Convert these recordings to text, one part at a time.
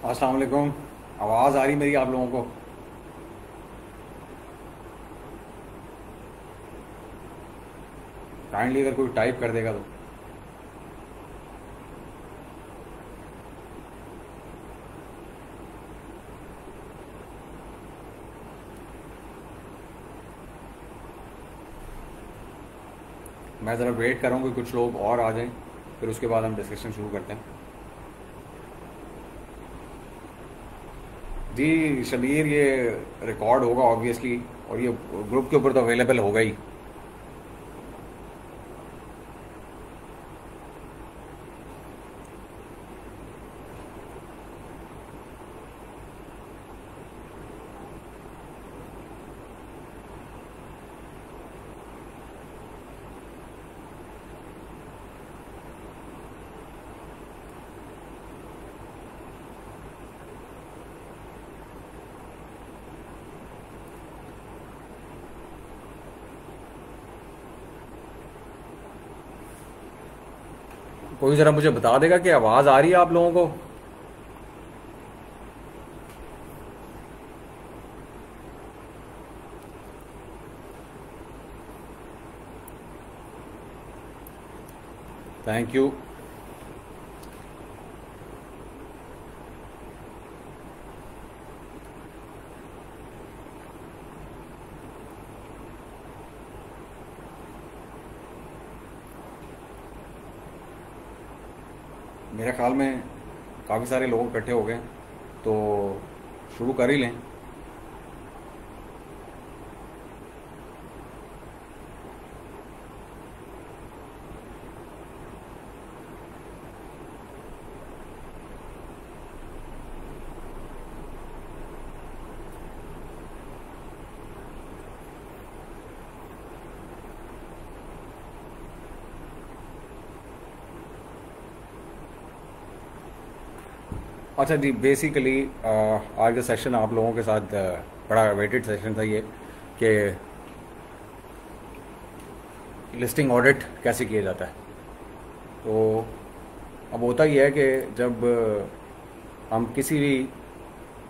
अस्सलाम वालेकुम। आवाज़ आ रही मेरी आप लोगों को? काइंडली अगर कोई टाइप कर देगा तो। मैं ज़रा वेट कर रहा हूँ कि कुछ लोग और आ जाएं, फिर उसके बाद हम डिस्कशन शुरू करते हैं। जी शबीर, ये रिकॉर्ड होगा ऑब्वियसली, और ये ग्रुप के ऊपर तो अवेलेबल होगा ही। कोई ज़रा मुझे बता देगा कि आवाज़ आ रही है आप लोगों को? Thank you. मेरे ख्याल में काफ़ी सारे लोग इकट्ठे हो गए हैं, तो शुरू कर ही लें। अच्छा जी, बेसिकली आज का सेशन आप लोगों के साथ बड़ा वेटेड सेशन था ये, कि लिस्टिंग ऑडिट कैसे किया जाता है। तो अब होता ही है कि जब हम किसी भी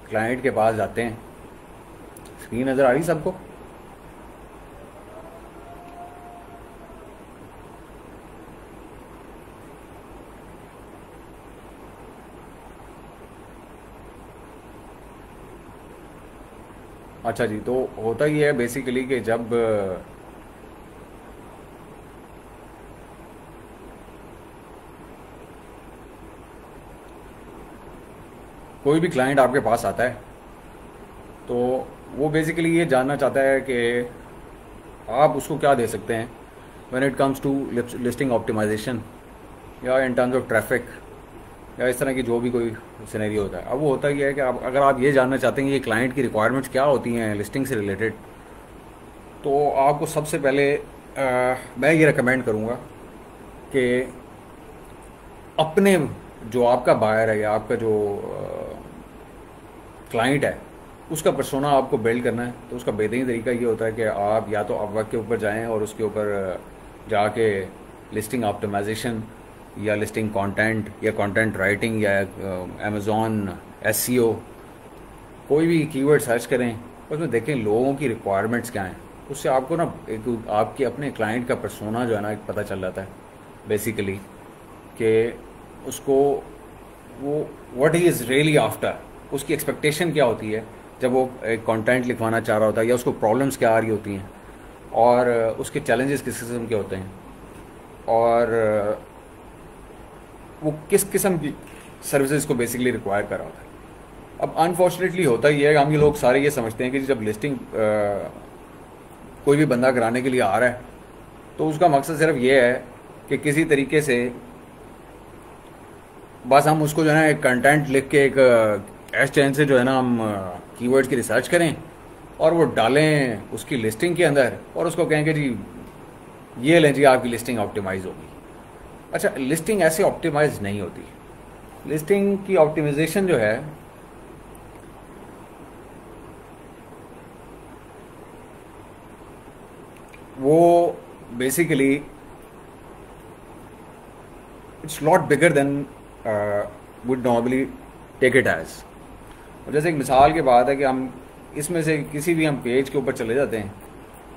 क्लाइंट के पास जाते हैं, स्क्रीन नज़र आ रही सबको? अच्छा जी, तो होता ही है बेसिकली कि जब कोई भी क्लाइंट आपके पास आता है, तो वो बेसिकली ये जानना चाहता है कि आप उसको क्या दे सकते हैं when it comes to listing optimisation, या इन टर्म्स ऑफ ट्रैफिक, या इस तरह की जो भी कोई सिनेरियो होता है। अब वो होता ही है कि आप अगर आप ये जानना चाहते हैं कि क्लाइंट की रिक्वायरमेंट्स क्या होती हैं लिस्टिंग से रिलेटेड, तो आपको सबसे पहले मैं ये रिकमेंड करूँगा कि अपने जो आपका बायर है या आपका जो क्लाइंट है, उसका पर्सोना आपको बिल्ड करना है। तो उसका बेहतरीन तरीका ये होता है कि आप या तो अपवर्क के ऊपर जाएं और उसके ऊपर जाके लिस्टिंग ऑप्टिमाइजेशन या लिस्टिंग कंटेंट या कंटेंट राइटिंग या अमेज़ॉन एसईओ कोई भी कीवर्ड सर्च करें, उसमें देखें लोगों की रिक्वायरमेंट्स क्या हैं। उससे आपको ना एक आपके अपने क्लाइंट का पर्सोना जो है ना एक पता चल जाता है बेसिकली, कि उसको वो what he is really after, उसकी एक्सपेक्टेशन क्या होती है जब वो एक कंटेंट लिखवाना चाह रहा होता है, या उसको प्रॉब्लम्स क्या आ रही होती हैं, और उसके चैलेंजेस किस किस्म के होते हैं, और वो किस किस्म की सर्विसेज को बेसिकली रिक्वायर कर रहा होता है। अब अनफॉर्चुनेटली होता ही है, हम ये लोग सारे ये समझते हैं कि जब लिस्टिंग कोई भी बंदा कराने के लिए आ रहा है, तो उसका मकसद सिर्फ ये है कि किसी तरीके से बस हम उसको जो है ना एक कंटेंट लिख के एक एस चैन से जो है ना हम कीवर्ड्स की रिसर्च करें और वो डालें उसकी लिस्टिंग के अंदर, और उसको कहें कि जी ये लें जी आपकी लिस्टिंग ऑप्टिमाइज होगी। अच्छा, लिस्टिंग ऐसे ऑप्टिमाइज नहीं होती। लिस्टिंग की ऑप्टिमाइजेशन जो है वो basically it's lot bigger than would normally take it as. और जैसे एक मिसाल की बात है कि हम इसमें से किसी भी हम पेज के ऊपर चले जाते हैं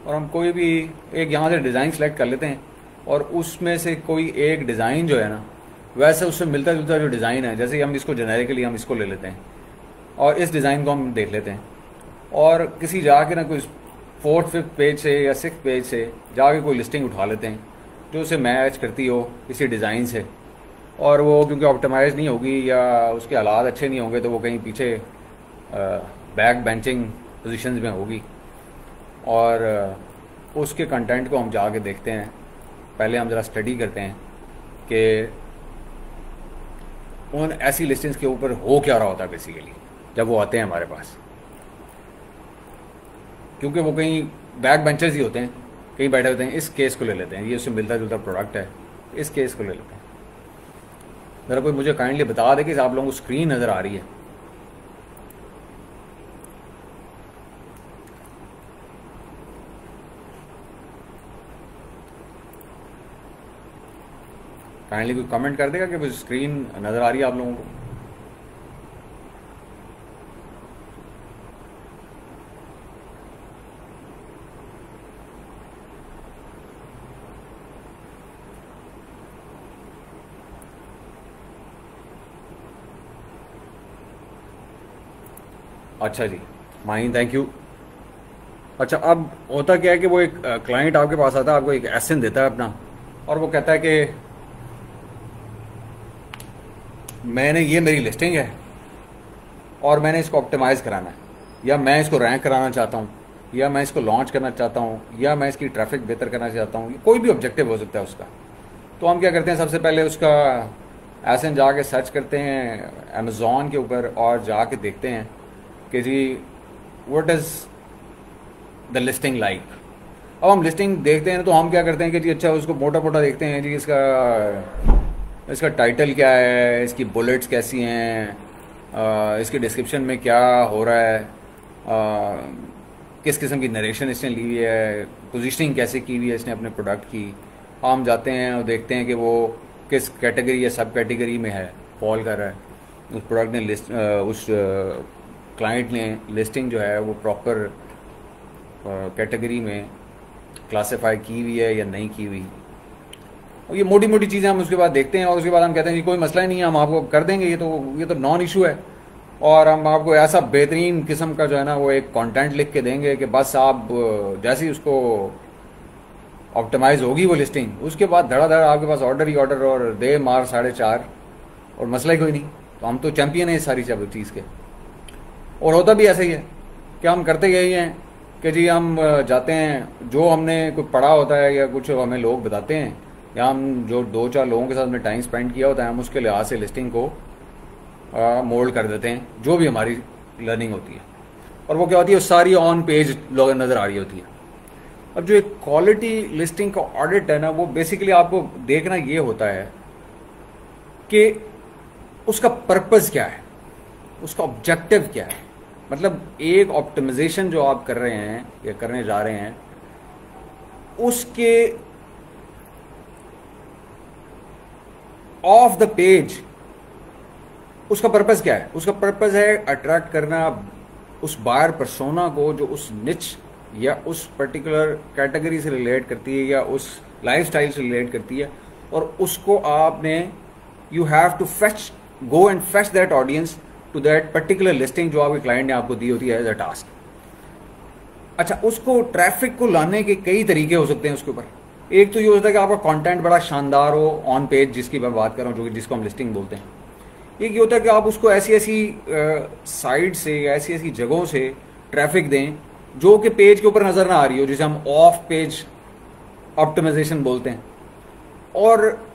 और हम कोई भी एक यहाँ से डिज़ाइन सेलेक्ट कर लेते हैं और उसमें से कोई एक डिज़ाइन जो है ना, वैसे उससे मिलता जुलता जो डिज़ाइन है, जैसे हम इसको जेनेरिकली हम इसको ले लेते हैं और इस डिज़ाइन को हम देख लेते हैं और किसी जाके ना कोई 4th 5th पेज से या 6th पेज से जाके कोई लिस्टिंग उठा लेते हैं जो उसे मैच करती हो किसी डिज़ाइन से, और वो क्योंकि ऑप्टिमाइज नहीं होगी या उसके हालात अच्छे नहीं होंगे तो वो कहीं पीछे बैक बेंचिंग पोजीशंस में होगी, और उसके कंटेंट को हम जाके देखते हैं। पहले हम ज़रा स्टडी करते हैं कि उन ऐसी लिस्टिंग्स के ऊपर हो क्या रहा होता है बेसिकली जब वो आते हैं हमारे पास, क्योंकि वो कहीं बैक बेंचर्स ही होते हैं, कहीं बैठे होते हैं। इस केस को ले लेते हैं, ये उससे मिलता जुलता प्रोडक्ट है, इस केस को ले लेते हैं। ज़रा कोई मुझे काइंडली बता दे कि आप लोगों को स्क्रीन नज़र आ रही है? काइंडली कोई कमेंट कर देगा कि कुछ स्क्रीन नज़र आ रही है आप लोगों को? अच्छा जी, माइन, थैंक यू। अच्छा, अब होता क्या है कि वो एक क्लाइंट आपके पास आता है, आपको एक एसन देता है अपना, और वो कहता है कि मैंने ये मेरी लिस्टिंग है और मैंने इसको ऑप्टिमाइज़ कराना है, या मैं इसको रैंक कराना चाहता हूँ, या मैं इसको लॉन्च करना चाहता हूँ, या मैं इसकी ट्रैफिक बेहतर करना चाहता हूँ, कोई भी ऑब्जेक्टिव हो सकता है उसका। तो हम क्या करते हैं, सबसे पहले उसका एसन जाके सर्च करते हैं अमेज़ॉन के ऊपर और जाके देखते हैं कि जी what is the listing like. अब हम लिस्टिंग देखते हैं तो हम क्या करते हैं कि जी अच्छा उसको मोटा मोटा देखते हैं जी, इसका टाइटल क्या है, इसकी बुलेट्स कैसी हैं, इसके डिस्क्रिप्शन में क्या हो रहा है, किस किस्म की नरेशन इसने ली हुई है, पोजीशनिंग कैसे की हुई है इसने अपने प्रोडक्ट की। हम जाते हैं और देखते हैं कि वो किस कैटेगरी या सब कैटेगरी में है, फॉल कर रहा है। उस प्रोडक्ट ने उस क्लाइंट ने लिस्टिंग जो है वो प्रॉपर कैटेगरी में क्लासिफाई की हुई है या नहीं की हुई। और ये मोटी मोटी चीज़ें हम उसके बाद देखते हैं और उसके बाद हम कहते हैं कि कोई मसला ही नहीं है, हम आपको कर देंगे, ये तो नॉन इशू है। और हम आपको ऐसा बेहतरीन किस्म का जो है ना वो एक कंटेंट लिख के देंगे कि बस आप जैसे ही उसको ऑप्टिमाइज होगी वो लिस्टिंग, उसके बाद धड़ाधड़ आपके पास ऑर्डर ही ऑर्डर और दे मार 4.5 और मसला ही कोई नहीं। तो हम तो चैंपियन हैं इस सारी चीज़ के। और होता भी ऐसा ही है कि हम करते यही हैं कि जी हम जाते हैं, जो हमने कुछ पढ़ा होता है या कुछ हमें लोग बताते हैं या हम जो 2-4 लोगों के साथ में टाइम स्पेंड किया होता है, हम उसके लिहाज से लिस्टिंग को मोल्ड कर देते हैं जो भी हमारी लर्निंग होती है। और वो क्या होती है, सारी ऑन पेज लोग नज़र आ रही होती है। अब जो एक क्वालिटी लिस्टिंग का ऑडिट है ना, वो बेसिकली आपको देखना ये होता है कि उसका पर्पस क्या है, उसका ऑब्जेक्टिव क्या है। मतलब एक ऑप्टिमाइजेशन जो आप कर रहे हैं या करने जा रहे हैं, उसके ऑफ द पेज उसका पर्पस क्या है। उसका पर्पस है अट्रैक्ट करना उस बायर पर्सोना को जो उस निच या उस पर्टिकुलर कैटेगरी से रिलेट करती है या उस लाइफस्टाइल से रिलेट करती है, और उसको आपने you have to fetch go and fetch that audience to that particular listing जो आपके क्लाइंट ने आपको दी होती है एज अ टास्क। अच्छा, उसको ट्रैफिक को लाने के कई तरीके हो सकते हैं उसके ऊपर। एक तो ये होता है कि आपका कंटेंट बड़ा शानदार हो ऑन पेज, जिसकी मैं बात कर रहा हूँ, जिसको हम लिस्टिंग बोलते हैं। एक ये होता है कि आप उसको ऐसी ऐसी साइट से या ऐसी ऐसी जगहों से ट्रैफिक दें जो कि पेज के ऊपर नजर ना आ रही हो, जिसे हम ऑफ पेज ऑप्टिमाइजेशन बोलते हैं। और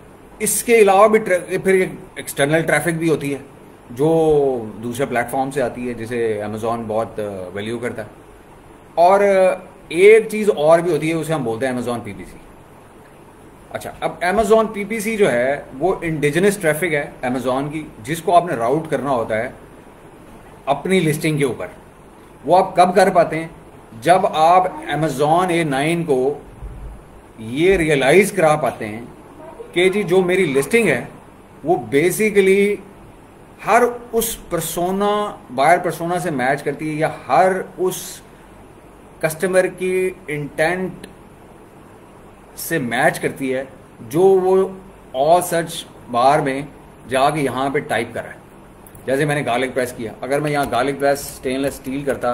इसके अलावा भी फिर एक्सटर्नल ट्रैफिक भी होती है जो दूसरे प्लेटफॉर्म से आती है, जिसे अमेजोन बहुत वैल्यू करता है। और एक चीज़ और भी होती है, उसे हम बोलते हैं अमेजोन पीपीसी। अच्छा, अब अमेजोन पीपीसी जो है वो इंडिजिनस ट्रैफिक है अमेजोन की, जिसको आपने राउट करना होता है अपनी लिस्टिंग के ऊपर। वो आप कब कर पाते हैं, जब आप अमेजोन A9 को ये रियलाइज करा पाते हैं कि जी जो मेरी लिस्टिंग है वो बेसिकली हर उस पर्सोना, बायर पर्सोना से मैच करती है, या हर उस कस्टमर की इंटेंट से मैच करती है जो वो ऑल सर्च बार में जाके यहाँ पे टाइप कर रहा है। जैसे मैंने गार्लिक प्रेस किया, अगर मैं यहाँ गार्लिक प्रेस स्टेनलेस स्टील करता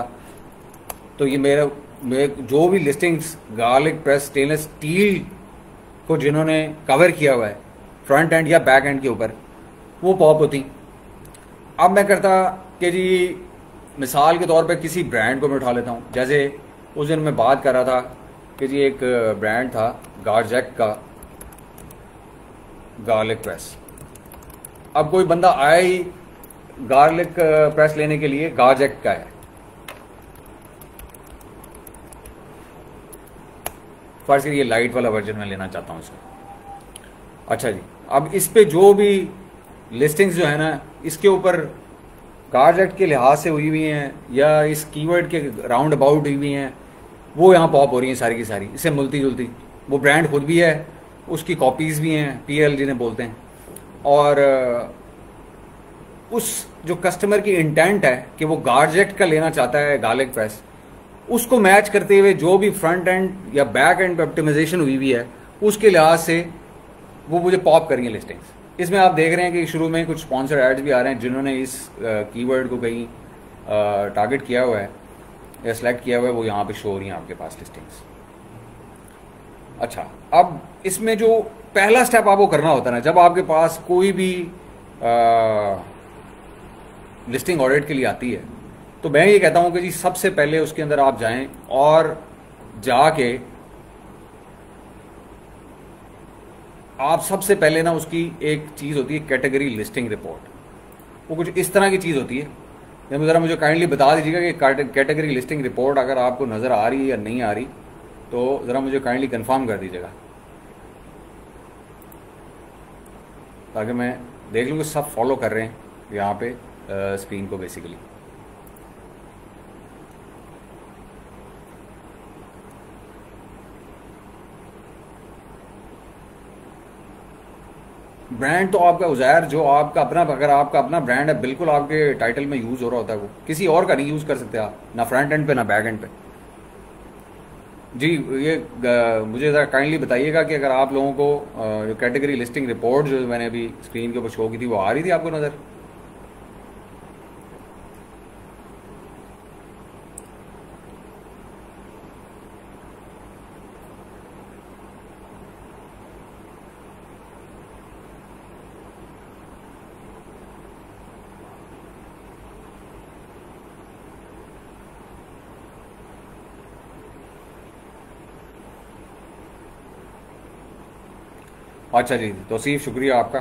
तो ये मेरे जो भी listings garlic press stainless steel को जिन्होंने कवर किया हुआ है फ्रंट एंड या बैक एंड के ऊपर, वो पॉप होती। अब मैं करता कि जी मिसाल के तौर पे किसी ब्रांड को मैं उठा लेता हूँ। जैसे उस दिन मैं बात कर रहा था कि जी एक ब्रांड था गार्जेक का गार्लिक प्रेस। अब कोई बंदा आया ही गार्लिक प्रेस लेने के लिए, गार्जेक का है, फर्ज करिए लाइट वाला वर्जन में लेना चाहता हूँ इसका। अच्छा जी, अब इस पे जो भी लिस्टिंग्स जो है ना, इसके ऊपर गार्जेक के लिहाज से हुई हुई हैं या इस कीवर्ड के राउंड अबाउट हुई हुई हैं, वो यहाँ पॉप हो रही हैं सारी की सारी, इससे मिलती जुलती। वो ब्रांड खुद भी है, उसकी कॉपीज़ भी हैं, पीएल जिन्हें बोलते हैं। और उस जो कस्टमर की इंटेंट है कि वो गार्जेट का लेना चाहता है गार्लिक प्रेस, उसको मैच करते हुए जो भी फ्रंट एंड या बैक एंड पे ऑप्टिमाइजेशन हुई हुई है, उसके लिहाज से वो मुझे पॉप करी है लिस्टिंग्स। इसमें आप देख रहे हैं कि शुरू में कुछ स्पॉन्सर एड्स भी आ रहे हैं जिन्होंने इस कीवर्ड को कहीं टारगेट किया हुआ है या सिलेक्ट किया हुआ है, वो यहाँ पे शो हो रही हैं आपके पास लिस्टिंग्स। अच्छा, अब इसमें जो पहला स्टेप आपको करना होता है ना, जब आपके पास कोई भी लिस्टिंग ऑडिट के लिए आती है, तो मैं ये कहता हूं कि जी सबसे पहले उसके अंदर आप जाएं और जाके आप सबसे पहले ना, उसकी एक चीज़ होती है कैटेगरी लिस्टिंग रिपोर्ट। वो कुछ इस तरह की चीज़ होती है। ज़रा मुझे काइंडली बता दीजिएगा कि कैटेगरी लिस्टिंग रिपोर्ट अगर आपको नज़र आ रही है या नहीं आ रही, तो ज़रा मुझे काइंडली कंफर्म कर दीजिएगा ताकि मैं देख लूँ कि सब फॉलो कर रहे हैं यहाँ पे स्क्रीन को बेसिकली। ब्रांड तो आपका उज़ैर जो आपका अपना, अगर आपका अपना ब्रांड है, बिल्कुल आपके टाइटल में यूज़ हो रहा होता है, वो किसी और का नहीं यूज़ कर सकते आप, ना फ्रंट एंड पे ना बैक एंड पे। जी ये मुझे ज़रा काइंडली बताइएगा कि अगर आप लोगों को जो कैटेगरी लिस्टिंग रिपोर्ट जो मैंने अभी स्क्रीन के ऊपर शो की थी, वो आ रही थी आपको नज़र? अच्छा जी, तौसीफ शुक्रिया आपका।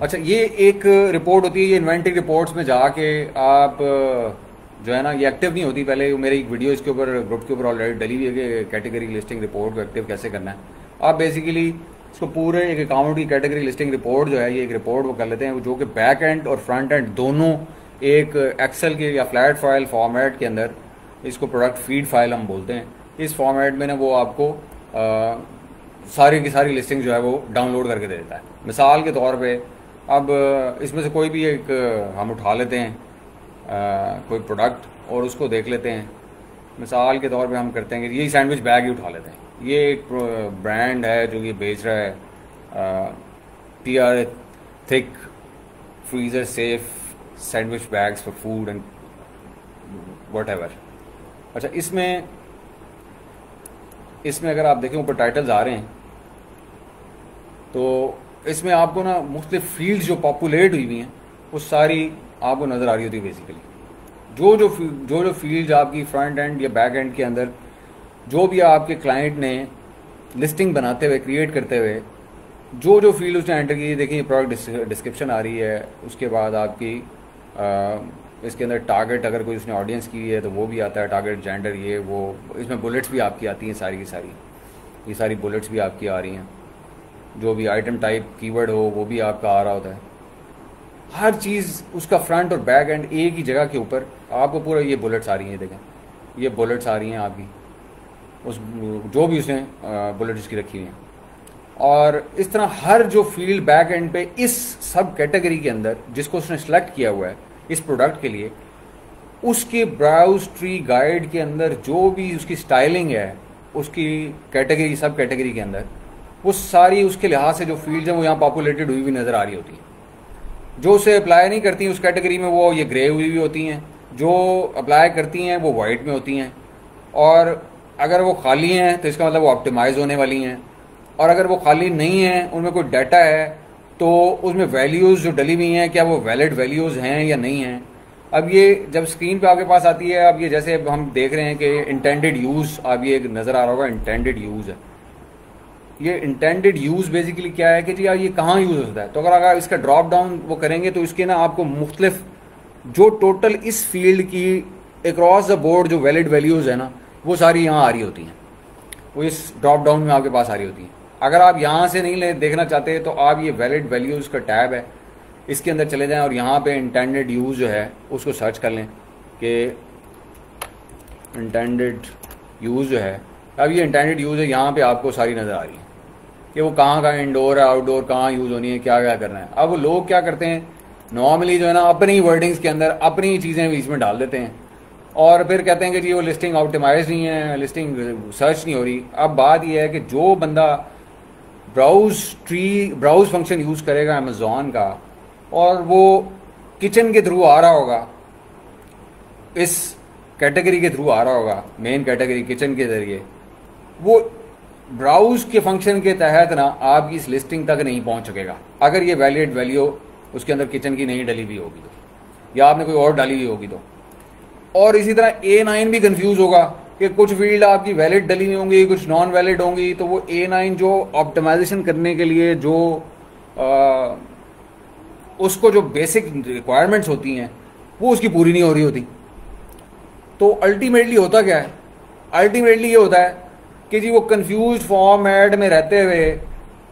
अच्छा, ये एक रिपोर्ट होती है, ये इन्वेंटरी रिपोर्ट्स में जाके आप जो है ना, ये एक्टिव नहीं होती। पहले मेरी एक वीडियो इसके ऊपर ग्रुप के ऊपर ऑलरेडी डली हुई है कि कैटेगरी लिस्टिंग रिपोर्ट को एक्टिव कैसे करना है। आप बेसिकली इसको पूरे एक अकाउंट की कैटेगरी लिस्टिंग रिपोर्ट जो है, ये एक रिपोर्ट वो कर लेते हैं, जो कि बैक एंड और फ्रंट एंड दोनों एक एक्सेल के या फ्लैट फाइल फॉर्मेट के अंदर, इसको प्रोडक्ट फीड फाइल हम बोलते हैं, इस फॉर्मेट में ना वो आपको सारी की सारी लिस्टिंग जो है वो डाउनलोड करके दे देता है। मिसाल के तौर पे अब इसमें से कोई भी एक हम उठा लेते हैं कोई प्रोडक्ट और उसको देख लेते हैं। मिसाल के तौर पे हम करते हैं कि यही सैंडविच बैग ही उठा लेते हैं। ये एक ब्रांड है जो ये बेच रहा है PR thick freezer safe sandwich bags for food and whatever. अच्छा, इसमें अगर आप देखें ऊपर टाइटल्स आ रहे हैं, तो इसमें आपको ना मुख्तलिफ फील्ड्स जो पॉपुलेट हुई हुई हैं वो सारी आपको नज़र आ रही होती है। बेसिकली जो फील्ड्स आपकी फ्रंट एंड या बैक एंड के अंदर जो भी आपके क्लाइंट ने लिस्टिंग बनाते हुए, क्रिएट करते हुए जो फील्ड उसने एंटर की, देखिए प्रोडक्ट डिस्क्रिप्शन आ रही है, उसके बाद आपकी इसके अंदर टारगेट अगर कोई उसने ऑडियंस की है तो वो भी आता है, टारगेट जेंडर ये वो, इसमें बुलेट्स भी आपकी आती हैं सारी की सारी, ये सारी बुलेट्स भी आपकी आ रही हैं। जो भी आइटम टाइप कीवर्ड हो वो भी आपका आ रहा होता है। हर चीज़ उसका फ्रंट और बैक एंड एक ही जगह के ऊपर आपको पूरा ये बुलेट्स आ रही हैं। देखें, ये बुलेट्स आ रही हैं आपकी, उस जो भी उसने बुलेट्स की रखी हुई हैं। और इस तरह हर जो फील्ड बैक एंड पे इस सब कैटेगरी के अंदर जिसको उसने सेलेक्ट किया हुआ है इस प्रोडक्ट के लिए, उसके ब्राउज ट्री गाइड के अंदर जो भी उसकी स्टाइलिंग है उसकी कैटेगरी सब कैटेगरी के अंदर, वो सारी उसके लिहाज से जो फील्ड है वो यहाँ पॉपुलेटेड हुई हुई नज़र आ रही होती है। जो उसे अप्लाई नहीं करती उस कैटेगरी में वो ये ग्रे हुई हुई होती हैं, जो अप्लाई करती हैं वो वाइट में होती हैं, और अगर वो खाली हैं तो इसका मतलब वो ऑप्टिमाइज होने वाली हैं, और अगर वो खाली नहीं हैं उनमें कोई डाटा है तो उसमें वैल्यूज़ जो डली हुई हैं क्या वो वैलिड वैल्यूज़ हैं या नहीं हैं। अब ये जब स्क्रीन पे आपके पास आती है, अब ये जैसे हम देख रहे हैं कि इंटेंडेड यूज़, अब ये नज़र आ रहा होगा इंटेंडेड यूज़ है। ये इंटेंडेड यूज़ बेसिकली क्या है कि जी यार ये कहाँ यूज़ होता है, तो अगर इसका ड्रॉप डाउन वो करेंगे तो इसके ना आपको मुख्तलिफ जो टोटल इस फील्ड की अक्रॉस द बोर्ड जो वैलिड वैल्यूज़ है ना वो सारी यहाँ आ रही होती हैं, वो इस ड्रॉप डाउन में आपके पास आ रही होती हैं। अगर आप यहाँ से नहीं देखना चाहते तो आप ये वैलिड वैल्यूज़ का टैब है इसके अंदर चले जाएं और यहाँ पे इंटेंडेड यूज़ जो है उसको सर्च कर लें कि इंटेंडेड यूज़ जो है, अब ये इंटेंडेड यूज़ है यहाँ पे आपको सारी नज़र आ रही है कि वो कहाँ इंडोर है आउटडोर कहाँ यूज़ होनी है क्या क्या करना है। अब लोग क्या करते हैं नॉर्मली जो है ना अपनी वर्डिंग्स के अंदर अपनी चीज़ें बीच में डाल देते हैं और फिर कहते हैं कि जी वो लिस्टिंग ऑप्टिमाइज नहीं है, लिस्टिंग सर्च नहीं हो रही। अब बात ये है कि जो बंदा ब्राउज फंक्शन यूज़ करेगा अमेज़ॉन का और वो किचन के थ्रू आ रहा होगा, इस कैटेगरी के थ्रू आ रहा होगा, मेन कैटेगरी किचन के ज़रिए, वो ब्राउज के फंक्शन के तहत ना आपकी इस लिस्टिंग तक नहीं पहुंच सकेगा अगर ये वैलिड वैल्यू उसके अंदर किचन की नहीं डली हुई होगी तो, या आपने कोई और डाली हुई होगी तो। और इसी तरह A9 भी कंफ्यूज होगा कि कुछ फील्ड आपकी वैलिड डली हुई होंगी कुछ नॉन वैलिड होंगी, तो वो A9 जो ऑप्टिमाइजेशन करने के लिए जो उसको जो बेसिक रिक्वायरमेंट्स होती हैं वो उसकी पूरी नहीं हो रही होती। तो अल्टीमेटली होता क्या है, अल्टीमेटली ये होता है कि जी वो कंफ्यूज फॉर्मेट में रहते हुए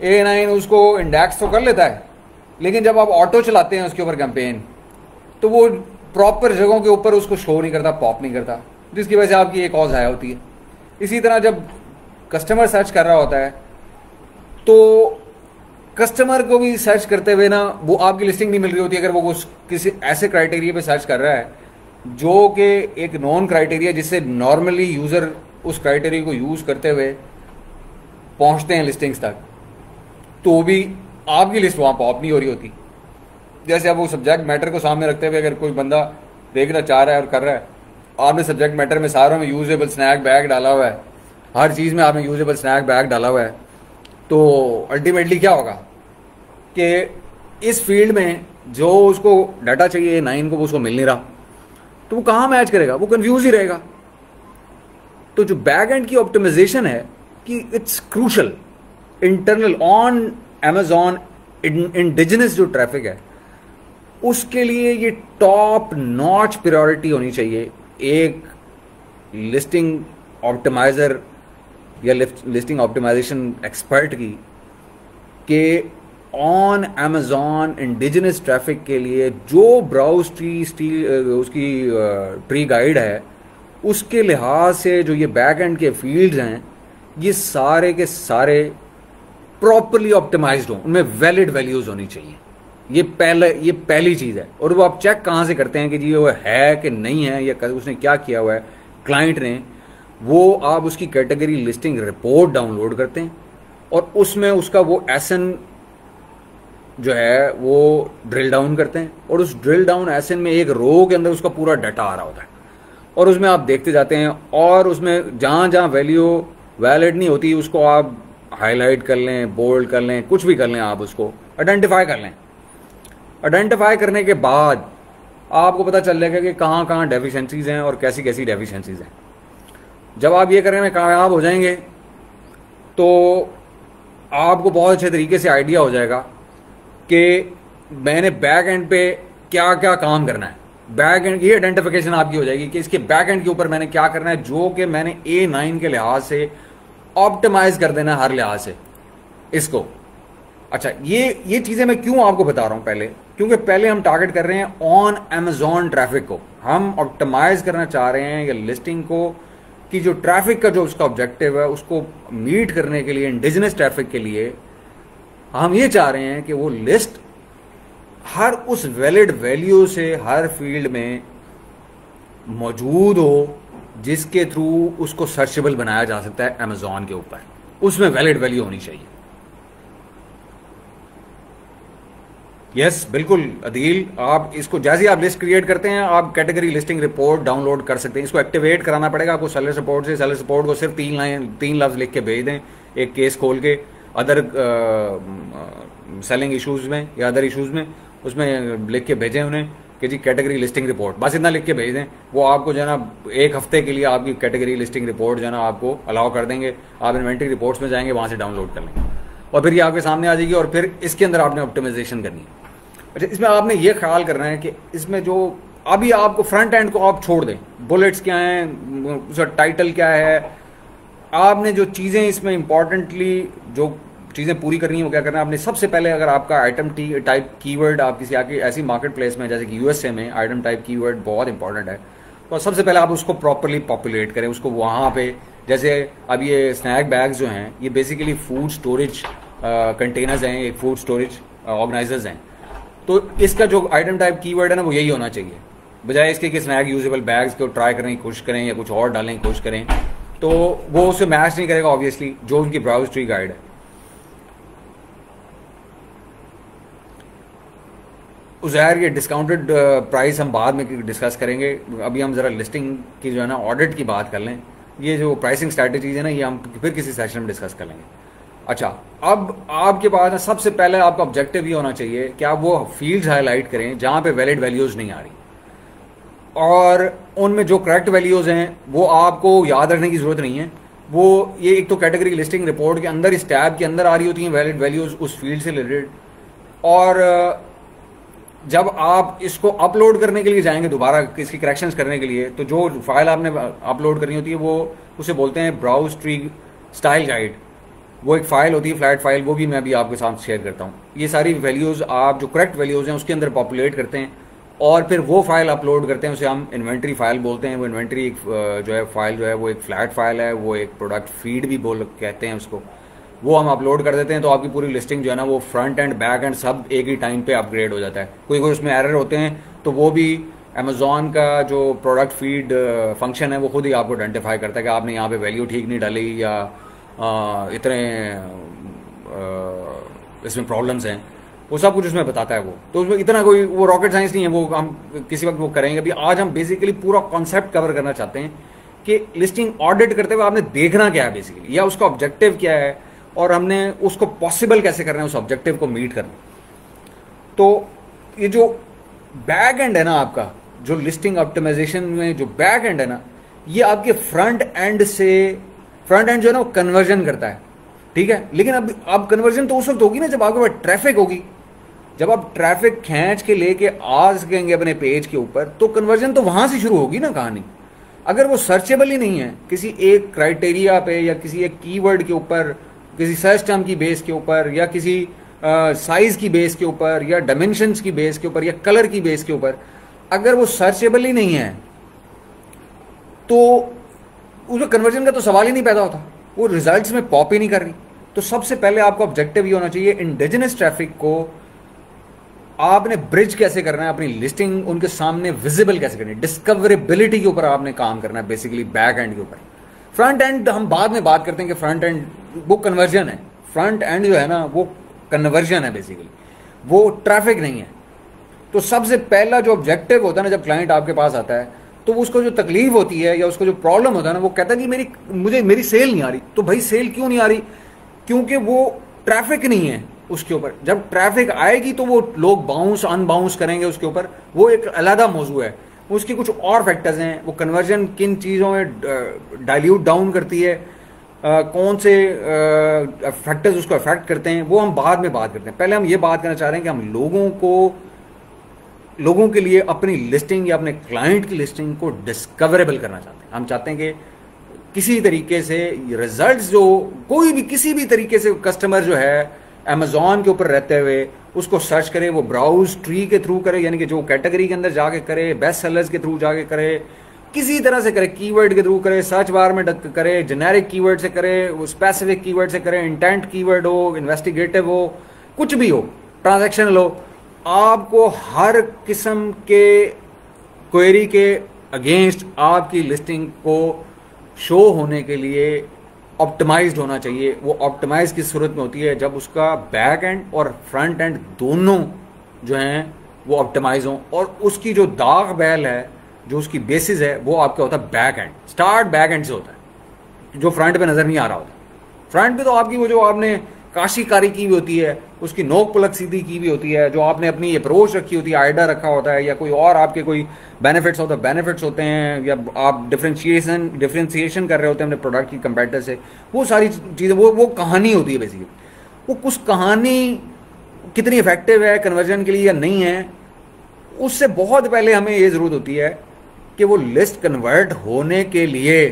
A9 उसको इंडेक्स तो कर लेता है, लेकिन जब आप ऑटो चलाते हैं उसके ऊपर कैंपेन तो वो प्रॉपर जगहों के ऊपर उसको शो नहीं करता, पॉप नहीं करता, जिसकी वजह से आपकी एक और ज़ाया होती है। इसी तरह जब कस्टमर सर्च कर रहा होता है तो कस्टमर को भी सर्च करते हुए ना वो आपकी लिस्टिंग नहीं मिल रही होती अगर वो किसी ऐसे क्राइटेरिया पे सर्च कर रहा है जो कि एक नॉन क्राइटेरिया जिससे नॉर्मली यूज़र उस क्राइटेरिया को यूज़ करते हुए पहुंचते हैं लिस्टिंग्स तक, तो भी आपकी लिस्ट वहाँ पॉप नहीं हो रही होती। जैसे अब वो सब्जेक्ट मैटर को सामने रखते हुए अगर कोई बंदा देखना चाह रहा है और कर रहा है, आपने सब्जेक्ट मैटर में सारों में यूजेबल स्नैक बैग डाला हुआ है, हर चीज़ में आपने यूजेबल स्नैक बैग डाला हुआ है, तो अल्टीमेटली क्या होगा कि इस फील्ड में जो उसको डाटा चाहिए A9 को वो उसको मिल नहीं रहा, तो वो कहाँ मैच करेगा, वो कंफ्यूज ही रहेगा। तो जो बैक एंड की ऑप्टिमाइजेशन है कि it's crucial internal on Amazon indigenous जो ट्रैफिक है उसके लिए ये टॉप नॉच प्रायोरिटी होनी चाहिए एक लिस्टिंग ऑप्टिमाइजर या लिस्टिंग ऑप्टिमाइजेशन एक्सपर्ट की, कि ऑन अमेज़ॉन इंडिजिनस ट्रैफिक के लिए जो ब्राउज ट्री उसकी ट्री गाइड है उसके लिहाज से जो ये बैक एंड के फील्ड्स हैं ये सारे के सारे प्रॉपरली ऑप्टिमाइज्ड हों, उनमें वैलिड वैल्यूज होनी चाहिए। ये पहली चीज़ है। और वो आप चेक कहाँ से करते हैं कि जी वो है कि नहीं है या उसने क्या किया हुआ है क्लाइंट ने, वो आप उसकी कैटेगरी लिस्टिंग रिपोर्ट डाउनलोड करते हैं और उसमें उसका वो एसन जो है वो ड्रिल डाउन करते हैं और उस ड्रिल डाउन एसन में एक रो के अंदर उसका पूरा डाटा आ रहा होता है और उसमें आप देखते जाते हैं और उसमें जहाँ जहाँ वैल्यू वैलिड नहीं होती उसको आप हाईलाइट कर लें, बोल्ड कर लें, कुछ भी कर लें, आप उसको आइडेंटिफाई कर लें। आइडेंटिफाई करने के बाद आपको पता चल जाएगा कि कहाँ कहाँ डेफिशिएंसीज हैं और कैसी कैसी डेफिशिएंसीज हैं। जब आप ये करने में कामयाब हो जाएंगे तो आपको बहुत अच्छे तरीके से आइडिया हो जाएगा कि मैंने बैक एंड पे क्या क्या काम करना है। बैक एंड की आइडेंटिफिकेशन आपकी हो जाएगी कि इसके बैक एंड के ऊपर मैंने क्या करना है जो कि मैंने A9 के लिहाज से ऑप्टिमाइज कर देना हर लिहाज से इसको। अच्छा, ये चीज़ें मैं क्यों आपको बता रहा हूं पहले, क्योंकि पहले हम टारगेट कर रहे हैं ऑन अमेज़ॉन ट्रैफिक को, हम ऑप्टिमाइज करना चाह रहे हैं या लिस्टिंग को कि जो ट्रैफिक का जो उसका ऑब्जेक्टिव है उसको मीट करने के लिए इंडिजिनस ट्रैफिक के लिए हम ये चाह रहे हैं कि वो लिस्ट हर उस वैलिड वैल्यू से हर फील्ड में मौजूद हो जिसके थ्रू उसको सर्चेबल बनाया जा सकता है अमेजॉन के ऊपर, उसमें वैलिड वैल्यू होनी चाहिए। यस बिल्कुल अदील, आप इसको जैसे आप लिस्ट क्रिएट करते हैं आप कैटेगरी लिस्टिंग रिपोर्ट डाउनलोड कर सकते हैं। इसको एक्टिवेट कराना पड़ेगा आपको सेलर सपोर्ट से। सेलर सपोर्ट को सिर्फ 3 लफ्ज लिख के भेज दें, एक केस खोल के अदर सेलिंग इश्यूज में या अदर इश्यूज में, उसमें लिख के भेजें उन्हें कि जी कैटेगरी लिस्टिंग रिपोर्ट, बस इतना लिख के भेज दें। वो आपको जो है ना 1 हफ्ते के लिए आपकी कैटेगरी लिस्टिंग रिपोर्ट जो है ना आपको अलाउ कर देंगे। आप इन्वेंट्री रिपोर्ट्स में जाएंगे, वहाँ से डाउनलोड कर लेंगे और फिर ये आपके सामने आ जाएगी। और फिर इसके अंदर आपने ऑप्टिमाइजेशन करनी है। अच्छा, इसमें आपने ये ख्याल करना है कि इसमें जो अभी आपको फ्रंट एंड को आप छोड़ दें, बुलेट्स क्या हैं, उसका टाइटल क्या है, आपने जो चीज़ें इसमें इंपॉर्टेंटली जो चीज़ें पूरी करनी है वो क्या करना है आपने। सबसे पहले अगर आपका आइटम टाइप कीवर्ड आप किसी आके ऐसी मार्केट प्लेस में जैसे कि यूएसए में आइटम टाइप कीवर्ड बहुत इंपॉर्टेंट है, तो सबसे पहले आप उसको प्रॉपरली पॉपुलेट करें उसको वहाँ पे। जैसे अब ये स्नैक बैग्स जो हैं ये बेसिकली फूड स्टोरेज कंटेनर्स हैं, एक फूड स्टोरेज ऑर्गेनाइजर्स हैं। तो इसका जो आइटम टाइप कीवर्ड है ना वो यही होना चाहिए, बजाय इसके कि स्नैक यूजेबल बैग्स को ट्राई करने की कोशिश करें या कुछ और डालने की कोशिश करें, तो वो उससे मैच नहीं करेगा ऑब्वियसली जो उनकी ब्राउज ट्री गाइड है। उज़ैर ये डिस्काउंटेड प्राइस हम बाद में डिस्कस करेंगे, अभी हम ज़रा लिस्टिंग की जो है ना ऑडिट की बात कर लें। ये जो प्राइसिंग स्ट्रैटेजीज है ना ये हम फिर किसी सेशन में डिस्कस कर लेंगे। अच्छा, अब आपके पास ना सबसे पहले आपका ऑब्जेक्टिव ये होना चाहिए कि आप वो फील्ड्स हाईलाइट करें जहाँ पे वैलिड वैल्यूज़ नहीं आ रही, और उनमें जो करेक्ट वैल्यूज़ हैं वो आपको याद रखने की ज़रूरत नहीं है। वो ये एक तो कैटेगरी लिस्टिंग रिपोर्ट के अंदर इस टैब के अंदर आ रही होती हैं वैलिड वैल्यूज़ उस फील्ड से रिलेटेड, और जब आप इसको अपलोड करने के लिए जाएंगे दोबारा इसकी करेक्शंस करने के लिए, तो जो फाइल आपने अपलोड करनी होती है वो उसे बोलते हैं ब्राउज ट्री स्टाइल गाइड। वो एक फाइल होती है फ्लैट फाइल, वो भी मैं अभी आपके साथ शेयर करता हूँ। ये सारी वैल्यूज़ आप जो करेक्ट वैल्यूज़ हैं उसके अंदर पॉपुलेट करते हैं और फिर वो फाइल अपलोड करते हैं, उसे हम इन्वेंट्री फाइल बोलते हैं। वो इन्वेंट्री जो है फाइल जो है वो एक फ्लैट फाइल है, वो एक प्रोडक्ट फीड भी कहते हैं उसको। वो हम अपलोड कर देते हैं तो आपकी पूरी लिस्टिंग जो है ना वो फ्रंट एंड बैक एंड सब एक ही टाइम पे अपग्रेड हो जाता है। कोई उसमें एरर होते हैं तो वो भी अमेजॉन का जो प्रोडक्ट फीड फंक्शन है वो खुद ही आपको आइडेंटिफाई करता है कि आपने यहाँ पे वैल्यू ठीक नहीं डाली या इतने इसमें प्रॉब्लम्स हैं, वो सब कुछ उसमें बताता है। वो तो उसमें इतना कोई वो रॉकेट साइंस नहीं है, वो हम किसी वक्त वो करेंगे। अभी आज हम बेसिकली पूरा कॉन्सेप्ट कवर करना चाहते हैं कि लिस्टिंग ऑडिट करते हुए आपने देखना क्या है बेसिकली, या उसका ऑब्जेक्टिव क्या है और हमने उसको पॉसिबल कैसे करना है उस ऑब्जेक्टिव को मीट करना। तो ये जो बैक एंड है ना आपका, जो लिस्टिंग ऑप्टिमाइजेशन में जो बैक एंड है ना, ये आपके फ्रंट एंड जो है ना वो कन्वर्जन करता है, ठीक है। लेकिन अब कन्वर्जन तो उस वक्त होगी ना जब आपके पास ट्रैफिक होगी। जब आप ट्रैफिक खींच के लेके आ सकेंगे अपने पेज के ऊपर तो कन्वर्जन तो वहां से शुरू होगी ना कहानी। अगर वो सर्चेबल ही नहीं है किसी एक क्राइटेरिया पे या किसी एक कीवर्ड के ऊपर, किसी सर्च टर्म की बेस के ऊपर या किसी साइज की बेस के ऊपर या डायमेंशंस की बेस के ऊपर या कलर की बेस के ऊपर, अगर वो सर्चेबल ही नहीं है तो उसमें कन्वर्जन का तो सवाल ही नहीं पैदा होता, वो रिजल्ट्स में पॉप ही नहीं कर रही। तो सबसे पहले आपका ऑब्जेक्टिव ये होना चाहिए इंडिजिनस ट्रैफिक को आपने ब्रिज कैसे करना है, अपनी लिस्टिंग उनके सामने विजिबल कैसे करनी है, डिस्कवरेबिलिटी के ऊपर आपने काम करना है बेसिकली बैक एंड के ऊपर। फ्रंट एंड हम बाद में बात करते हैं कि फ्रंट एंड वो कन्वर्जन है, फ्रंट एंड जो है ना वो कन्वर्जन है बेसिकली, वो ट्रैफिक नहीं है। तो सबसे पहला जो ऑब्जेक्टिव होता है ना जब क्लाइंट आपके पास आता है तो उसको जो तकलीफ होती है या उसको जो प्रॉब्लम होता है ना वो कहता है कि मेरी सेल नहीं आ रही। तो भाई सेल क्यों नहीं आ रही? क्योंकि वो ट्रैफिक नहीं है उसके ऊपर। जब ट्रैफिक आएगी तो वो लोग बाउंस अनबाउंस करेंगे उसके ऊपर, वो एक अलग मौजू है। उसके कुछ और फैक्टर्स हैं, वो कन्वर्जन किन चीज़ों में डाइल्यूट डाउन करती है, कौन से फैक्टर्स उसको अफेक्ट करते हैं, वो हम बाद में बात करते हैं। पहले हम ये बात करना चाह रहे हैं कि हम लोगों के लिए अपनी लिस्टिंग या अपने क्लाइंट की लिस्टिंग को डिस्कवरेबल करना चाहते हैं। हम चाहते हैं कि किसी तरीके से रिजल्ट्स जो कोई भी किसी भी तरीके से कस्टमर जो है अमेजॉन के ऊपर रहते हुए उसको सर्च करे, वो ब्राउज ट्री के थ्रू करे, यानी कि जो कैटेगरी के अंदर जाके करे, बेस्ट सेलर्स के थ्रू जाके करे, किसी तरह से करे, कीवर्ड के थ्रू करे, सर्च बार में करे, जेनेरिक कीवर्ड से करे, वो स्पेसिफिक कीवर्ड से करे, इंटेंट कीवर्ड हो, इन्वेस्टिगेटिव हो कुछ भी हो, ट्रांजैक्शनल हो, आपको हर किस्म के क्वेरी के अगेंस्ट आपकी लिस्टिंग को शो होने के लिए ऑप्टिमाइज्ड होना चाहिए। वो ऑप्टिमाइज किस सूरत में होती है? जब उसका बैक एंड और फ्रंट एंड दोनों जो हैं वो ऑप्टिमाइज हों, और उसकी जो दाग बैल है, जो उसकी बेसिस है, वो आपका होता है back and. Start back and से होता है, जो फ्रंट पे नजर नहीं आ रहा होता। फ्रंट पे तो आपकी वो जो आपने काशीकारी की भी होती है, उसकी नोक पलक सीधी की भी होती है, जो आपने अपनी अप्रोच रखी होती है, आइडिया रखा होता है, या कोई और आपके कोई बेनिफिट्स होते हैं, या आप डिफ्रेंशिएशन कर रहे होते हैं अपने प्रोडक्ट की कंपेटिटर से, वो सारी चीज़ें, वो कहानी होती है बेसिकली। वो कुछ कहानी कितनी इफेक्टिव है कन्वर्जन के लिए या नहीं है, उससे बहुत पहले हमें ये ज़रूरत होती है कि वो लिस्ट कन्वर्ट होने के लिए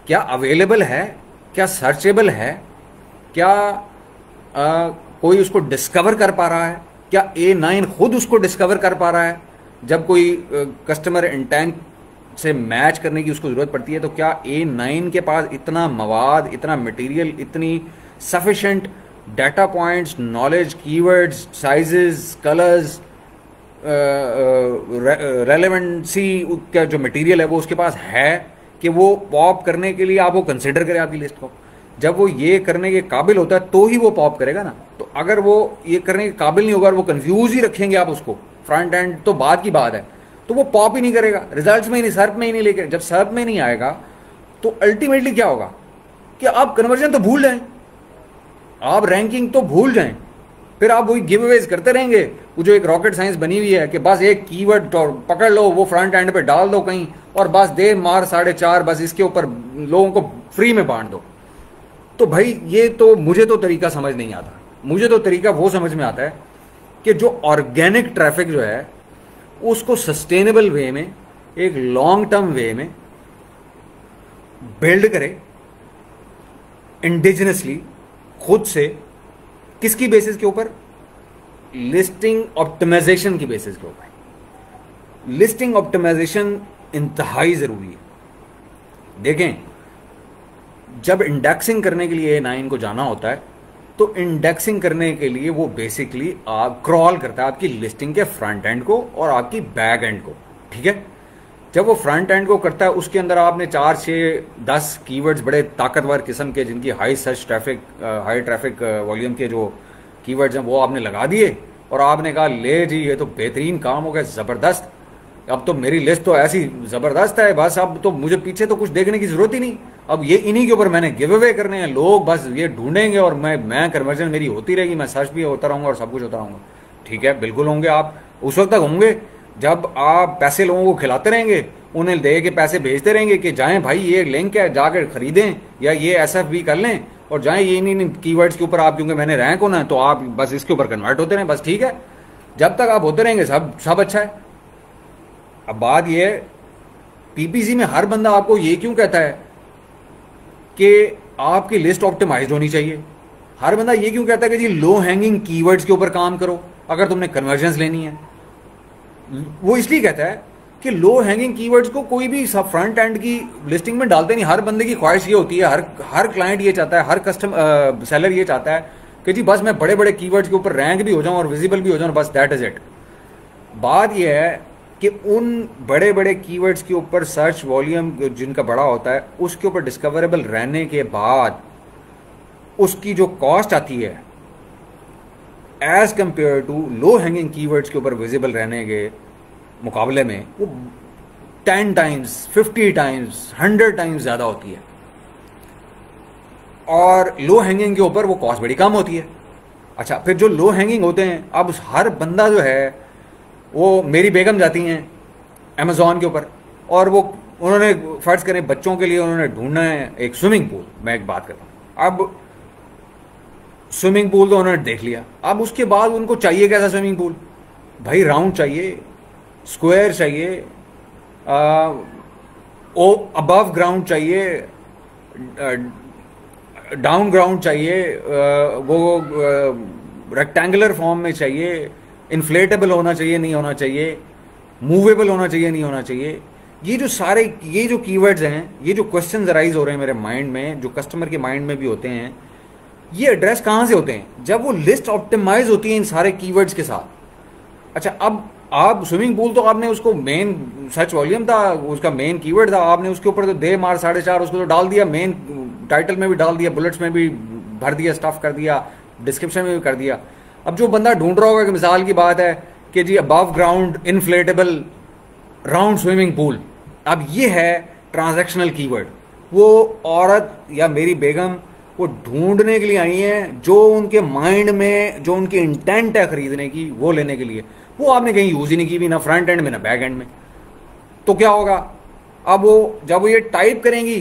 क्या अवेलेबल है, क्या सर्चेबल है, क्या कोई उसको डिस्कवर कर पा रहा है, क्या A9 खुद उसको डिस्कवर कर पा रहा है। जब कोई कस्टमर इंटेंट से मैच करने की उसको ज़रूरत पड़ती है, तो क्या A9 के पास इतना मवाद, इतना मटेरियल, इतनी sufficient data points, knowledge, keywords, sizes, colours, relevancy का जो मटेरियल है वो उसके पास है कि वो पॉप करने के लिए आप वो कंसिडर करें आपकी लिस्ट को। जब वो ये करने के काबिल होता है तो ही वो पॉप करेगा ना। तो अगर वो ये करने के काबिल नहीं होगा और वो कंफ्यूज ही रखेंगे आप उसको, फ्रंट एंड तो बात की बात है, तो वो पॉप ही नहीं करेगा, रिजल्ट्स में ही नहीं, सर्च में ही नहीं लेके। जब सर्च में नहीं आएगा तो अल्टीमेटली क्या होगा कि आप कन्वर्जन तो भूल जाएं, आप रैंकिंग तो भूल जाएं, फिर आप वही गिव अवेज करते रहेंगे। वो जो एक रॉकेट साइंस बनी हुई है कि बस एक कीवर्ड पकड़ लो, वो फ्रंट एंड पे डाल दो कहीं, और बस दे मार 4.5, बस इसके ऊपर लोगों को फ्री में बांट दो। तो भाई ये तो मुझे तो तरीका समझ नहीं आता। मुझे तो तरीका वो समझ में आता है कि जो ऑर्गेनिक ट्रैफिक जो है उसको सस्टेनेबल वे में, एक लॉन्ग टर्म वे में बिल्ड करे इंडिजिनसली, खुद से। किसकी बेसिस के ऊपर? लिस्टिंग ऑप्टिमाइजेशन की बेसिस के ऊपर। लिस्टिंग ऑप्टिमाइजेशन इंतहाई जरूरी है। देखें, जब इंडेक्सिंग करने के लिए A9 को जाना होता है तो इंडेक्सिंग करने के लिए वो बेसिकली आप क्रॉल करता है आपकी लिस्टिंग के फ्रंट एंड को और आपकी बैक एंड को, ठीक है। जब वो फ्रंट एंड को करता है, उसके अंदर आपने 4, 6, 10 कीवर्ड्स बड़े ताकतवर किस्म के, जिनकी high search traffic, high traffic volume के जो कीवर्ड्स हैं वो आपने लगा दिए, और आपने कहा ले जी ये तो बेहतरीन काम हो गया, ज़बरदस्त, अब तो मेरी लिस्ट तो ऐसी ज़बरदस्त है, बस अब तो मुझे पीछे तो कुछ देखने की ज़रूरत ही नहीं, अब ये इन्हीं के ऊपर मैंने गिव अवे करने हैं, लोग बस ये ढूंढेंगे और मैं कन्वर्जन मेरी होती रहेगी, मैं सर्च भी होता रहूँगा और सब कुछ होता रहूँगा। ठीक है, बिल्कुल होंगे आप, उस वक्त तक होंगे जब आप पैसे लोगों को खिलाते रहेंगे, उन्हें दे के पैसे भेजते रहेंगे कि जाएं भाई ये लिंक है जाकर खरीदें, या ये SFB कर लें और जाएं ये इन कीवर्ड्स के ऊपर, आप क्योंकि मैंने रैंक होना है तो आप बस इसके ऊपर कन्वर्ट होते रहें, बस ठीक है। जब तक आप होते रहेंगे सब अच्छा है। अब बात ये है, PPC में हर बंदा आपको ये क्यों कहता है कि आपकी लिस्ट ऑप्टिमाइज्ड होनी चाहिए? हर बंदा ये क्यों कहता है कि जी लो हैंगिंग कीवर्ड्स के ऊपर काम करो अगर तुमने कन्वर्जन्स लेनी है? वो इसलिए कहता है कि लो हैंगिंग कीवर्ड्स को कोई भी सब फ्रंट एंड की लिस्टिंग में डालते नहीं। हर बंदे की ख्वाहिश ये होती है, हर क्लाइंट ये चाहता है, हर कस्टमर सेलर ये चाहता है कि जी बस मैं बड़े बड़े कीवर्ड्स के ऊपर रैंक भी हो जाऊं और विजिबल भी हो जाऊं, बस दैट इज इट। बात यह है कि उन बड़े बड़े कीवर्ड्स के ऊपर सर्च वॉल्यूम जिनका बड़ा होता है, उसके ऊपर डिस्कवरेबल रहने के बाद उसकी जो कॉस्ट आती है as compare to low hanging keywords के ऊपर विजिबल रहने के मुकाबले में, वो 10 टाइम्स, 50 टाइम्स, 100 टाइम्स ज़्यादा होती है। और लो हैंगिंग के ऊपर वो कॉस्ट बड़ी कम होती है। अच्छा, फिर जो लो हैंगिंग होते हैं, अब हर बंदा जो है वो, मेरी बेगम जाती हैं अमेज़ॉन के ऊपर और वो उन्होंने फर्ज करें बच्चों के लिए उन्होंने ढूंढना है एक स्विमिंग पूल, मैं एक बात करता हूँ। अब स्विमिंग पूल तो उन्होंने देख लिया, अब उसके बाद उनको चाहिए कैसा स्विमिंग पूल? भाई राउंड चाहिए, स्क्वायर चाहिए, अबव ग्राउंड चाहिए, डाउन ग्राउंड चाहिए, वो रेक्टेंगुलर फॉर्म में चाहिए, इन्फ्लेटेबल होना चाहिए नहीं होना चाहिए, मूवेबल होना चाहिए नहीं होना चाहिए। ये जो कीवर्ड्स हैं, ये जो क्वेश्चंस अराइज हो रहे हैं मेरे माइंड में, जो कस्टमर के माइंड में भी होते हैं, ये एड्रेस कहाँ से होते हैं? जब वो लिस्ट ऑप्टिमाइज होती है इन सारे कीवर्ड्स के साथ। अच्छा, अब आप स्विमिंग पूल तो आपने उसको मेन सर्च वॉल्यूम था, उसका मेन कीवर्ड था, आपने उसके ऊपर तो दे मार 4.5 उसको तो डाल दिया, मेन टाइटल में भी डाल दिया, बुलेट्स में भी भर दिया, स्टफ कर दिया, डिस्क्रिप्शन में भी कर दिया। अब जो बंदा ढूंढ रहा होगा कि मिसाल की बात है कि जी above ground inflatable round swimming pool, अब ये है ट्रांजैक्शनल कीवर्ड। वो औरत या मेरी बेगम वो ढूंढने के लिए आई हैं जो उनके माइंड में, जो उनकी इंटेंट है खरीदने की, वो लेने के लिए। वो आपने कहीं यूज ही नहीं की भी, ना फ्रंट एंड में ना बैक एंड में। तो क्या होगा? अब वो जब वो ये टाइप करेंगी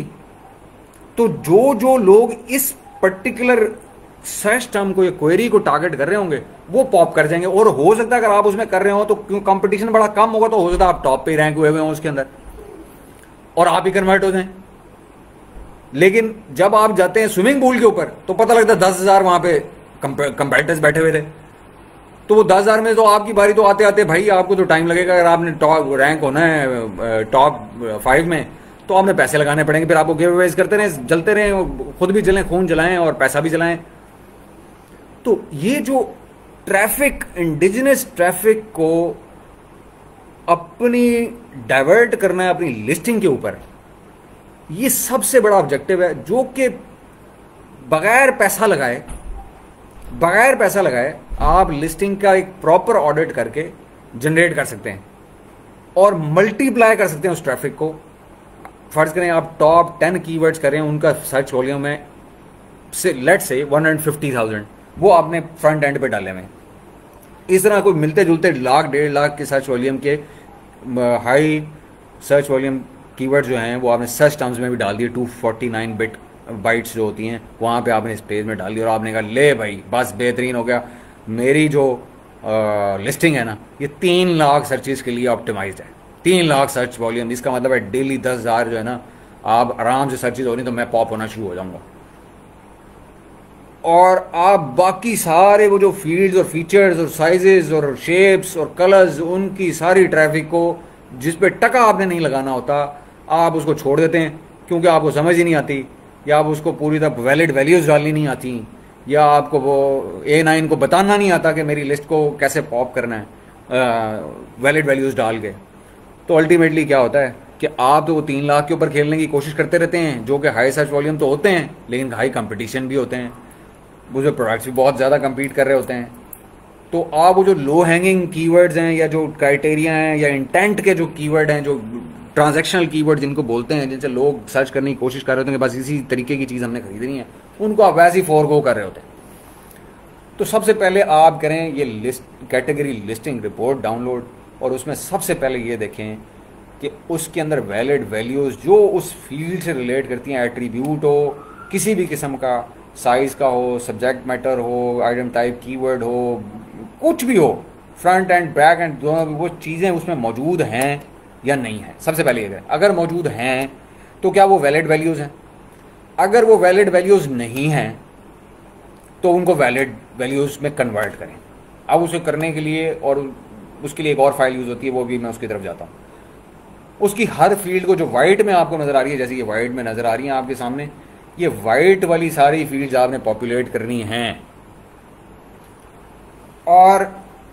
तो जो जो लोग इस पर्टिकुलर सर्च टर्म को या क्वेरी को टारगेट कर रहे होंगे वो पॉप कर जाएंगे। और हो सकता है अगर आप उसमें कर रहे हो तो क्यों कंपटीशन बड़ा कम होगा, तो हो सकता है आप टॉप पे रैंक हुए हो उसके अंदर और आप ही कन्वर्ट हो जाएं। लेकिन जब आप जाते हैं स्विमिंग पूल के ऊपर तो पता लगता है 10,000 वहां पे कंपेटिटर्स बैठे हुए थे। तो वो 10,000 में तो आपकी बारी तो आते आते भाई आपको तो टाइम लगेगा। अगर आपने टॉप रैंक होना है टॉप 5 में तो आपने पैसे लगाने पड़ेंगे, फिर आपको गिव अवेज करते रहें, जलते रहें, खुद भी जलें, खून जलाएं और पैसा भी जलाएं। तो ये जो ट्रैफिक, इंडिजिनस ट्रैफिक को अपनी डाइवर्ट करना है अपनी लिस्टिंग के ऊपर, ये सबसे बड़ा ऑब्जेक्टिव है जो कि बगैर पैसा लगाए आप लिस्टिंग का एक प्रॉपर ऑडिट करके जनरेट कर सकते हैं और मल्टीप्लाई कर सकते हैं उस ट्रैफिक को। फर्ज करें आप टॉप 10 कीवर्ड्स करें, उनका सर्च वॉल्यूम है से लेट से 150,000, वो आपने फ्रंट एंड पे डाले हुए। इस तरह कोई मिलते जुलते 1,00,000-1.5 के सर्च वॉल्यूम के हाई सर्च वॉल्यूम कीवर्ड जो हैं वो आपने सर्च टर्म्स में भी डाल दिए। 249 बाइट्स जो होती हैं वहाँ पे आपने इस पेज में डाल दिया और आपने कहा ले भाई बस बेहतरीन हो गया, मेरी जो लिस्टिंग है ना ये 3 लाख सर्चेज के लिए ऑप्टिमाइज्ड है। 3 लाख सर्च वॉल्यूम, इसका मतलब है डेली 10,000 जो है ना आप आराम से सर्चेज हो रही तो मैं पॉप होना शुरू हो जाऊंगा। और आप बाकी सारे वो जो फील्ड्स और फीचर्स और साइजेस और शेप्स और कलर्स, उनकी सारी ट्रैफिक को जिस पे टका आपने नहीं लगाना होता आप उसको छोड़ देते हैं क्योंकि आपको समझ ही नहीं आती, या आप उसको पूरी तरह वैलिड वैल्यूज डालनी नहीं आती, या आपको वो A9 को बताना नहीं आता कि मेरी लिस्ट को कैसे पॉप करना है वैलिड वैल्यूज डाल के। तो अल्टीमेटली क्या होता है कि आप तो वो 3 लाख के ऊपर खेलने की कोशिश करते रहते हैं जो कि हाई सर्च वॉल्यूम तो होते हैं लेकिन हाई कंपटीशन भी होते हैं, वो जो प्रोडक्ट्स भी बहुत ज़्यादा compete कर रहे होते हैं। तो आप वो जो लो हैंगिंग कीवर्ड्स हैं या जो क्राइटेरिया हैं या इंटेंट के जो कीवर्ड हैं, जो ट्रांजैक्शनल कीवर्ड जिनको बोलते हैं, जिनसे लोग सर्च करने की कोशिश कर रहे होते हैं बस इसी तरीके की चीज़ हमने खरीदनी है, उनको आप वैसे ही फॉरगो कर रहे होते हैं। तो सबसे पहले आप करें ये list category listing report download, और उसमें सबसे पहले ये देखें कि उसके अंदर वैलिड वैल्यूज़ जो उस फील्ड से रिलेट करती हैं, एट्रीब्यूट हो किसी भी किस्म का, साइज़ का हो, सब्जेक्ट मैटर हो, आइटम टाइप कीवर्ड हो, कुछ भी हो, फ्रंट एंड बैक एंड दोनों भी, वो चीज़ें उसमें मौजूद हैं या नहीं है। सबसे पहले ये करें, अगर मौजूद हैं तो क्या वो वैलिड वैल्यूज़ हैं? अगर वो वैलिड वैल्यूज़ नहीं हैं तो उनको वैलिड वैल्यूज़ में कन्वर्ट करें। अब उसे करने के लिए और उसके लिए एक और फाइल यूज़ होती है, वो भी मैं उसकी तरफ जाता हूँ। उसकी हर फील्ड को जो वाइट में आपको नज़र आ रही है, जैसे ये वाइट में नज़र आ रही हैं आपके सामने, ये वाइट वाली सारी फील्ड्स आपने पॉपुलेट करनी हैं और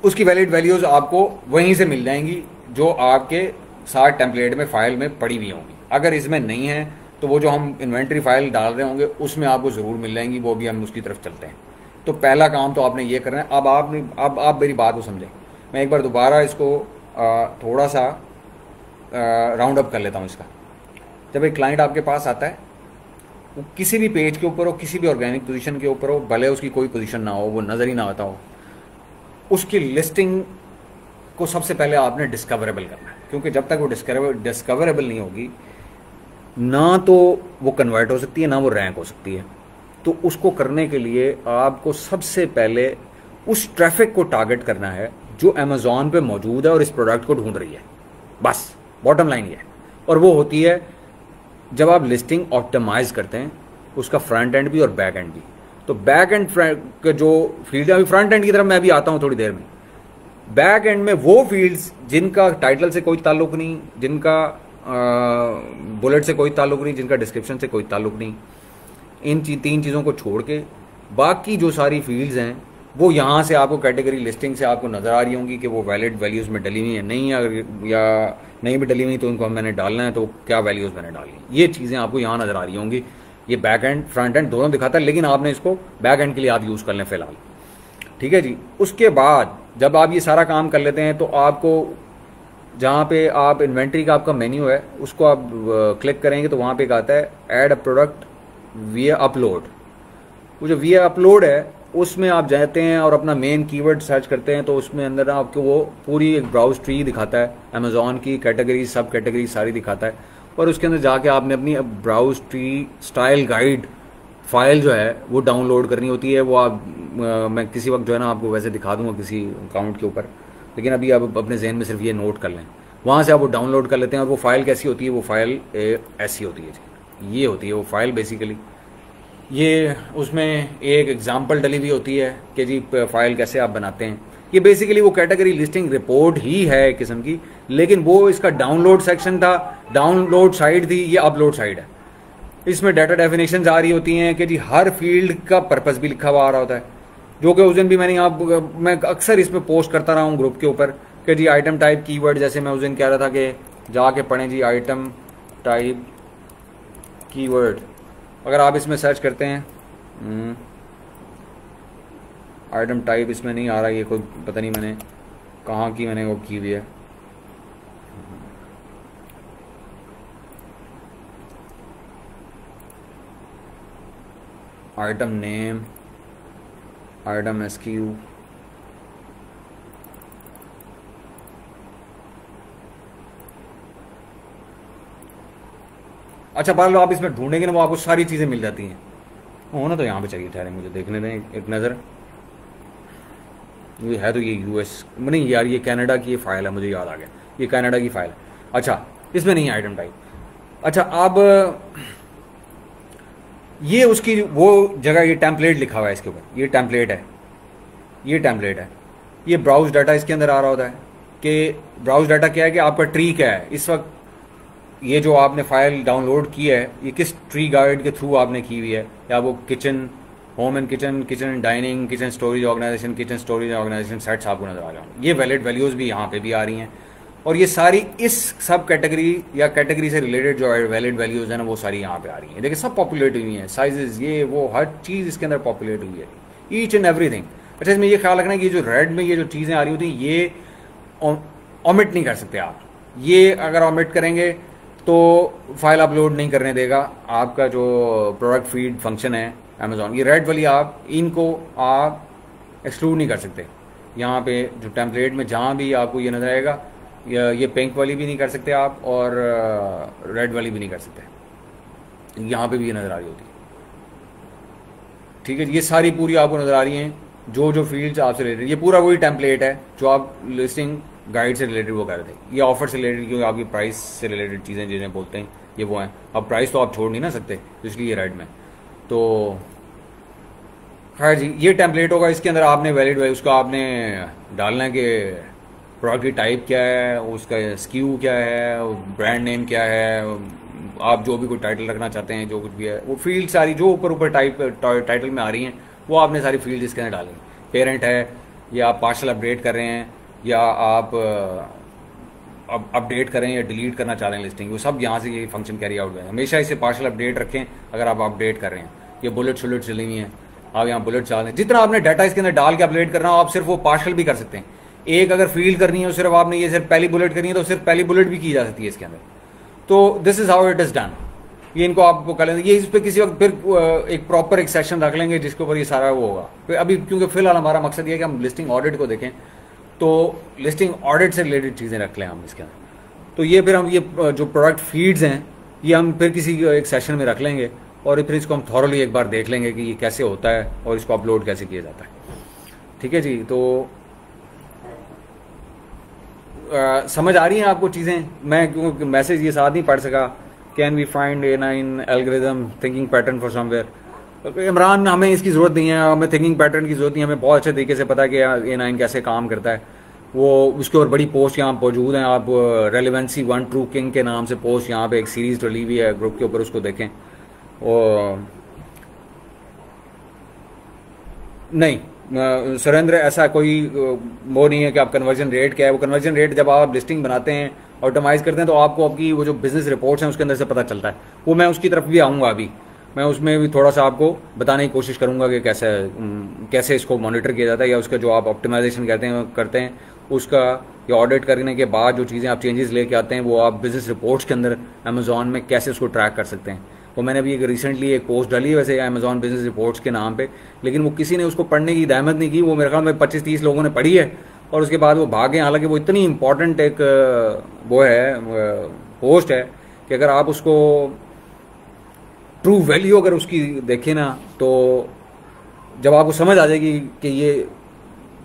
उसकी वैलिड वैल्यूज़ आपको वहीं से मिल जाएंगी जो आपके साथ टेम्पलेट में फाइल में पड़ी हुई होंगी। अगर इसमें नहीं है तो वो जो हम इन्वेंट्री फाइल डाल रहे होंगे उसमें आपको ज़रूर मिल जाएंगी, वो भी हम उसकी तरफ चलते हैं। तो पहला काम तो आपने ये करना है। अब आप मेरी बात को समझें, मैं एक बार दोबारा इसको थोड़ा सा राउंड अप कर लेता हूँ इसका। जब एक क्लाइंट आपके पास आता है, वो किसी भी पेज के ऊपर हो, किसी भी ऑर्गेनिक पोजीशन के ऊपर हो, भले उसकी कोई पोजीशन ना हो, वो नज़र ही ना आता हो, उसकी लिस्टिंग को सबसे पहले आपने डिस्कवरेबल करना है, क्योंकि जब तक वो डिस्कवरेबल नहीं होगी ना तो वो कन्वर्ट हो सकती है ना वो रैंक हो सकती है। तो उसको करने के लिए आपको सबसे पहले उस ट्रैफिक को टारगेट करना है जो अमेज़ॉन पे मौजूद है और इस प्रोडक्ट को ढूंढ रही है। बस बॉटम लाइन ये है। और वो होती है जब आप लिस्टिंग ऑप्टिमाइज करते हैं, उसका फ्रंट एंड भी और बैक एंड भी। तो बैक एंड के जो फील्ड है, अभी फ्रंट एंड की तरफ मैं भी आता हूँ थोड़ी देर में। बैक एंड में वो फील्ड्स जिनका टाइटल से कोई ताल्लुक नहीं, जिनका बुलेट से कोई ताल्लुक नहीं, जिनका डिस्क्रिप्शन से कोई ताल्लुक नहीं, इन 3 चीज़ों को छोड़ के बाकी जो सारी फील्ड्स हैं वो यहाँ से आपको कैटेगरी लिस्टिंग से आपको नज़र आ रही होंगी कि वो वैलिड वैल्यूज़ में डली हुई है नहीं, अगर या नहीं भी डली हुई तो उनको मैंने डालना है तो क्या वैल्यूज़ मैंने डाली, ये चीज़ें आपको यहाँ नज़र आ रही होंगी। ये बैक एंड फ्रंट एंड दोनों दिखाता है, लेकिन आपने इसको बैक एंड के लिए आप यूज़ कर लें फ़िलहाल। ठीक है जी। उसके बाद जब आप ये सारा काम कर लेते हैं तो आपको जहाँ पे आप इन्वेंट्री का आपका मेन्यू है उसको आप क्लिक करेंगे तो वहाँ पे एक आता है ऐड अ प्रोडक्ट विया अपलोड। वो जो विया अपलोड है उसमें आप जाते हैं और अपना मेन कीवर्ड सर्च करते हैं तो उसमें अंदर आपको वो पूरी एक ब्राउज ट्री दिखाता है, अमेजोन की कैटेगरी सब कैटेगरी सारी दिखाता है, और उसके अंदर जाके आपने अपनी browse tree style guide file जो है वो डाउनलोड करनी होती है। वो आप मैं किसी वक्त जो है ना आपको वैसे दिखा दूंगा किसी अकाउंट के ऊपर, लेकिन अभी आप अपने जहन में सिर्फ ये नोट कर लें। वहाँ से आप वो डाउनलोड कर लेते हैं और वो फाइल कैसी होती है, वो फाइल ऐसी होती है जी, ये होती है वो फाइल बेसिकली। ये उसमें एक एग्जांपल डली हुई होती है कि जी फाइल कैसे आप बनाते हैं। ये बेसिकली वो कैटेगरी लिस्टिंग रिपोर्ट ही है एक किस्म की, लेकिन वो इसका डाउनलोड सेक्शन था, डाउनलोड साइड थी, ये अपलोड साइड है। इसमें डाटा डेफिनेशन आ रही होती हैं कि जी हर फील्ड का पर्पस भी लिखा हुआ आ रहा होता है, जो कि उस दिन भी मैं अक्सर इसमें पोस्ट करता रहा हूँ ग्रुप के ऊपर कि जी आइटम टाइप कीवर्ड, जैसे मैं उस दिन कह रहा था कि जाके पढ़ें जी आइटम टाइप कीवर्ड। अगर आप इसमें सर्च करते हैं आइटम टाइप इसमें नहीं आ रहा, ये कोई पता नहीं मैंने कहाँ की मैंने वो की हुई है। आइटम नेम, आइटम एसक्यू, अच्छा बहरहाल आप इसमें ढूंढेंगे ना वो आपको सारी चीज़ें मिल जाती हैं। होना तो यहाँ पे चाहिए, ठहरे मुझे देखने दें एक नज़र। ये है तो ये यूएस नहीं यार, ये कनाडा की ये फाइल है, मुझे याद आ गया ये कनाडा की फाइल है। अच्छा इसमें नहीं है आइटम टाइप। अच्छा अब ये उसकी वो जगह, ये टेम्पलेट लिखा हुआ है इसके ऊपर, ये टेम्पलेट है, ये टेम्पलेट है। ये ब्राउज डाटा इसके अंदर आ रहा होता है कि ब्राउज डाटा क्या है कि आपका ट्री क्या है इस वक्त। ये जो आपने फाइल डाउनलोड की है ये किस ट्री गाइड के थ्रू आपने की हुई है, या वो kitchen home and kitchen, kitchen and dining, kitchen storage organisation, kitchen storage organisation sets आपको नजर आ जाएंगे। ये वैलिड वैल्यूज़ भी यहाँ पे भी आ रही हैं, और ये सारी इस सब कैटेगरी या कैटेगरी से रिलेटेड जो वैलिड वैल्यूज़ है ना वो सारी यहाँ पे आ रही हैं। देखिए सब पॉपुलेट हुई हैं, साइजेस ये वो हर चीज़ इसके अंदर पॉपुलेट हुई है, ईच एंड एवरीथिंग। अच्छा इसमें ये ख्याल रखना कि ये जो रेड में ये जो चीज़ें आ रही होती हैं ये ऑमिट नहीं कर सकते आप। ये अगर ऑमिट करेंगे तो फाइल अपलोड नहीं करने देगा आपका जो प्रोडक्ट फीड फंक्शन है अमेजोन। ये रेड वाली आप इनको आप एक्सक्लूड नहीं कर सकते। यहाँ पे जो टेम्पलेट में जहाँ भी आपको ये नजर आएगा, ये पिंक वाली भी नहीं कर सकते आप और रेड वाली भी नहीं कर सकते, यहाँ पे भी ये नज़र आ रही होती है। ठीक है, ये सारी पूरी आपको नज़र आ रही हैं जो जो फील्ड्स आपसे रिलेटेड। ये पूरा वही टेम्पलेट है जो आप लिस्टिंग गाइड से रिलेटेड वो कर रहे थे। ये ऑफर से रिलेटेड, क्योंकि आपकी प्राइस से रिलेटेड चीज़ें जिन्हें बोलते हैं ये वो हैं। अब प्राइस तो आप छोड़ नहीं ना सकते, इसलिए ये रेड में। तो खैर जी ये टेम्पलेट होगा, इसके अंदर आपने वैलिड उसको आपने डालना है कि प्रोडक्ट की टाइप क्या है, उसका स्क्यू क्या है, ब्रांड नेम क्या है, आप जो भी कोई टाइटल रखना चाहते हैं, जो कुछ भी है वो फील्ड सारी जो ऊपर ऊपर टाइटल में आ रही हैं वो आपने सारी फील्ड इसके अंदर डाली। पेरेंट है, या आप पार्शल अपडेट कर रहे हैं, या आप अपडेट करें या डिलीट करना चाह रहे हैं लिस्टिंग, वो सब यहाँ से ये फंक्शन कैरी आउट है। हमेशा इसे पार्शल अपडेट रखें अगर आप अपडेट कर रहे हैं। ये बुलेट शुलेट चली हुई हैं, आप यहाँ बुलेट चाह रहे हैं, जितना आपने डाटा इसके अंदर डाल के अपडेट करना हो आप सिर्फ वो पार्शल भी कर सकते हैं। एक अगर फील्ड करनी है सिर्फ आपने ये सिर्फ पहली बुलेट करनी है तो सिर्फ पहली बुलेट भी की जा सकती है इसके अंदर। तो this is how it is done. ये इनको आप कर लेंगे, ये इस पर किसी वक्त फिर एक प्रॉपर एक सेशन रख लेंगे जिसके ऊपर ये सारा वो होगा। फिर अभी क्योंकि फिलहाल हमारा मकसद ये है कि हम लिस्टिंग ऑडिट को देखें, तो लिस्टिंग ऑडिट से रिलेटेड चीज़ें रख लें हम इसके अंदर। तो ये फिर हम ये जो प्रोडक्ट फीड्स हैं ये हम फिर किसी एक सेशन में रख लेंगे और फिर इसको हम थॉरली एक बार देख लेंगे कि ये कैसे होता है और इसको अपलोड कैसे किया जाता है। ठीक है जी, तो समझ आ रही हैं आपको चीज़ें? मैं क्योंकि मैसेज ये साथ नहीं पढ़ सका, can we find A9 algorithm thinking pattern for somewhere. Imran हमें इसकी ज़रूरत नहीं है, हमें थिंकिंग पैटर्न की ज़रूरत नहीं है, हमें बहुत अच्छे तरीके से पता है कि A9 कैसे काम करता है। वो उसके और बड़ी पोस्ट यहाँ मौजूद हैं, आप रेलिवेंसी वन ट्रू किंग के नाम से पोस्ट यहाँ पे एक सीरीज़ डली हुई है ग्रुप के ऊपर, उसको देखें। और नहीं सुरेंद्र, ऐसा कोई वो नहीं है कि आप कन्वर्जन रेट क्या है। वो कन्वर्जन रेट जब आप लिस्टिंग बनाते हैं, ऑटोमाइज करते हैं, तो आपको आपकी वो जो बिजनेस रिपोर्ट्स हैं उसके अंदर से पता चलता है। वो मैं उसकी तरफ भी आऊँगा अभी, मैं उसमें भी थोड़ा सा आपको बताने की कोशिश करूँगा कि कैसे कैसे इसको मॉनिटर किया जाता है, या उसका जो आप ऑप्टिमाइजेशन कहते हैं करते हैं उसका, या ऑडिट करने के बाद जो चीज़ें आप चेंजेस लेके आते हैं वो आप बिजनेस रिपोर्ट्स के अंदर अमेजोन में कैसे उसको ट्रैक कर सकते हैं। वो मैंने अभी एक रिसेंटली एक पोस्ट डाली है वैसे अमेजॉन बिजनेस रिपोर्ट्स के नाम पे, लेकिन वो किसी ने उसको पढ़ने की दामत नहीं की। वो मेरे ख्याल में 25-30 लोगों ने पढ़ी है और उसके बाद वो भागे। हालांकि वो इतनी इंपॉर्टेंट एक वो है पोस्ट है कि अगर आप उसको ट्रू वैल्यू अगर उसकी देखें ना, तो जब आपको समझ आ जाएगी कि ये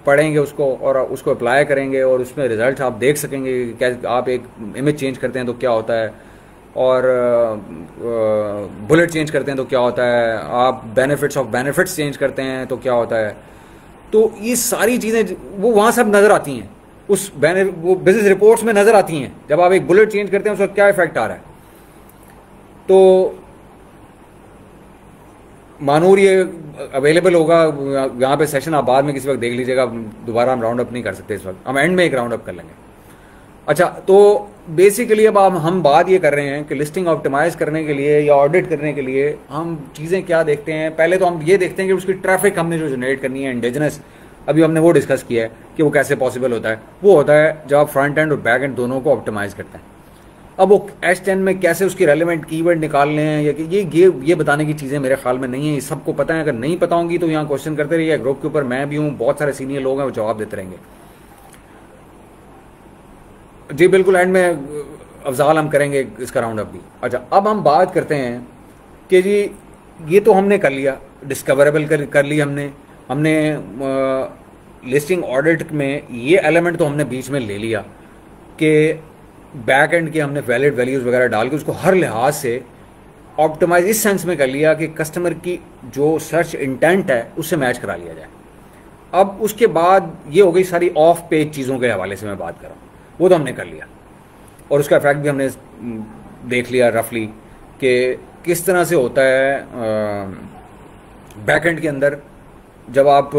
पढ़ेंगे उसको और उसको अप्लाई करेंगे और उसमें रिजल्ट आप देख सकेंगे कि कैसे आप एक इमेज चेंज करते हैं तो क्या होता है, और बुलेट चेंज करते हैं तो क्या होता है, आप बेनिफिट्स ऑफ बेनिफिट्स चेंज करते हैं तो क्या होता है। तो ये सारी चीज़ें वो वहाँ सब नज़र आती हैं, उस वो बिजनेस रिपोर्ट्स में नज़र आती हैं। जब आप एक बुलेट चेंज करते हैं उसका क्या इफेक्ट आ रहा है। तो मानूर ये अवेलेबल होगा यहाँ पे सेशन, आप बाद में किसी वक्त देख लीजिएगा। दोबारा हम राउंड अप नहीं कर सकते इस वक्त, हम एंड में एक राउंड अप कर लेंगे। अच्छा, तो बेसिकली अब हम बात ये कर रहे हैं कि लिस्टिंग ऑप्टिमाइज करने के लिए या ऑडिट करने के लिए हम चीज़ें क्या देखते हैं। पहले तो हम ये देखते हैं कि उसकी ट्रैफिक हमने जो जनरेट करनी है इंडिजिनस, अभी हमने वो डिस्कस किया है कि वो कैसे पॉसिबल होता है। वो होता है जब आप फ्रंट एंड और बैक एंड दोनों को ऑप्टिमाइज करते हैं। अब वो H10 में कैसे उसकी रेलेवेंट कीवर्ड निकालने हैं, या कि ये बताने की चीज़ें मेरे ख्याल में नहीं है, ये सबको पता है। अगर नहीं पता होंगी तो यहाँ क्वेश्चन करते रहिए, ग्रुप के ऊपर मैं भी हूँ, बहुत सारे सीनियर लोग हैं, वो जवाब देते रहेंगे। जी बिल्कुल, एंड में अफजाल हम करेंगे इसका राउंड अप भी। अच्छा, अब हम बात करते हैं कि जी ये तो हमने कर लिया, डिस्कवरेबल कर ली हमने लिस्टिंग ऑडिट में ये एलिमेंट तो हमने बीच में ले लिया कि बैक एंड के हमने वैलिड वैल्यूज़ वगैरह डाल के उसको हर लिहाज से ऑप्टिमाइज इस सेंस में कर लिया कि कस्टमर की जो सर्च इंटेंट है उससे मैच करा लिया जाए। अब उसके बाद ये हो गई सारी ऑफ पेज चीज़ों के हवाले से मैं बात कर रहा हूँ, वो तो हमने कर लिया और उसका इफेक्ट भी हमने देख लिया रफली कि किस तरह से होता है बैक एंड के अंदर। जब आप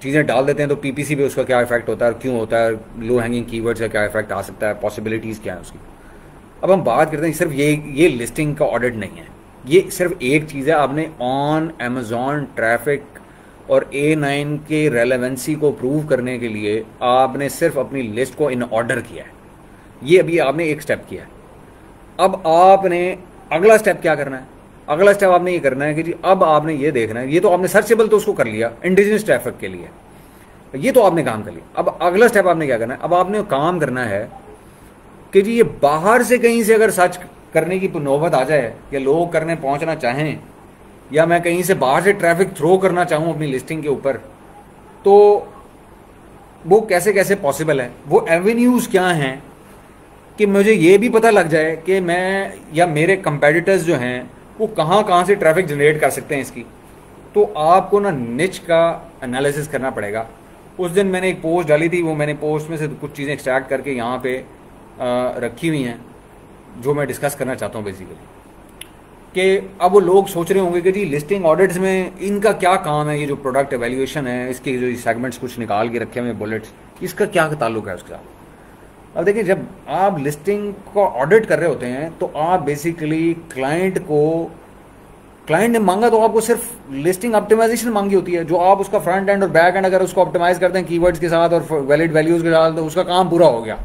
चीज़ें डाल देते हैं तो पीपीसी पे उसका क्या इफेक्ट होता है, क्यों होता है, लो हैंगिंग कीवर्ड्स का क्या इफेक्ट आ सकता है, पॉसिबिलिटीज़ क्या है उसकी। अब हम बात करते हैं, सिर्फ ये लिस्टिंग का ऑडिट नहीं है, ये सिर्फ एक चीज़ है। आपने ऑन अमेजॉन ट्रैफिक और A9 के रेलेवेंसी को प्रूव करने के लिए आपने सिर्फ अपनी लिस्ट को इन ऑर्डर किया है। ये अभी आपने एक स्टेप किया है। अब आपने अगला स्टेप क्या करना है? अगला स्टेप आपने ये करना है कि जी अब आपने ये देखना है, ये तो आपने सर्चेबल तो उसको कर लिया इंडिजिनस ट्रैफिक के लिए, ये तो आपने काम कर लिया। अब अगला स्टेप आपने क्या करना है? अब आपने काम करना है कि जी ये बाहर से कहीं से अगर सर्च करने की नौबत आ जाए, या लोग करने पहुंचना चाहें, या मैं कहीं से बाहर से ट्रैफिक थ्रो करना चाहूँ अपनी लिस्टिंग के ऊपर, तो वो कैसे कैसे पॉसिबल है, वो एवेन्यूज़ क्या हैं कि मुझे ये भी पता लग जाए कि मैं या मेरे कंपेटिटर्स जो हैं वो कहाँ कहाँ से ट्रैफिक जनरेट कर सकते हैं इसकी। तो आपको ना निच का एनालिसिस करना पड़ेगा। उस दिन मैंने एक पोस्ट डाली थी, वो मैंने पोस्ट में से कुछ चीज़ें एक्सट्रैक्ट करके यहाँ पे रखी हुई हैं जो मैं डिस्कस करना चाहता हूँ बेसिकली। कि अब वो लोग सोच रहे होंगे कि जी लिस्टिंग ऑडिट्स में इनका क्या काम है, ये जो प्रोडक्ट एवेल्यूएशन है, इसके जो सेगमेंट्स कुछ निकाल के रखे हुए बुलेट्स, इसका क्या ताल्लुक है उसके साथ। अब देखिए, जब आप लिस्टिंग को ऑडिट कर रहे होते हैं तो आप बेसिकली क्लाइंट ने मांगा तो आपको सिर्फ लिस्टिंग ऑप्टिमाइजेशन मांगी होती है, जो आप उसका फ्रंट एंड और बैक एंड अगर उसको ऑप्टिमाइज करते हैं कीवर्ड्स के साथ और वैलिड वैल्यूज के साथ, तो उसका काम पूरा हो गया।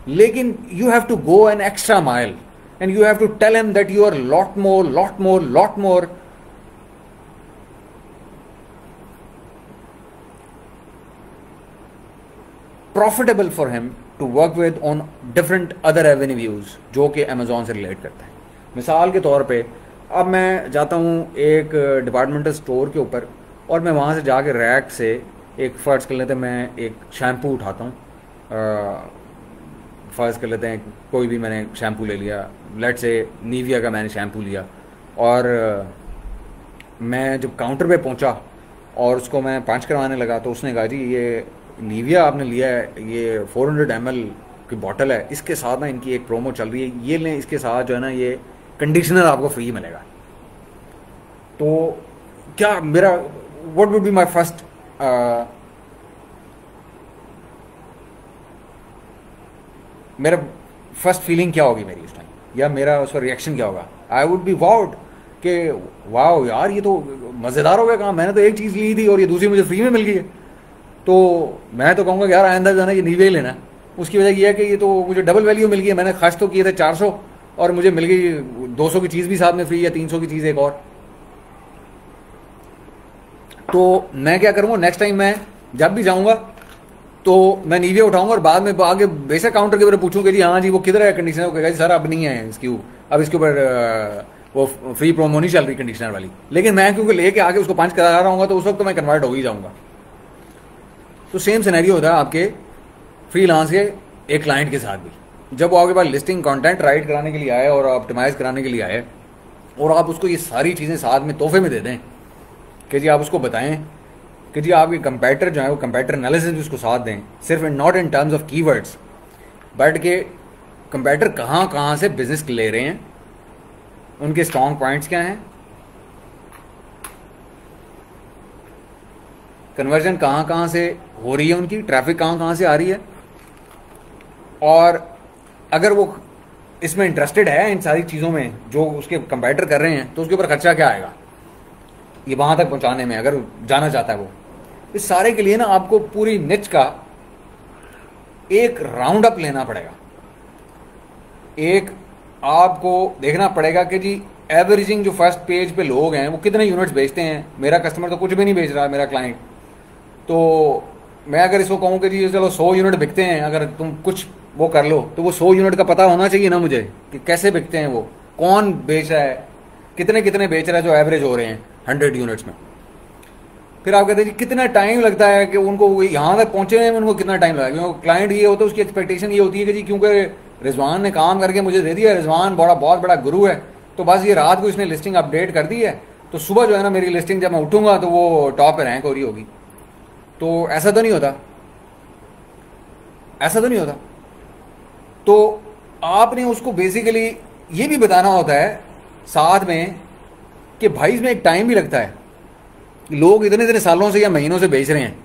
लेकिन you have to go an extra mile and you have to tell him that you are lot more profitable for him to work with on different other avenues जो कि अमेजोन से रिलेट करते हैं। मिसाल के तौर पे अब मैं जाता हूँ एक डिपार्टमेंटल स्टोर के ऊपर और मैं वहाँ से जाके रैक से एक फ़र्ज़ कर लेते हैं, मैं एक शैम्पू उठाता हूँ, फ़र्ज़ कर लेते हैं कोई भी मैंने शैम्पू ले लिया, लेट से नीविया का मैंने शैम्पू लिया, और मैं जब काउंटर पे पहुँचा और उसको मैं पंच करवाने लगा तो उसने कहा जी ये नीविया आपने लिया है, ये 400 ml की बॉटल है, इसके साथ ना इनकी एक प्रोमो चल रही है, ये लें, इसके साथ जो है ना ये कंडीशनर आपको फ्री मिलेगा। तो क्या मेरा what would be my first, मेरा फर्स्ट फीलिंग क्या होगी मेरी उस टाइम, या मेरा उस पर रिएक्शन क्या होगा? आई वुड बी वाउड कि वाओ यार ये तो मज़ेदार हो गया काम, मैंने तो एक चीज़ ली थी और ये दूसरी मुझे फ्री में मिल गई है। तो मैं तो कहूँगा यार आइंदा जाना ये नीवे ही लेना। उसकी वजह यह है कि ये तो मुझे डबल वैल्यू मिल गई है, मैंने खर्च तो किए थे 400 और मुझे मिल गई 200 की चीज़ भी साथ में फ्री, या 300 की चीज़ एक और। तो मैं क्या करूँगा, नेक्स्ट टाइम मैं जब भी जाऊँगा तो मैं नीवे उठाऊंगा और बाद में आगे बेशक काउंटर के ऊपर पूछूंगा जी हाँ जी वो किधर है कंडीशनर, वो कहेगा जी सर अब नहीं है इसकी, अब इसके ऊपर वो फ्री प्रोमो नहीं चल रही कंडीशनर वाली। लेकिन मैं क्योंकि लेके आके उसको पंच करा रहा हूँ तो उस वक्त तो मैं कन्वर्ट हो ही जाऊंगा। तो सेम सिनेरियो होता है आपके फ्रीलांस के एक क्लाइंट के साथ भी। जब वो आपके पास लिस्टिंग कंटेंट राइट कराने के लिए आए और ऑप्टिमाइज कराने के लिए आए और आप उसको ये सारी चीज़ें साथ में तोहफे में दे दें कि जी आप उसको बताएं कि जी आपके कंपेटर जो है वो कंपेटर एनालिसिस भी उसको साथ दें, सिर्फ not in terms of keywords but के कंपेटर कहाँ कहाँ से बिजनेस ले रहे हैं, उनके स्ट्रॉन्ग पॉइंट्स क्या हैं, कन्वर्जन कहाँ कहाँ से हो रही है, उनकी ट्रैफिक कहाँ कहाँ से आ रही है, और अगर वो इसमें इंटरेस्टेड है इन सारी चीज़ों में जो उसके कंपेटर कर रहे हैं तो उसके ऊपर खर्चा क्या आएगा ये वहाँ तक पहुँचाने में, अगर जाना चाहता है वो। इस सारे के लिए ना आपको पूरी निच का एक राउंड अप लेना पड़ेगा। एक आपको देखना पड़ेगा कि जी एवरेजिंग जो फर्स्ट पेज पे लोग हैं वो कितने यूनिट्स बेचते हैं। मेरा कस्टमर तो कुछ भी नहीं बेच रहा, मेरा क्लाइंट। तो मैं अगर इसको कहूँ कि जी चलो 100 यूनिट बिकते हैं, अगर तुम कुछ वो कर लो तो वो 100 यूनिट का पता होना चाहिए ना मुझे कि कैसे बिकते हैं, वो कौन बेच रहा है, कितने कितने बेच रहा है जो एवरेज हो रहे हैं 100 यूनिट्स में। फिर आप कहते हैं जी कितना टाइम लगता है कि उनको यहाँ तक पहुँचे हैं, उनको कितना टाइम लगा, क्योंकि क्लाइंट ये होता है उसकी एक्सपेक्टेशन ये होती है कि जी क्योंकि रिजवान ने काम करके मुझे दे दिया, रिजवान बहुत बड़ा गुरु है, तो बस ये रात को इसने लिस्टिंग अपडेट कर दी है तो सुबह जो है ना मेरी लिस्टिंग जब मैं उठूंगा तो वो टॉप पे रैंक हो रही होगी। तो ऐसा तो नहीं होता, ऐसा तो नहीं होता। तो आपने उसको बेसिकली ये भी बताना होता है साथ में कि भाई इसमें एक टाइम भी लगता है, लोग इतने इतने सालों से या महीनों से बेच रहे हैं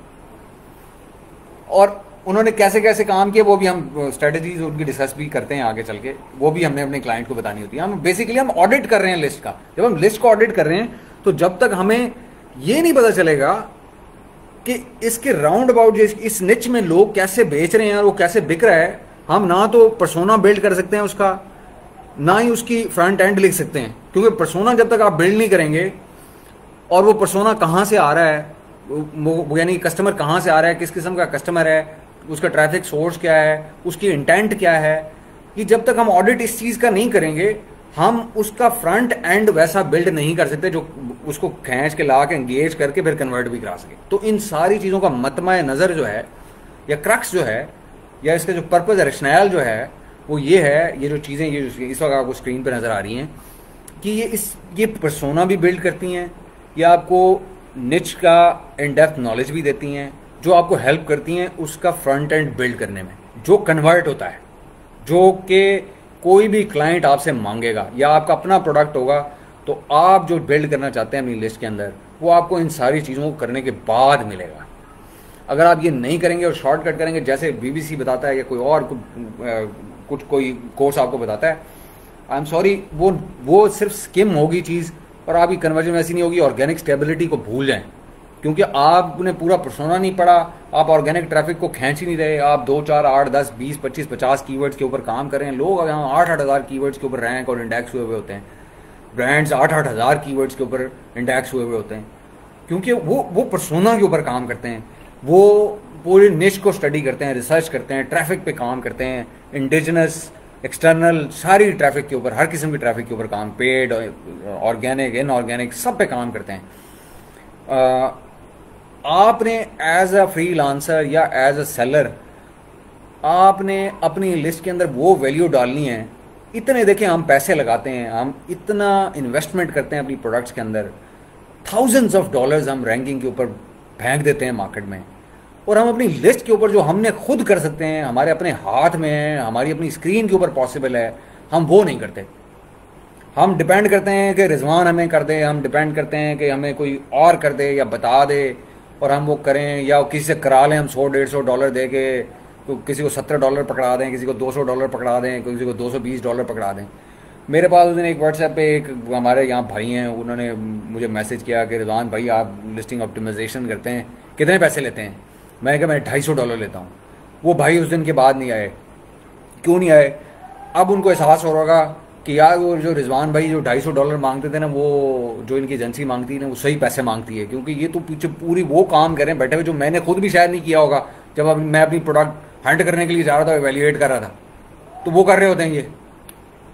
और उन्होंने कैसे कैसे काम किए वो भी हम स्ट्रेटजीज उनकी डिस्कस भी करते हैं आगे चल के, वो भी हमने अपने क्लाइंट को बतानी होती है। हम बेसिकली हम ऑडिट कर रहे हैं लिस्ट का। जब हम लिस्ट को ऑडिट कर रहे हैं तो जब तक हमें ये नहीं पता चलेगा कि इसके राउंड अबाउट इस निच में लोग कैसे बेच रहे हैं और वो कैसे बिक रहा है, हम ना तो पर्सोना बिल्ड कर सकते हैं उसका, ना ही उसकी फ्रंट एंड लिख सकते हैं। क्योंकि पर्सोना जब तक आप बिल्ड नहीं करेंगे और वो पर्सोना कहाँ से आ रहा है, यानी कस्टमर कहाँ से आ रहा है, किस किस्म का कस्टमर है, उसका ट्रैफिक सोर्स क्या है, उसकी इंटेंट क्या है, कि जब तक हम ऑडिट इस चीज़ का नहीं करेंगे हम उसका फ्रंट एंड वैसा बिल्ड नहीं कर सकते जो उसको खींच के ला के एंगेज करके फिर कन्वर्ट भी करा सके। तो इन सारी चीज़ों का मतमा नज़र जो है या क्रक्स जो है या इसका जो पर्पज़ रैशनल जो है वो ये है, ये जो चीज़ें ये इस वक्त आपको स्क्रीन पर नज़र आ रही हैं कि ये पर्सोना भी बिल्ड करती हैं, ये आपको निच का इन डेप्थ नॉलेज भी देती हैं जो आपको हेल्प करती हैं उसका फ्रंट एंड बिल्ड करने में, जो कन्वर्ट होता है, जो कि कोई भी क्लाइंट आपसे मांगेगा या आपका अपना प्रोडक्ट होगा तो आप जो बिल्ड करना चाहते हैं अपनी लिस्ट के अंदर वो आपको इन सारी चीज़ों को करने के बाद मिलेगा। अगर आप ये नहीं करेंगे और शॉर्टकट करेंगे जैसे BBC बताता है या कोई और कोई कोर्स आपको बताता है, आई एम सॉरी वो सिर्फ स्किम होगी चीज़ और आपकी कन्वर्जन वैसी नहीं होगी। ऑर्गेनिक स्टेबिलिटी को भूल जाएं क्योंकि आपने पूरा पर्सोना नहीं पढ़ा, आप ऑर्गेनिक ट्रैफिक को खींच ही नहीं रहे। आप 2, 4, 8, 10, 20, 25, 50 कीवर्ड्स के ऊपर काम कर रहे हैं। लोग यहाँ 8-8 हज़ार कीवर्ड्स के ऊपर रैंक और इंडेक्स हुए हुए होते हैं। ब्रांड्स 8-8 हज़ार कीवर्ड्स के ऊपर इंडेक्स हुए हुए होते हैं क्योंकि वो पर्सोना के ऊपर काम करते हैं, वो पूरी निश को स्टडी करते हैं, रिसर्च करते हैं, ट्रैफिक पे काम करते हैं, इंडिजिनस एक्सटर्नल सारी ट्रैफिक के ऊपर, हर किस्म की ट्रैफिक के ऊपर काम, पेड, ऑर्गेनिक, इनऑर्गेनिक, सब पे काम करते हैं। आपने एज अ फ्रीलांसर या एज अ सेलर आपने अपनी लिस्ट के अंदर वो वैल्यू डालनी है। इतने देखें हम पैसे लगाते हैं, हम इतना इन्वेस्टमेंट करते हैं अपनी प्रोडक्ट्स के अंदर, थाउजेंड्स ऑफ डॉलर्स हम रैंकिंग के ऊपर फेंक देते हैं मार्केट में, और हम अपनी लिस्ट के ऊपर जो हमने खुद कर सकते हैं, हमारे अपने हाथ में है, हमारी अपनी स्क्रीन के ऊपर पॉसिबल है, हम वो नहीं करते। हम डिपेंड करते हैं कि रिजवान हमें कर दे, हम डिपेंड करते हैं कि हमें कोई और कर दे या बता दे और हम वो करें, या किसी से करा लें हम $100-150 दे के, तो किसी को $70 पकड़ा दें, किसी को $200 पकड़ा दें, किसी को $220 पकड़ा दें। मेरे पास उस दिन एक व्हाट्सएप पे एक हमारे यहाँ भाई हैं, उन्होंने मुझे मैसेज किया कि रिजवान भाई आप लिस्टिंग ऑप्टिमाइजेशन करते हैं, कितने पैसे लेते हैं? मैंने कहा मैं $250 लेता हूँ। वो भाई उस दिन के बाद नहीं आए। क्यों नहीं आए? अब उनको एहसास हो रहा कि यार वो जो रिजवान भाई जो $250 मांगते थे ना, वो जो इनकी एजेंसी मांगती है ना, वो सही पैसे मांगती है, क्योंकि ये तो पीछे पूरी वो काम करें बैठे हुए जो मैंने खुद भी शायद नहीं किया होगा जब मैं अपनी प्रोडक्ट हंट करने के लिए जा रहा था, एवेल्युएट कर रहा था, तो वो कर रहे होते हैं ये।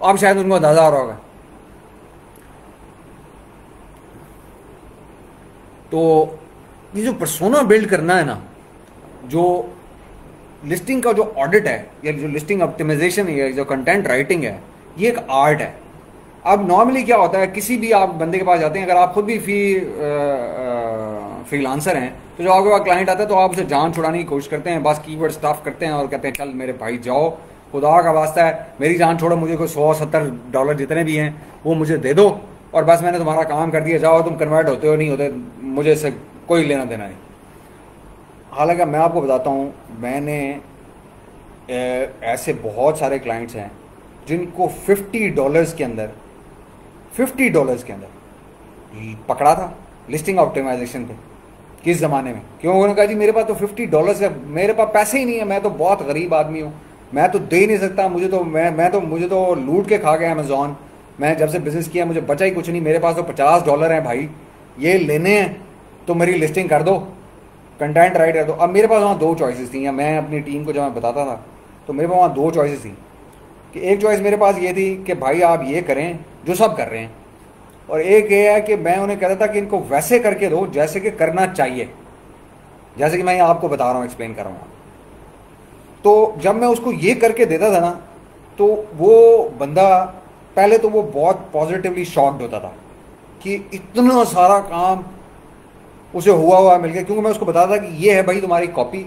अब शायद उनको अंदाजा हो रहा होगा। तो ये जो पर्सोना बिल्ड करना है ना, जो लिस्टिंग का जो ऑडिट है या जो लिस्टिंग ऑप्टिमाइजेशन है, जो कंटेंट राइटिंग है, ये एक आर्ट है। अब नॉर्मली क्या होता है, किसी भी आप बंदे के पास जाते हैं, अगर आप खुद भी फ्रीलांसर हैं, तो जब आपके पास क्लाइंट आता है तो आप उसे जान छुड़ाने की कोशिश करते हैं, बस कीवर्ड स्टफ करते हैं और कहते हैं चल मेरे भाई जाओ, खुदा का वास्ता है मेरी जान छोड़ो, मुझे कोई $100-70 जितने भी हैं वो मुझे दे दो, और बस मैंने तुम्हारा काम कर दिया, जाओ तुम कन्वर्ट होते हो नहीं होते मुझे इससे कोई लेना देना नहीं। हालांकि मैं आपको बताता हूँ, मैंने ऐसे बहुत सारे क्लाइंट्स हैं जिनको $50 के अंदर पकड़ा था लिस्टिंग ऑप्टिमाइजेशन पे। किस ज़माने में? क्यों? उन्होंने कहा जी मेरे पास तो $50 है, मेरे पास पैसे ही नहीं है, मैं तो बहुत गरीब आदमी हूँ, मैं तो दे ही नहीं सकता, मुझे तो लूट के खा गया अमेज़ॉन, मैं जब से बिज़नेस किया मुझे बचा ही कुछ नहीं, मेरे पास तो $50 हैं भाई, ये लेने हैं तो मेरी लिस्टिंग कर दो, कंटेंट राइट कर दो। अब मेरे पास वहाँ दो चॉइसेस थी, या मैं अपनी टीम को जब मैं बताता था तो मेरे पास वहाँ दो चॉइसेस थी, कि एक चॉइस मेरे पास ये थी कि भाई आप ये करें जो सब कर रहे हैं, और एक ये है कि मैं उन्हें कहता था कि इनको वैसे करके दो जैसे कि करना चाहिए, जैसे कि मैं आपको बता रहा हूँ, एक्सप्लेन कर रहा हूँ। तो जब मैं उसको ये करके देता था ना, तो वो बंदा पहले तो वो बहुत पॉजिटिवली शॉक्ड होता था कि इतना सारा काम उसे हुआ मिल गया, क्योंकि मैं उसको बताता था कि ये है भाई तुम्हारी कॉपी,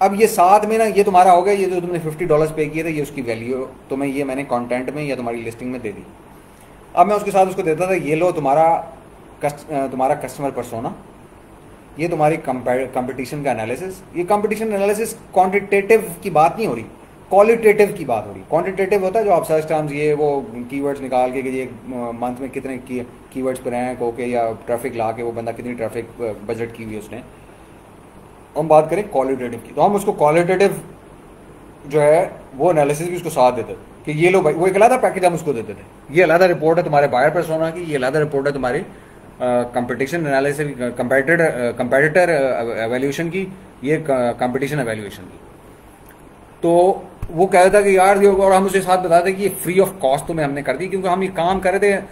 अब ये साथ में ना ये तुम्हारा हो गया, ये जो तुमने $50 पे किए थे ये उसकी वैल्यू तुम्हें ये मैंने कंटेंट में या तुम्हारी लिस्टिंग में दे दी। अब मैं उसके साथ उसको देता था, ये लो तुम्हारा कस्टमर पर्सोना, ये तुम्हारी कंपटीशन का एनालिसिस। ये कंपटीशन एनालिसिस क्वांटिटेटिव की बात नहीं हो रही, क्वालिटेटिव की बात हो रही। क्वांटिटेटिव होता है जो आप सर्च टर्म्स ये वो कीवर्ड्स निकाल के कि ये मंथ में कितने कीवर्ड्स पर रैंक होके या ट्रैफिक ला के वो बंदा कितनी ट्रैफिक बजट की हुई है उसने। हम बात करें क्वालिटेटिव की, तो हम उसको क्वालिटेटिव जो है वो एनालिसिस भी उसको साथ देते कि ये लो भाई, वो एक अलग पैकेज हम उसको देते थे, ये अलग रिपोर्ट है तुम्हारे बायर पर्सोना की, ये अलग रिपोर्ट है तुम्हारी कंपटीशन एनालिसिस कंपेटिटर एवेल्यूशन की, ये कंपटीशन एवेल्यूशन की। तो वो कहता था कि यार, और हम उसे साथ बताते कि ये फ्री ऑफ कॉस्ट तुम्हें हमने कर दी, क्योंकि हम ये काम कर रहे थे,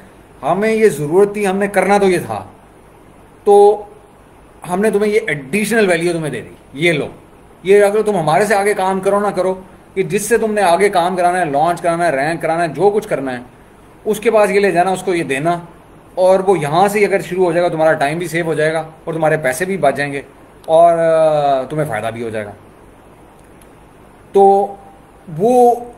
हमें ये ज़रूरत थी, हमने करना तो ये था, तो हमने तुम्हें ये एडिशनल वैल्यू तुम्हें दे दी, ये लो, ये अगर तुम हमारे से आगे काम करो ना करो, कि जिससे तुमने आगे काम कराना है, लॉन्च कराना है, रैंक कराना है, जो कुछ करना है, उसके पास ये ले जाना, उसको ये देना, और वो यहाँ से अगर शुरू हो जाएगा तुम्हारा टाइम भी सेव हो जाएगा और तुम्हारे पैसे भी बच जाएंगे और तुम्हें फ़ायदा भी हो जाएगा। तो वो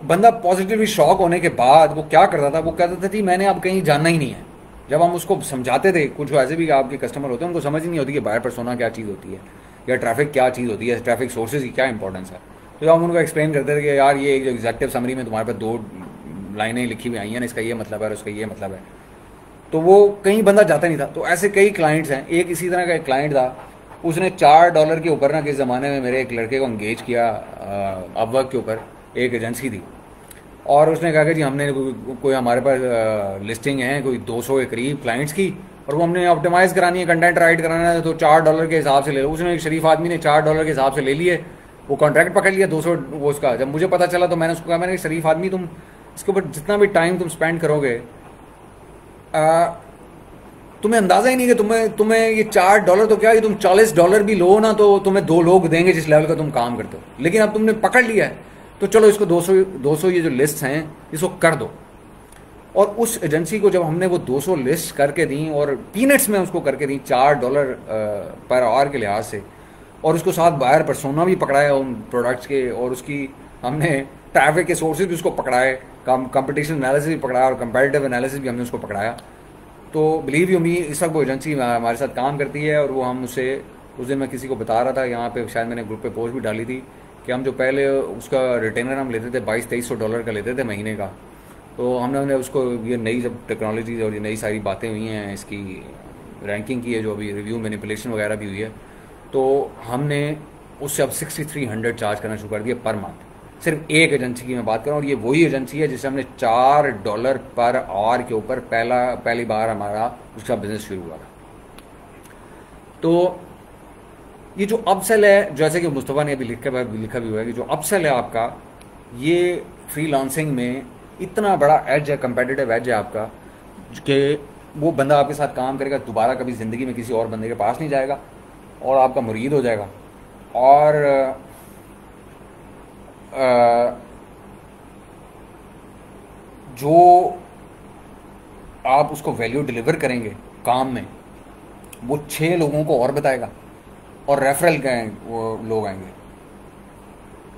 बंदा पॉजिटिवली शॉक होने के बाद वो क्या करता था, वो कहता था कि मैंने अब कहीं जाना ही नहीं है। जब हम उसको समझाते थे, कुछ ऐसे भी आपके कस्टमर होते हैं उनको समझ ही नहीं होती कि बायर पर्सोना क्या चीज़ होती है या ट्रैफिक क्या चीज़ होती है, ट्रैफिक सोर्सेज की क्या इंपॉर्टेंस है। तो जब हम उनको एक्सप्लेन करते थे कि यार ये एक एग्जेक्टिव समरी में तुम्हारे पास 2 लाइनें लिखी हुई आई हैं, इसका ये मतलब है, उसका ये मतलब है, तो वो कहीं बंदा जाता नहीं था। तो ऐसे कई क्लाइंट्स हैं। एक इसी तरह का एक क्लाइंट था, उसने $4 के ऊपर ना किस ज़माने में मेरे एक लड़के को एंगेज किया अपवर्क के ऊपर, एक एजेंसी थी, और उसने कहा कि जी हमने कोई हमारे पास लिस्टिंग है कोई 200 के करीब क्लाइंट्स की, और वो हमने ऑप्टिमाइज़ करानी है, कंटेंट राइट कराना है, तो $4 के हिसाब से ले लो। उसने एक शरीफ आदमी ने $4 के हिसाब से ले लिए, वो कॉन्ट्रैक्ट पकड़ लिया 200 वो उसका। जब मुझे पता चला तो मैंने उसको कहा, मैंने शरीफ आदमी तुम इसके ऊपर जितना भी टाइम तुम स्पेंड करोगे, तुम्हें अंदाज़ा ही नहीं कि तुम्हें ये $4 तो क्या, ये तुम $40 भी लो ना तो तुम्हें 2 लोग देंगे जिस लेवल का तुम काम करते हो, लेकिन अब तुमने पकड़ लिया है तो चलो इसको 200 ये जो लिस्ट हैं इसको कर दो। और उस एजेंसी को जब हमने वो 200 लिस्ट करके दी और पीनट्स में उसको करके दी $4 पर आवर के लिहाज से, और उसको साथ बायर पर्सोना भी पकड़ाया उन प्रोडक्ट्स के, और उसकी हमने ट्रैफिक के सोर्सेज भी उसको पकड़ाए, कंपटीशन एनालिसिस भी पकड़ाया और कंपेटिटिव एनालिसिस भी हमने उसको पकड़ाया। तो बिलीव यू मी, इस वक्त वो एजेंसी हमारे साथ काम करती है और वो हम उससे, उस दिन मैं किसी को बता रहा था यहाँ पे, शायद मैंने ग्रुप पे पोस्ट भी डाली थी कि हम जो पहले उसका रिटेनर हम लेते थे $2200-2300 का लेते थे महीने का, तो हमने उसको, ये नई जब टेक्नोलॉजी और ये नई सारी बातें हुई हैं, इसकी रैंकिंग की है जो अभी रिव्यू मैनिपुलेशन वगैरह भी हुई है, तो हमने उससे अब 6300 चार्ज करना शुरू कर दिया पर मंथ। सिर्फ एक एजेंसी की मैं बात कर रहा हूँ और ये वही एजेंसी है जिससे हमने $4 पर आवर के ऊपर पहली बार हमारा उसका बिजनेस शुरू हुआ था। तो ये जो अपसेल है, जैसे कि मुस्तफ़ा ने अभी लिखा भी हुआ है कि जो अपसेल है आपका, ये फ्रीलांसिंग में इतना बड़ा एज है, कंपेटिटिव एज है आपका, कि वो बंदा आपके साथ काम करेगा, दोबारा कभी ज़िंदगी में किसी और बंदे के पास नहीं जाएगा और आपका मुरीद हो जाएगा। और जो आप उसको वैल्यू डिलीवर करेंगे काम में, वो 6 लोगों को और बताएगा और रेफरल लोग आएंगे।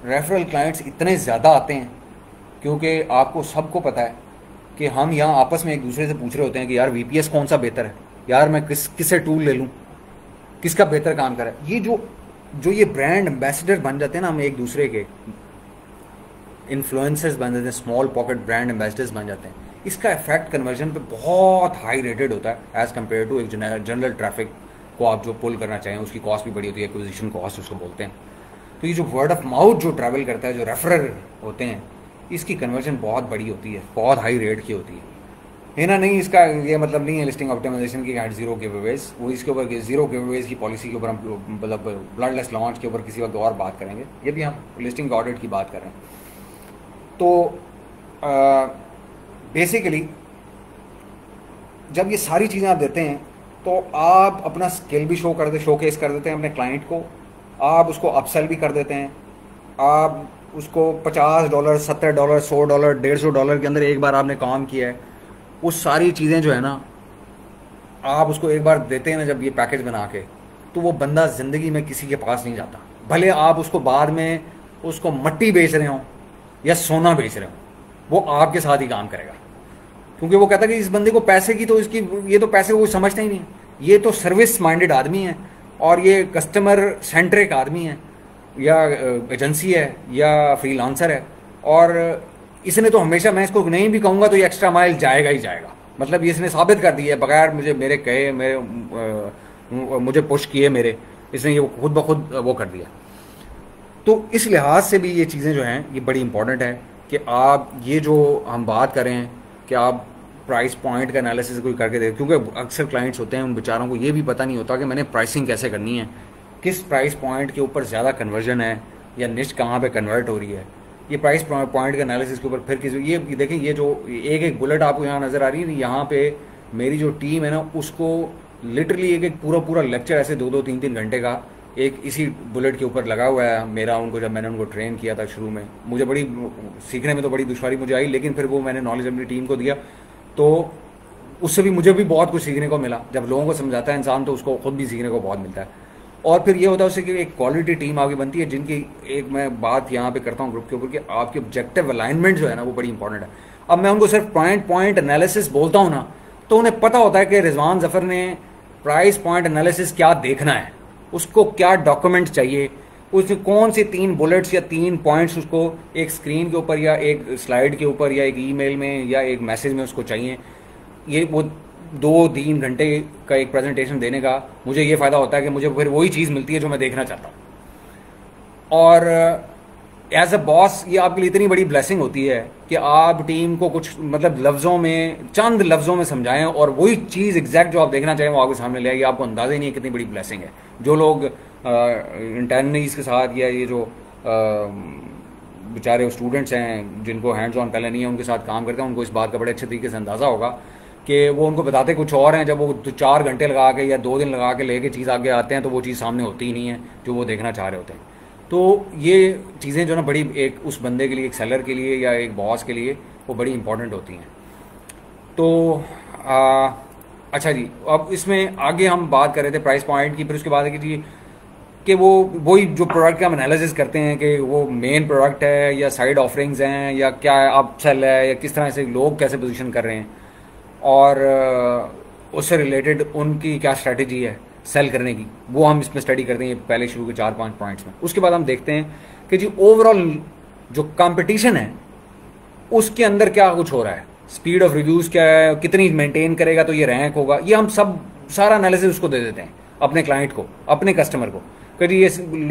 रेफरल क्लाइंट्स इतने ज़्यादा आते हैं क्योंकि आपको सबको पता है कि हम यहाँ आपस में एक दूसरे से पूछ रहे होते हैं कि यार VPS कौन सा बेहतर है, यार मैं किससे टूल ले लूँ, किसका बेहतर काम करे। ये जो ये ब्रांड एम्बेसडर बन जाते हैं ना, हम एक दूसरे के इन्फ्लुएंसर्स बन जाते हैं, स्मॉल पॉकेट ब्रांड एम्बेसडर्स बन जाते हैं, इसका इफेक्ट कन्वर्जन पे बहुत हाई रेटेड होता है एज़ कम्पेयर टू एक जनरल ट्रैफिक को आप जो पुल करना चाहें, उसकी कॉस्ट भी बड़ी होती है, एक्विजिशन कॉस्ट उसको बोलते हैं। तो ये जो वर्ड ऑफ माउथ जो ट्रैवल करता है, जो रेफरर होते हैं, इसकी कन्वर्जन बहुत बड़ी होती है, बहुत हाई रेट की होती है ना। नहीं, इसका ये मतलब नहीं है लिस्टिंग ऑप्टिमाइजेशन की हैड जीरो गिवअवेज, वो इसके ऊपर जीरो गिवअवेज की पॉलिसी के ऊपर हम मतलब ब्लडलेस लॉन्च के ऊपर किसी वक्त और बात करेंगे, ये भी हम लिस्टिंग ऑडिट की बात कर रहे हैं। तो बेसिकली जब ये सारी चीज़ें आप देते हैं तो आप अपना स्किल भी शोकेस कर देते हैं अपने क्लाइंट को, आप उसको अपसेल भी कर देते हैं, आप उसको $50, $70, $100, $150 के अंदर एक बार आपने काम किया है, वो सारी चीज़ें जो है ना आप उसको एक बार देते हैं ना जब ये पैकेज बना के, तो वो बंदा ज़िंदगी में किसी के पास नहीं जाता। भले आप उसको बाद में उसको मट्टी बेच रहे हों या सोना बेच रहे हों, वो आपके साथ ही काम करेगा, क्योंकि वो कहता है कि इस बंदे को पैसे की तो इसकी, ये तो पैसे वो समझता ही नहीं, ये तो सर्विस माइंडेड आदमी है और ये कस्टमर सेंट्रिक आदमी है, या एजेंसी है या फ्रीलांसर है, और इसने तो हमेशा, मैं इसको नहीं भी कहूँगा तो ये एक्स्ट्रा माइल जाएगा ही जाएगा। मतलब ये इसने साबित कर दिया है बगैर मेरे कहे, मुझे पुश किए, इसने ये खुद ब खुद वो कर दिया। तो इस लिहाज से भी ये चीज़ें जो हैं ये बड़ी इंपॉर्टेंट है कि आप ये जो हम बात करें कि आप प्राइस पॉइंट का एनालिसिस कोई करके देखें, क्योंकि अक्सर क्लाइंट्स होते हैं उन बेचारों को ये भी पता नहीं होता कि मैंने प्राइसिंग कैसे करनी है, किस प्राइस पॉइंट के ऊपर ज़्यादा कन्वर्जन है या निश कहाँ पे कन्वर्ट हो रही है। ये प्राइस पॉइंट के एनालिसिस के ऊपर फिर ये देखें, ये जो एक बुलेट आपको यहाँ नज़र आ रही है, यहाँ पे मेरी जो टीम है ना, उसको लिटरली एक पूरा लेक्चर ऐसे 2-2, 3-3 घंटे का एक इसी बुलेट के ऊपर लगा हुआ है मेरा। उनको जब मैंने उनको ट्रेन किया था शुरू में, मुझे बड़ी सीखने में तो बड़ी दुश्वारी मुझे आई, लेकिन फिर वो मैंने नॉलेज अपनी टीम को दिया, तो उससे भी मुझे भी बहुत कुछ सीखने को मिला। जब लोगों को समझाता है इंसान तो उसको खुद भी सीखने को बहुत मिलता है। और फिर ये होता है उससे कि एक क्वालिटी टीम आगे बनती है, जिनकी एक मैं बात यहाँ पे करता हूँ ग्रुप के ऊपर कि आपकी ऑब्जेक्टिव अलाइनमेंट जो है ना वो बड़ी इंपॉर्टेंट है। अब मैं उनको सिर्फ पॉइंट एनालिसिस बोलता हूँ ना, तो उन्हें पता होता है कि रिजवान जफर ने प्राइस पॉइंट एनालिसिस क्या देखना है, उसको क्या डॉक्यूमेंट चाहिए, उसमें कौन से 3 बुलेट्स या 3 पॉइंट्स उसको एक स्क्रीन के ऊपर या एक स्लाइड के ऊपर या एक ईमेल में या एक मैसेज में उसको चाहिए। ये वो 2-3 घंटे का एक प्रेजेंटेशन देने का मुझे ये फ़ायदा होता है कि मुझे फिर वही चीज़ मिलती है जो मैं देखना चाहता हूँ। और एज अ बॉस ये आपके लिए इतनी बड़ी ब्लेसिंग होती है कि आप टीम को कुछ मतलब लफ्ज़ों में, चंद लफ्ज़ों में समझाएं और वही चीज़ एग्जैक्ट जो आप देखना चाहें वो आपके सामने ले आएगी। आपको अंदाज़ा ही नहीं है कितनी बड़ी ब्लेसिंग है। जो लोग इंटर्नीज के साथ या ये जो बेचारे स्टूडेंट्स हैं जिनको हैंड्स ऑन पहले नहीं है उनके साथ काम करते हैं, उनको इस बात का बड़े अच्छे तरीके से अंदाज़ा होगा कि वो उनको बताते कुछ और हैं, जब वो 4 घंटे लगा के या 2 दिन लगा के लेके चीज़ आगे आते हैं तो वो चीज़ सामने होती ही नहीं है जो वो देखना चाह रहे होते हैं। तो ये चीज़ें जो ना बड़ी एक उस बंदे के लिए, एक सेलर के लिए या एक बॉस के लिए वो बड़ी इंपॉर्टेंट होती हैं। तो अच्छा जी, अब इसमें आगे हम बात कर रहे थे प्राइस पॉइंट की, फिर उसके बाद है कि जी कि वो वही जो प्रोडक्ट का हम एनालिसिस करते हैं कि वो मेन प्रोडक्ट है या साइड ऑफरिंग्स हैं या क्या अप सेल है या किस तरह से लोग कैसे पोजीशन कर रहे हैं, और उससे रिलेटेड उनकी क्या स्ट्रैटेजी है सेल करने की, वो हम इसमें स्टडी करते हैं पहले शुरू के 4-5 पॉइंट्स में। उसके बाद हम देखते हैं कि जी ओवरऑल जो कंपटीशन है उसके अंदर क्या कुछ हो रहा है, स्पीड ऑफ रिव्यूज़ क्या है, कितनी मेंटेन करेगा तो ये रैंक होगा, ये हम सब सारा एनालिसिस उसको दे देते हैं अपने क्लाइंट को, अपने कस्टमर को, कि जी ये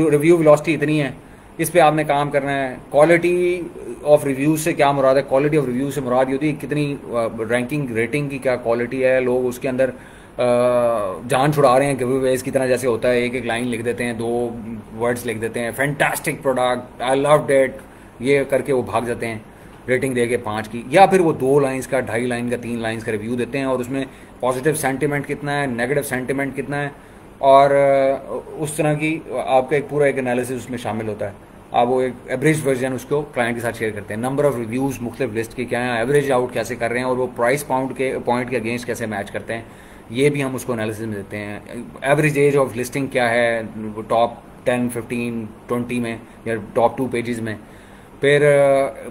रिव्यू वेलोसिटी इतनी है, इस पे आपने काम करना है। क्वालिटी ऑफ रिव्यूज से क्या मुराद है, क्वालिटी ऑफ रिव्यू से मुराद ये होती है कितनी रैंकिंग रेटिंग की क्या क्वालिटी है, लोग उसके अंदर जान छुड़ा रहे हैं गिवअवेज की तरह, जैसे होता है एक एक लाइन लिख देते हैं, 2 वर्ड्स लिख देते हैं, fantastic product, I loved it, ये करके वो भाग जाते हैं रेटिंग दे के 5 की, या फिर वो 2 लाइन्स का, 2.5 लाइन का, 3 लाइन्स का रिव्यू देते हैं और उसमें पॉजिटिव सेंटिमेंट कितना है, नेगेटिव सेंटिमेंट कितना है, और उस तरह की आपका एक पूरा एक एनालिसिस उसमें शामिल होता है। आप वो एक एवरेज वर्जन उसको क्लाइंट के साथ शेयर करते हैं, नंबर ऑफ रिव्यूज़ मुख्तलिफ लिस्ट के क्या हैं, एवरेज आउट कैसे कर रहे हैं, और वो प्राइस पॉइंट के अगेंस्ट कैसे मैच करते हैं, ये भी हम उसको एनालिसिस में देते हैं। एवरेज एज ऑफ लिस्टिंग क्या है टॉप 10, 15, 20 में या टॉप 2 पेजेस में। फिर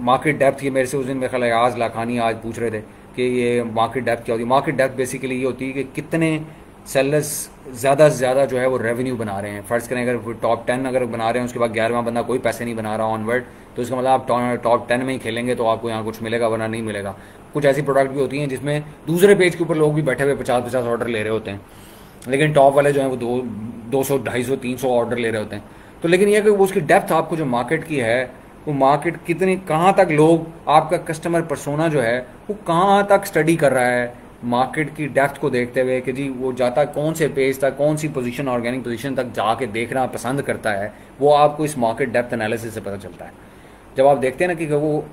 मार्केट डेप्थ, ये मेरे से उस दिन मेरे ख्याल आयाज लाखानी आज पूछ रहे थे कि ये मार्केट डेप्थ क्या होती है। मार्केट डेप्थ बेसिकली ये होती है कि कितने सेलर्स ज़्यादा से ज़्यादा जो है वो रेवेन्यू बना रहे हैं। फ़र्ज़ करें अगर टॉप 10 अगर बना रहे हैं, उसके बाद 11वां बंदा कोई पैसे नहीं बना रहा ऑनवर्ड, तो इसका मतलब आप टॉप 10 में ही खेलेंगे तो आपको यहाँ कुछ मिलेगा, वरना नहीं मिलेगा। कुछ ऐसी प्रोडक्ट भी होती हैं जिसमें दूसरे पेज के ऊपर लोग भी बैठे हुए 50-50 ऑर्डर ले रहे होते हैं, लेकिन टॉप वाले जो हैं वो 200, 250, 300 ऑर्डर ले रहे होते हैं। तो लेकिन यह कि वो उसकी डेप्थ आपको जो मार्केट की है, वो मार्केट कितनी, कहाँ तक लोग, आपका कस्टमर पर्सोना जो है वो कहाँ तक स्टडी कर रहा है मार्केट की डेप्थ को देखते हुए, कि जी वो जाता कौन से पेज तक, कौन सी पोजीशन, ऑर्गेनिक पोजीशन तक जाके देखना पसंद करता है, वो आपको इस मार्केट डेप्थ एनालिसिस से पता चलता है। जब आप देखते हैं ना कि वो,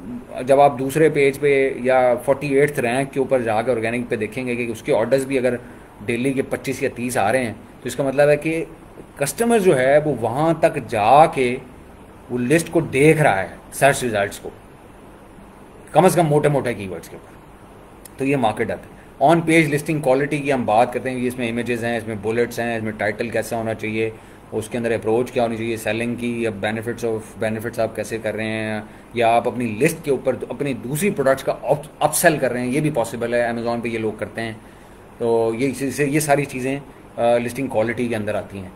जब आप दूसरे पेज पे या 48th रैंक के ऊपर जाकर ऑर्गेनिक पे देखेंगे कि उसके ऑर्डर्स भी अगर डेली के 25 या 30 आ रहे हैं, तो इसका मतलब है कि कस्टमर जो है वो वहाँ तक जाके वो लिस्ट को देख रहा है, सर्च रिजल्ट्स को, कम से कम मोटे मोटे कीवर्ड्स के ऊपर। तो ये मार्केट डेप्थ है। ऑन पेज लिस्टिंग क्वालिटी की हम बात करते हैं, इसमें इमेजेस हैं, इसमें बुलेट्स हैं, इसमें टाइटल कैसा होना चाहिए, उसके अंदर अप्रोच क्या होनी चाहिए सेलिंग की, या बेनिफिट्स आप कैसे कर रहे हैं, या आप अपनी लिस्ट के ऊपर अपनी दूसरी प्रोडक्ट्स का अपसेल कर रहे हैं, ये भी पॉसिबल है, अमेज़ॉन पे ये लोग करते हैं। तो ये सारी चीज़ें लिस्टिंग क्वालिटी के अंदर आती हैं,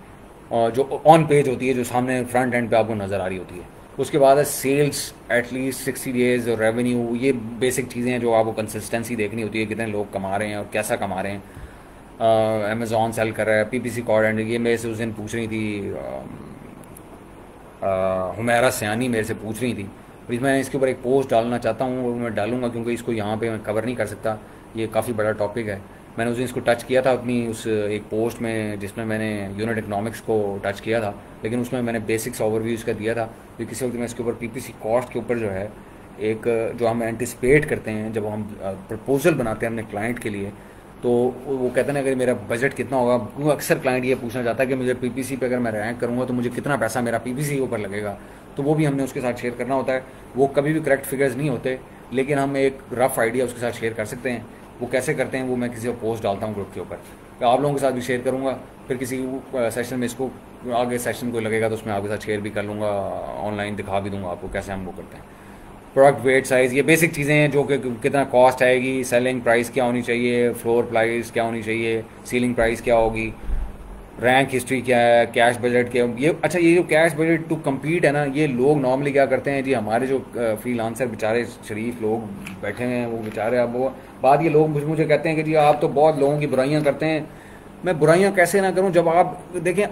और जो ऑन पेज होती है, जो सामने फ्रंट एंड पे आपको नज़र आ रही होती है। उसके बाद है सेल्स एटलीस्ट 60 डेज और रेवेन्यू, ये बेसिक चीज़ें हैं जो आपको कंसिस्टेंसी देखनी होती है, कितने लोग कमा रहे हैं और कैसा कमा रहे हैं। अमेज़ॉन सेल कर रहा है, पीपीसी कॉर्ड, ये मेरे से उस दिन पूछ रही थी हुमैरा सयानी मेरे से पूछ रही थी। मैं इसके ऊपर एक पोस्ट डालना चाहता हूँ, और मैं डालूंगा क्योंकि इसको यहाँ पे मैं कवर नहीं कर सकता, ये काफ़ी बड़ा टॉपिक है। मैंने उस दिन इसको टच किया था अपनी उस एक पोस्ट में जिसमें मैंने यूनिट इकोनॉमिक्स को टच किया था, लेकिन उसमें मैंने बेसिक्स ओवरव्यू इसका दिया था। तो किसी वक्त मैं इसके ऊपर पीपीसी कॉस्ट के ऊपर जो है एक जो हम एंटिसिपेट करते हैं जब हम प्रपोजल बनाते हैं अपने क्लाइंट के लिए, तो वो कहते हैं ना अगर मेरा बजट कितना होगा, क्योंकि अक्सर क्लाइंट ये पूछना चाहता है कि मुझे पीपीसी पे अगर मैं रैंक करूँगा तो मुझे कितना पैसा मेरा पीपीसी के ऊपर लगेगा, तो वो भी हमने उसके साथ शेयर करना होता है। वो कभी भी करेक्ट फिगर्स नहीं होते, लेकिन हम एक रफ आइडिया उसके साथ शेयर कर सकते हैं। वो कैसे करते हैं वो मैं किसी को पोस्ट डालता हूँ ग्रुप के ऊपर, तो आप लोगों के साथ भी शेयर करूँगा। फिर किसी सेशन में इसको आगे सेशन को लगेगा तो उसमें आपके साथ शेयर भी कर लूँगा, ऑनलाइन दिखा भी दूँगा आपको कैसे हम वो करते हैं। प्रोडक्ट वेट साइज़, ये बेसिक चीज़ें हैं जो कि कितना कॉस्ट आएगी, सेलिंग प्राइस क्या होनी चाहिए, फ्लोर प्राइस क्या होनी चाहिए, सीलिंग प्राइस क्या होगी, रैंक हिस्ट्री क्या है, कैश बजट क्या, ये अच्छा ये जो कैश बजट टू कम्पीट है ना, ये लोग नॉर्मली क्या करते हैं जी, हमारे जो फ्रीलांसर बेचारे शरीफ लोग बैठे हैं वो बेचारे, अब वो बात ये लोग मुझे कहते हैं कि जी आप तो बहुत लोगों की बुराइयां करते हैं। मैं बुराइयां कैसे ना करूं, जब आप देखें,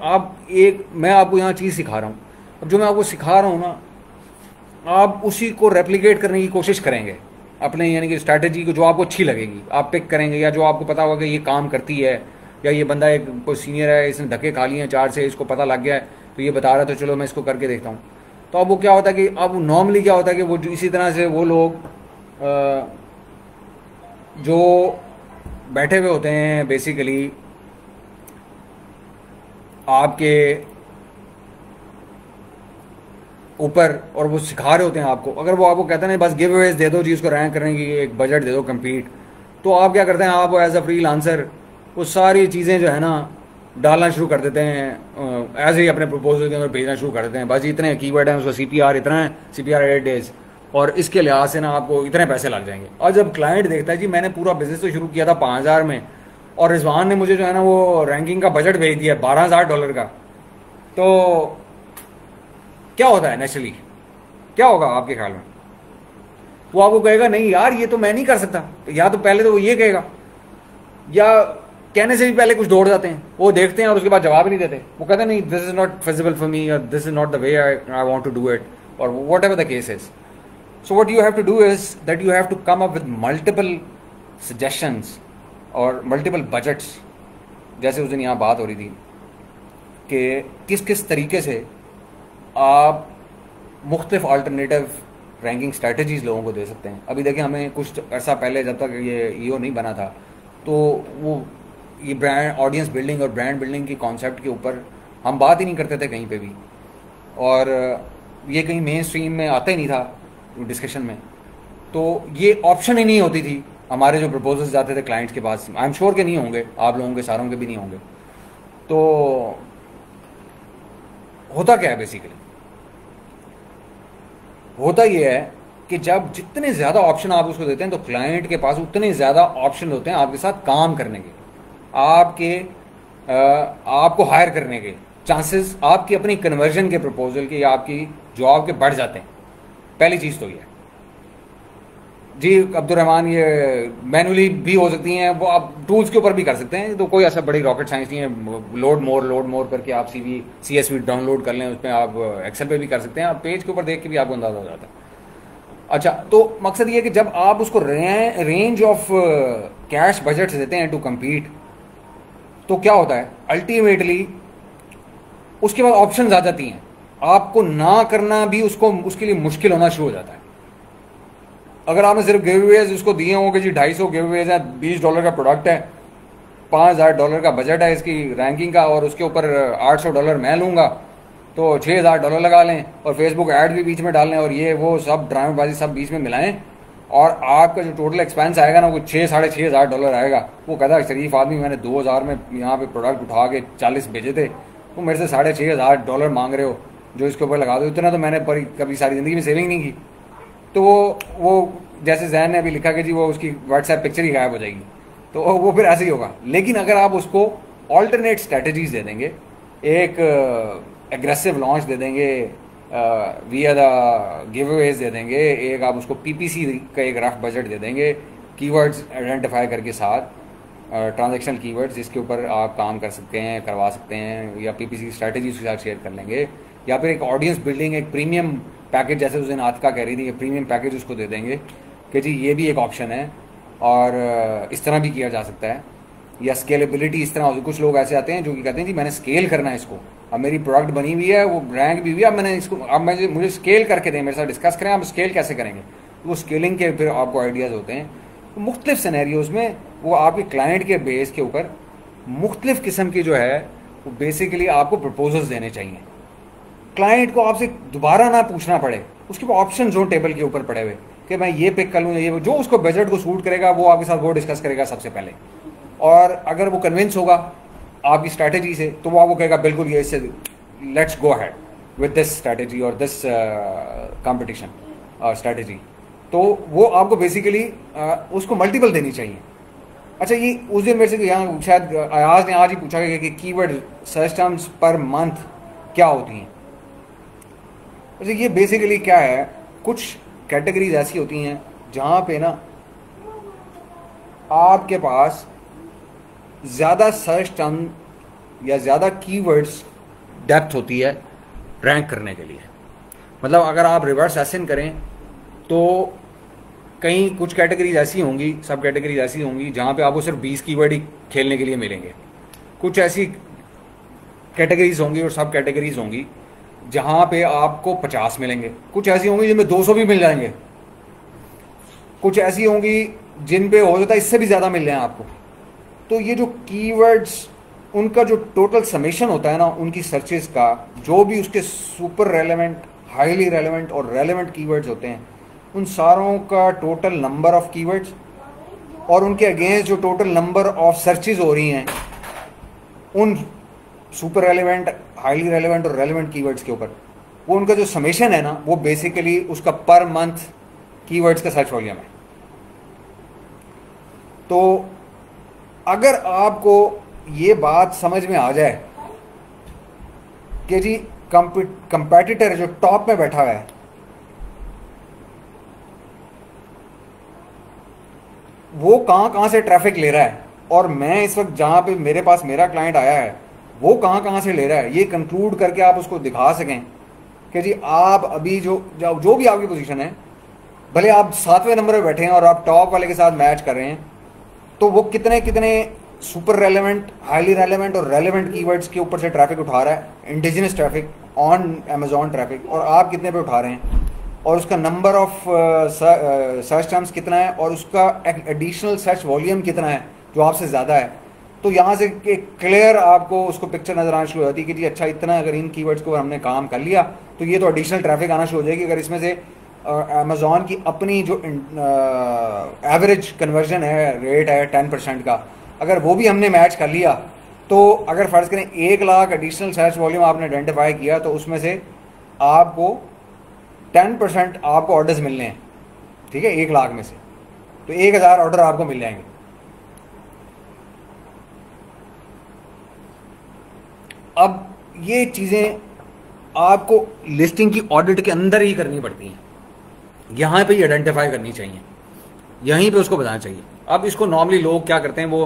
मैं आपको यहाँ चीज़ सिखा रहा हूँ, अब जो मैं आपको सिखा रहा हूँ ना, आप उसी को रेप्लिकेट करने की कोशिश करेंगे अपने, यानी कि स्ट्रैटेजी को जो आपको अच्छी लगेगी आप पिक करेंगे, या जो आपको पता होगा कि ये काम करती है, या ये बंदा एक कोई सीनियर है, इसने धक्के खा लिए हैं 4 से, इसको पता लग गया है तो ये बता रहा है, तो चलो मैं इसको करके देखता हूँ। तो अब वो क्या होता है कि अब नॉर्मली क्या होता है कि वो इसी तरह से वो लोग जो बैठे हुए होते हैं बेसिकली आपके ऊपर, और वो सिखा रहे होते हैं आपको, अगर वो आपको कहते हैं बस गिव अवेज दे दो जी, उसको रैंक करने की एक बजट दे दो कंप्लीट, तो आप क्या करते हैं, आप एज अ फ्रीलांसर वो सारी चीज़ें जो है ना डालना शुरू कर देते हैं, ऐसे ही अपने प्रपोजल के अंदर भेजना शुरू कर देते हैं, बस इतने कीवर्ड हैं, उसका सीपीआर इतना है, सीपीआर 8 डेज, और इसके लिहाज से ना आपको इतने पैसे लग जाएंगे। और जब क्लाइंट देखता है जी मैंने पूरा बिजनेस तो शुरू किया था 5,000 में, और रिजवान ने मुझे जो है ना वो रैंकिंग का बजट भेज दिया $12,000 का, तो क्या होता है नेचुरली, क्या होगा आपके ख्याल में? वो आपको कहेगा नहीं यार ये तो मैं नहीं कर सकता, या तो पहले तो वो ये कहेगा, या कहने से भी पहले कुछ दौड़ जाते हैं, वो देखते हैं और उसके बाद जवाब ही नहीं देते, वो कहते हैं नहीं this is not feasible for me, और this is not the way I want to do it, और whatever the case is. So what you have to do is that you have to come up with multiple suggestions और multiple budgets. जैसे उस दिन यहाँ बात हो रही थी कि किस किस तरीके से आप मुख्तलिफ अल्टरनेटिव रैंकिंग स्ट्रैटेजीज लोगों को दे सकते हैं। अभी देखें हमें कुछ ऐसा पहले, जब तक ये ईओ नहीं बना था, तो वो ये ब्रांड ऑडियंस बिल्डिंग और ब्रांड बिल्डिंग की कॉन्सेप्ट के ऊपर हम बात ही नहीं करते थे कहीं पे भी, और ये कहीं मेन स्ट्रीम में आता ही नहीं था डिस्कशन में, तो ये ऑप्शन ही नहीं होती थी। हमारे जो प्रपोजल्स जाते थे क्लाइंट्स के पास, आई एम श्योर के नहीं होंगे, आप लोगों के सारों के भी नहीं होंगे। तो होता क्या है बेसिकली, होता ये है कि जब जितने ज़्यादा ऑप्शन आप उसको देते हैं तो क्लाइंट के पास उतने ज़्यादा ऑप्शन होते हैं आपके साथ काम करने के, आपको हायर करने के चांसेस, आपकी अपनी कन्वर्जन के प्रपोजल के या आपकी जॉब के बढ़ जाते हैं। पहली चीज़ तो ये है जी अब्दुलरहमान, ये मैनुअली भी हो सकती हैं, वो आप टूल्स के ऊपर भी कर सकते हैं, तो कोई ऐसा बड़ी रॉकेट साइंस नहीं है। लोड मोर करके आप CSV डाउनलोड कर लें, उसमें आप एक्सेल पे भी कर सकते हैं, आप पेज के ऊपर देख के भी आपको अंदाजा हो जाता है। अच्छा, तो मकसद ये है कि जब आप उसको रेंज ऑफ कैश बजट देते हैं टू कम्पीट, तो क्या होता है अल्टीमेटली उसके बाद ऑप्शंस आ जाती हैं, आपको ना करना भी उसके लिए मुश्किल होना शुरू हो जाता है। अगर आपने सिर्फ गिवअवेज उसको दिए हों कि जी 250 गिवअवेज हैं, $20 का प्रोडक्ट है, $5,000 का बजट है इसकी रैंकिंग का, और उसके ऊपर $800 मैं लूँगा, तो $6,000 लगा लें, और फेसबुक ऐड भी बीच में डाल लें, और ये वो सब ड्रामेबाजी सब बीच में मिलाएं, और आपका जो टोटल एक्सपेंस आएगा ना वो $6,000-6,500 आएगा। वो कहता है शरीफ आदमी मैंने 2,000 में यहाँ पे प्रोडक्ट उठा के 40 भेजे थे, वो मेरे से $6,500 मांग रहे हो जो इसके ऊपर लगा दो, इतना तो मैंने कभी सारी ज़िंदगी में सेविंग नहीं की। तो वो जैसे जैन ने अभी लिखा कि जी वो उसकी व्हाट्सएप पिक्चर ही गायब हो जाएगी, तो वो फिर ऐसे ही होगा। लेकिन अगर आप उसको ऑल्टरनेट स्ट्रैटेजीज दे देंगे, एक एग्रेसिव लॉन्च दे देंगे, विया द गिवअवेज दे देंगे, एक आप उसको PPC का एक रफ बजट दे देंगे, कीवर्ड्स आइडेंटिफाई करके साथ ट्रांजैक्शनल कीवर्ड्स जिसके ऊपर आप काम कर सकते हैं, करवा सकते हैं, या PPC स्ट्रैटेजी उसके साथ शेयर कर लेंगे, या फिर एक ऑडियंस बिल्डिंग, एक प्रीमियम पैकेज, जैसे उस दिन आतिका कह रही थी, प्रीमियम पैकेज उसको दे देंगे कि जी ये भी एक ऑप्शन है, और इस तरह भी किया जा सकता है, या स्केलेबिलिटी इस तरह होती है। कुछ लोग ऐसे आते हैं जो कि कहते हैं जी मैंने स्केल करना है इसको, अब मेरी प्रोडक्ट बनी हुई है, वो रैंक भी हुई है, अब मैंने इसको, अब मुझे स्केल करके दें, मेरे साथ डिस्कस करें, आप स्केल कैसे करेंगे। वो स्केलिंग के फिर आपको आइडियाज़ होते हैं। तो मुख्तलिफ सिनेरियोज़ में वो आपके क्लाइंट के बेस के ऊपर मुख्तलिफ किस्म की जो है वो बेसिकली आपको प्रपोजल्स देने चाहिए। क्लाइंट को आपसे दोबारा ना पूछना पड़े, उसके पास ऑप्शन जो टेबल के ऊपर पड़े हुए कि मैं ये पिक कर लूँ, ये जो उसको बजट को सूट करेगा वो आपके साथ वो डिस्कस करेगा सबसे पहले, और अगर वो कन्विंस होगा आपकी स्ट्रैटेजी से तो वो आपको कहेगा बिल्कुल ये इससे let's go ahead with this strategy और दिस कंपटीशन स्ट्रैटेजी। तो वो आपको बेसिकली उसको मल्टीपल देनी चाहिए। अच्छा, ये उस दिन मेरे से यहाँ शायद अयाज ने आज ही पूछा गया कि keyword search terms per month क्या होती हैं। अच्छा, ये बेसिकली क्या है, कुछ कैटेगरीज ऐसी होती हैं जहाँ पे ना आपके पास ज़्यादा सर्च टर्म या ज़्यादा कीवर्ड्स डेप्थ होती है रैंक करने के लिए। मतलब अगर आप रिवर्स एसिन करें तो कहीं कुछ कैटेगरीज ऐसी होंगी, सब कैटेगरीज ऐसी होंगी जहाँ पे आपको सिर्फ 20 कीवर्ड ही खेलने के लिए मिलेंगे। कुछ ऐसी कैटेगरीज होंगी और सब कैटेगरीज होंगी जहाँ पे आपको 50 मिलेंगे। कुछ ऐसी होंगी जिनमें 200 भी मिल जाएंगे। कुछ ऐसी होंगी जिन पे हो जाता है इससे भी ज़्यादा मिल रहे हैं आपको। तो ये जो कीवर्ड्स, उनका जो टोटल समेशन होता है ना उनकी सर्चेस का, जो भी उसके सुपर रेलेवेंट, हाईली रेलेवेंट और रेलेवेंट कीवर्ड्स होते हैं, उन सारों का टोटल नंबर ऑफ कीवर्ड्स और उनके अगेंस्ट जो टोटल नंबर ऑफ सर्चेस हो रही हैं, उन सुपर रेलेवेंट, हाईली रेलेवेंट और रेलेवेंट कीवर्ड्स के ऊपर, वो उनका जो समेशन है ना, वो बेसिकली उसका पर मंथ कीवर्ड्स का सर्च वॉल्यूम है। तो अगर आपको ये बात समझ में आ जाए कि जी कंपेटिटर जो टॉप में बैठा हुआ है वो कहां कहां से ट्रैफिक ले रहा है, और मैं इस वक्त जहां पे मेरे पास मेरा क्लाइंट आया है वो कहां कहां से ले रहा है, ये कंक्लूड करके आप उसको दिखा सकें कि जी आप अभी जो भी आपकी पोजीशन है, भले आप 7वें नंबर पे बैठे हैं और आप टॉप वाले के साथ मैच कर रहे हैं, तो वो कितने कितने सुपर रेलेवेंट, हाईली रेलेवेंट और रेलेवेंट कीवर्ड्स के ऊपर से ट्रैफिक उठा रहा है, indigenous traffic on Amazon traffic, और आप कितने पे उठा रहे हैं, और उसका नंबर ऑफ सर्च टर्म्स कितना है, और उसका एडिशनल सर्च वॉल्यूम कितना है जो आपसे ज़्यादा है। तो यहाँ से एक क्लियर आपको उसको पिक्चर नजर आना शुरू हो जाती है कि जी अच्छा, इतना अगर इन कीवर्ड्स को हमने काम कर लिया तो ये तो एडिशनल ट्रैफिक आना शुरू हो जाएगी। अगर इसमें से अमेजॉन की अपनी जो एवरेज कन्वर्जन है, रेट है 10% का, अगर वो भी हमने मैच कर लिया, तो अगर फ़र्ज़ करें 1 लाख एडिशनल सर्च वॉल्यूम आपने आइडेंटिफाई किया, तो उसमें से आपको 10% आपको ऑर्डर्स मिलने हैं, ठीक है, 1 लाख में से, तो 1000 ऑर्डर आपको मिल जाएंगे। अब ये चीज़ें आपको लिस्टिंग की ऑडिट के अंदर ही करनी पड़ती हैं, यहाँ पे ही आइडेंटिफाई करनी चाहिए, यहीं पे उसको बताना चाहिए। अब इसको नॉर्मली लोग क्या करते हैं, वो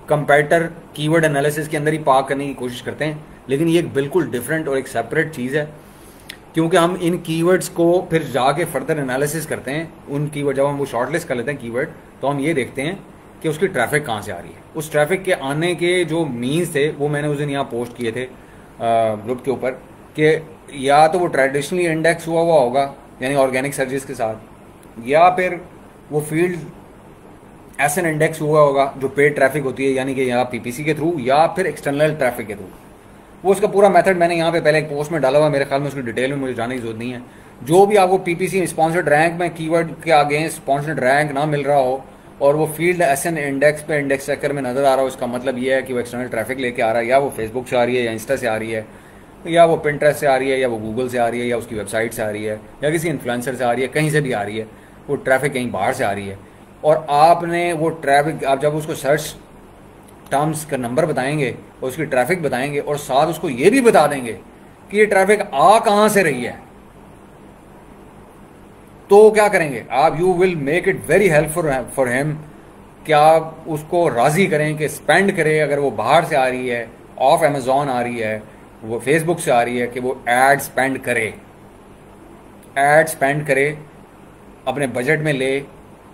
कंपेटिटर कीवर्ड एनालिसिस के अंदर ही पार्क करने की कोशिश करते हैं, लेकिन ये एक बिल्कुल डिफरेंट और एक सेपरेट चीज़ है, क्योंकि हम इन कीवर्ड्स को फिर जाके फर्दर एनालिसिस करते हैं। उन कीवर्ड जब हम वो शॉर्टलिस्ट कर लेते हैं कीवर्ड, तो हम ये देखते हैं कि उसकी ट्रैफिक कहाँ से आ रही है। उस ट्रैफिक के आने के जो मीन्स थे वो मैंने उस दिन यहाँ पोस्ट किए थे ग्रुप के ऊपर, कि या तो वो ट्रेडिशनली इंडेक्स हुआ होगा यानी ऑर्गेनिक सर्चेस के साथ, या फिर वो फील्ड एसएन इंडेक्स हुआ होगा जो पेड ट्रैफिक होती है, यानी कि या पीपीसी के थ्रू या फिर एक्सटर्नल ट्रैफिक के थ्रू। वो उसका पूरा मेथड मैंने यहाँ पे पहले एक पोस्ट में डाला हुआ, मेरे ख्याल में उसकी डिटेल में मुझे जाने की जरूरत नहीं है। जो भी आपको पीपीसी स्पॉन्सर्ड रैंक में कीवर्ड के आगे स्पॉन्सर्ड रैंक ना मिल रहा हो और वो फील्ड एसएन इंडेक्स पे इंडेक्स चेकर में नजर आ रहा हो, इसका मतलब ये है कि वो एक्सटर्नल ट्रैफिक लेके आ रहा है, या वो फेसबुक से आ रही है, या इंस्टा से आ रही है, या वो पिंटरेस्ट से आ रही है, या वो गूगल से आ रही है, या उसकी वेबसाइट से आ रही है, या किसी इन्फ्लुएंसर से आ रही है, कहीं से भी आ रही है, वो ट्रैफिक कहीं बाहर से आ रही है। और आपने वो ट्रैफिक, आप जब उसको सर्च टर्म्स का नंबर बताएंगे और उसकी ट्रैफिक बताएंगे और साथ उसको ये भी बता देंगे कि ये ट्रैफिक आ कहां से रही है, तो क्या करेंगे आप, you will make it very helpful for him कि आप उसको राजी करें कि स्पेंड करे। अगर वो बाहर से आ रही है, ऑफ अमेजॉन आ रही है, वो फेसबुक से आ रही है, कि वो एड स्पेंड करे, अपने बजट में ले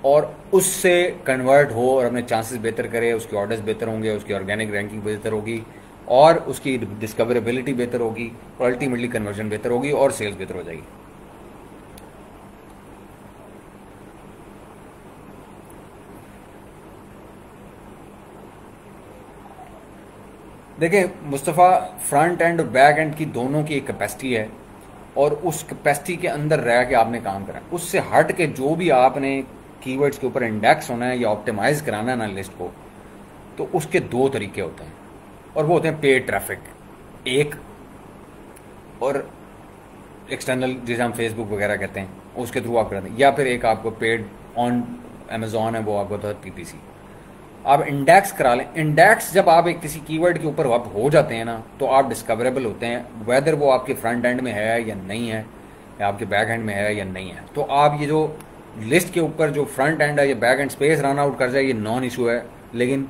और उससे कन्वर्ट हो और अपने चांसेस बेहतर करे, उसके ऑर्डर्स बेहतर होंगे, उसकी ऑर्गेनिक रैंकिंग बेहतर होगी और उसकी डिस्कवरेबिलिटी बेहतर होगी और अल्टीमेटली कन्वर्जन बेहतर होगी और सेल्स बेहतर हो जाएगी। देखिए मुस्तफ़ा, फ्रंट एंड और बैक एंड की दोनों की एक कैपेसिटी है और उस कैपेसिटी के अंदर रह के आपने काम करना है। उससे हट के जो भी आपने कीवर्ड्स के ऊपर इंडेक्स होना है या ऑप्टिमाइज कराना है ना लिस्ट को, तो उसके 2 तरीके होते हैं और वो होते हैं पेड ट्रैफिक एक, और एक्सटर्नल जिसे हम फेसबुक वगैरह कहते हैं उसके थ्रू आप करते हैं, या फिर एक आपको पेड ऑन अमेजॉन है वो आपको होता है पीपीसी। आप इंडेक्स करा लें। इंडेक्स जब आप एक किसी कीवर्ड के ऊपर आप हो जाते हैं ना, तो आप डिस्कवरेबल होते हैं, वेदर वो आपके फ्रंट एंड में है या नहीं है, या आपके बैक एंड में है या नहीं है। तो आप ये जो लिस्ट के ऊपर जो फ्रंट एंड है या back and space run out कर जाए, ये नॉन इशू है, लेकिन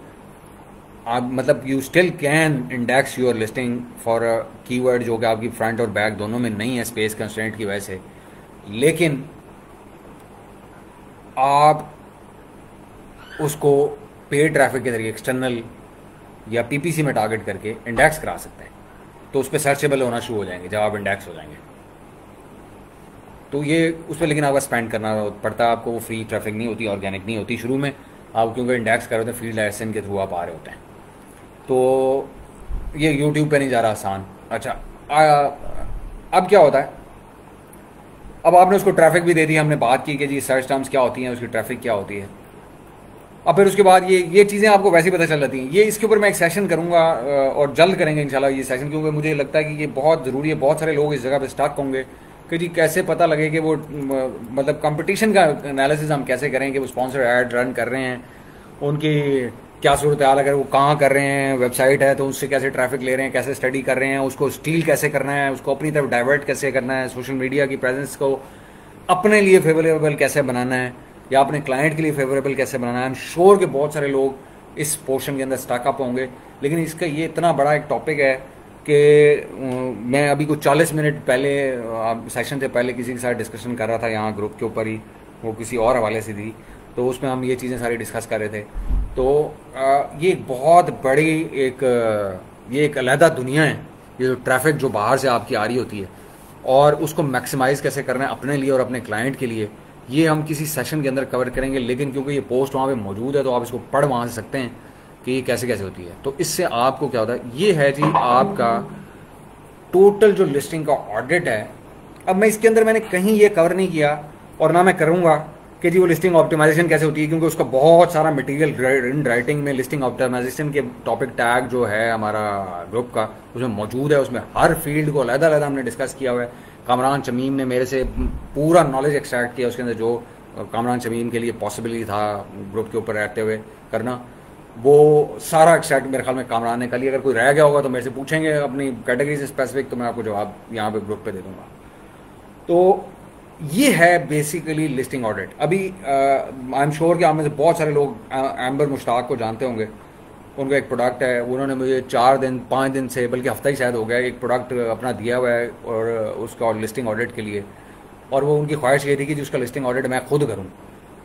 आप मतलब you still can index your listing for a keyword जो कि आपकी फ्रंट और बैक दोनों में नहीं है स्पेस कंस्ट्रेंट की वजह से, लेकिन आप उसको पेड ट्रैफिक के जरिए एक्सटर्नल या पीपीसी में टारगेट करके इंडेक्स करा सकते हैं, तो उस पर सर्चेबल होना शुरू हो जाएंगे जब आप इंडेक्स हो जाएंगे। तो ये उस पर लेकिन आपका स्पेंड करना पड़ता है, आपको वो फ्री ट्रैफिक नहीं होती, ऑर्गेनिक नहीं होती शुरू में, आप क्योंकि इंडेक्स कर रहे होते हैं, फील्ड एसएन के थ्रू आप आ रहे होते हैं, तो ये यूट्यूब पे नहीं जा रहा आसान। अच्छा अब क्या होता है, अब आपने उसको ट्रैफिक भी दे दी, हमने बात की कि जी सर्च टर्म्स क्या होती हैं, उसकी ट्रैफिक क्या होती है। अब फिर उसके बाद ये चीज़ें आपको वैसे ही पता चल जाती हैं। ये इसके ऊपर मैं एक सेशन करूंगा और जल्द करेंगे इंशाल्लाह ये सेशन, क्योंकि मुझे लगता है कि ये बहुत ज़रूरी है। बहुत सारे लोग इस जगह पे स्टक होंगे कि जी कैसे पता लगे कि वो मतलब कंपटीशन का एनालिसिस हम कैसे करें कि वो स्पॉन्सर ऐड रन कर रहे हैं, उनकी क्या सूरत हाल, अगर वो कहाँ कर रहे हैं, वेबसाइट है तो उससे कैसे ट्रैफिक ले रहे हैं, कैसे स्टडी कर रहे हैं, उसको स्टील कैसे करना है, उसको अपनी तरफ डाइवर्ट कैसे करना है, सोशल मीडिया की प्रेजेंस को अपने लिए फेवरेबल कैसे बनाना है या अपने क्लाइंट के लिए फेवरेबल कैसे बनाना है। आई एम श्योर कि बहुत सारे लोग इस पोर्शन के अंदर स्टकअप होंगे, लेकिन इसका ये इतना बड़ा एक टॉपिक है कि मैं अभी कुछ 40 मिनट पहले सेशन से पहले किसी के साथ डिस्कशन कर रहा था यहाँ ग्रुप के ऊपर ही, वो किसी और हवाले से थी, तो उसमें हम ये चीज़ें सारी डिस्कस कर रहे थे। तो ये एक बहुत बड़ी ये एक अलहदा दुनिया है, ये जो ट्रैफिक जो बाहर से आपकी आ रही होती है और उसको मैक्सिमाइज़ कैसे करना है अपने लिए और अपने क्लाइंट के लिए, ये हम किसी सेशन के अंदर कवर करेंगे। लेकिन क्योंकि ये पोस्ट वहाँ पे मौजूद है तो आप इसको पढ़ वहाँ से सकते हैं कि ये कैसे कैसे होती है। तो इससे आपको क्या होता है, ये है जी आपका टोटल जो लिस्टिंग का ऑडिट है। अब मैं इसके अंदर मैंने कहीं ये कवर नहीं किया और ना मैं करूँगा कि जी वो लिस्टिंग ऑप्टिमाइजेशन कैसे होती है, क्योंकि उसका बहुत सारा मटेरियल इन राइटिंग में लिस्टिंग ऑप्टिमाइजेशन के टॉपिक टैग जो है हमारा ग्रुप का उसमें मौजूद है। उसमें हर फील्ड को अलग-अलग हमने डिस्कस किया हुआ है। कामरान शमीम ने मेरे से पूरा नॉलेज एक्सट्रैक्ट किया उसके अंदर, जो कामरान शमीम के लिए पॉसिबल था ग्रुप के ऊपर रहते हुए करना, वो सारा एक्सट्रैक्ट मेरे ख्याल में कामरान ने कर लिया। अगर कोई रह गया होगा तो मेरे से पूछेंगे अपनी कैटेगरी से स्पेसिफिक, तो मैं आपको जवाब यहाँ पे ग्रुप पे दे दूंगा। तो ये है बेसिकली लिस्टिंग ऑडिट। अभी आई एम श्योर कि आप में से बहुत सारे लोग एम्बर मुश्ताक को जानते होंगे। उनका एक प्रोडक्ट है, उन्होंने मुझे 4-5 दिन से, बल्कि हफ्ता ही शायद हो गया, एक प्रोडक्ट अपना दिया हुआ है और उसका लिस्टिंग ऑडिट के लिए, और वो उनकी ख्वाहिश ये थी कि उसका लिस्टिंग ऑडिट मैं खुद करूं।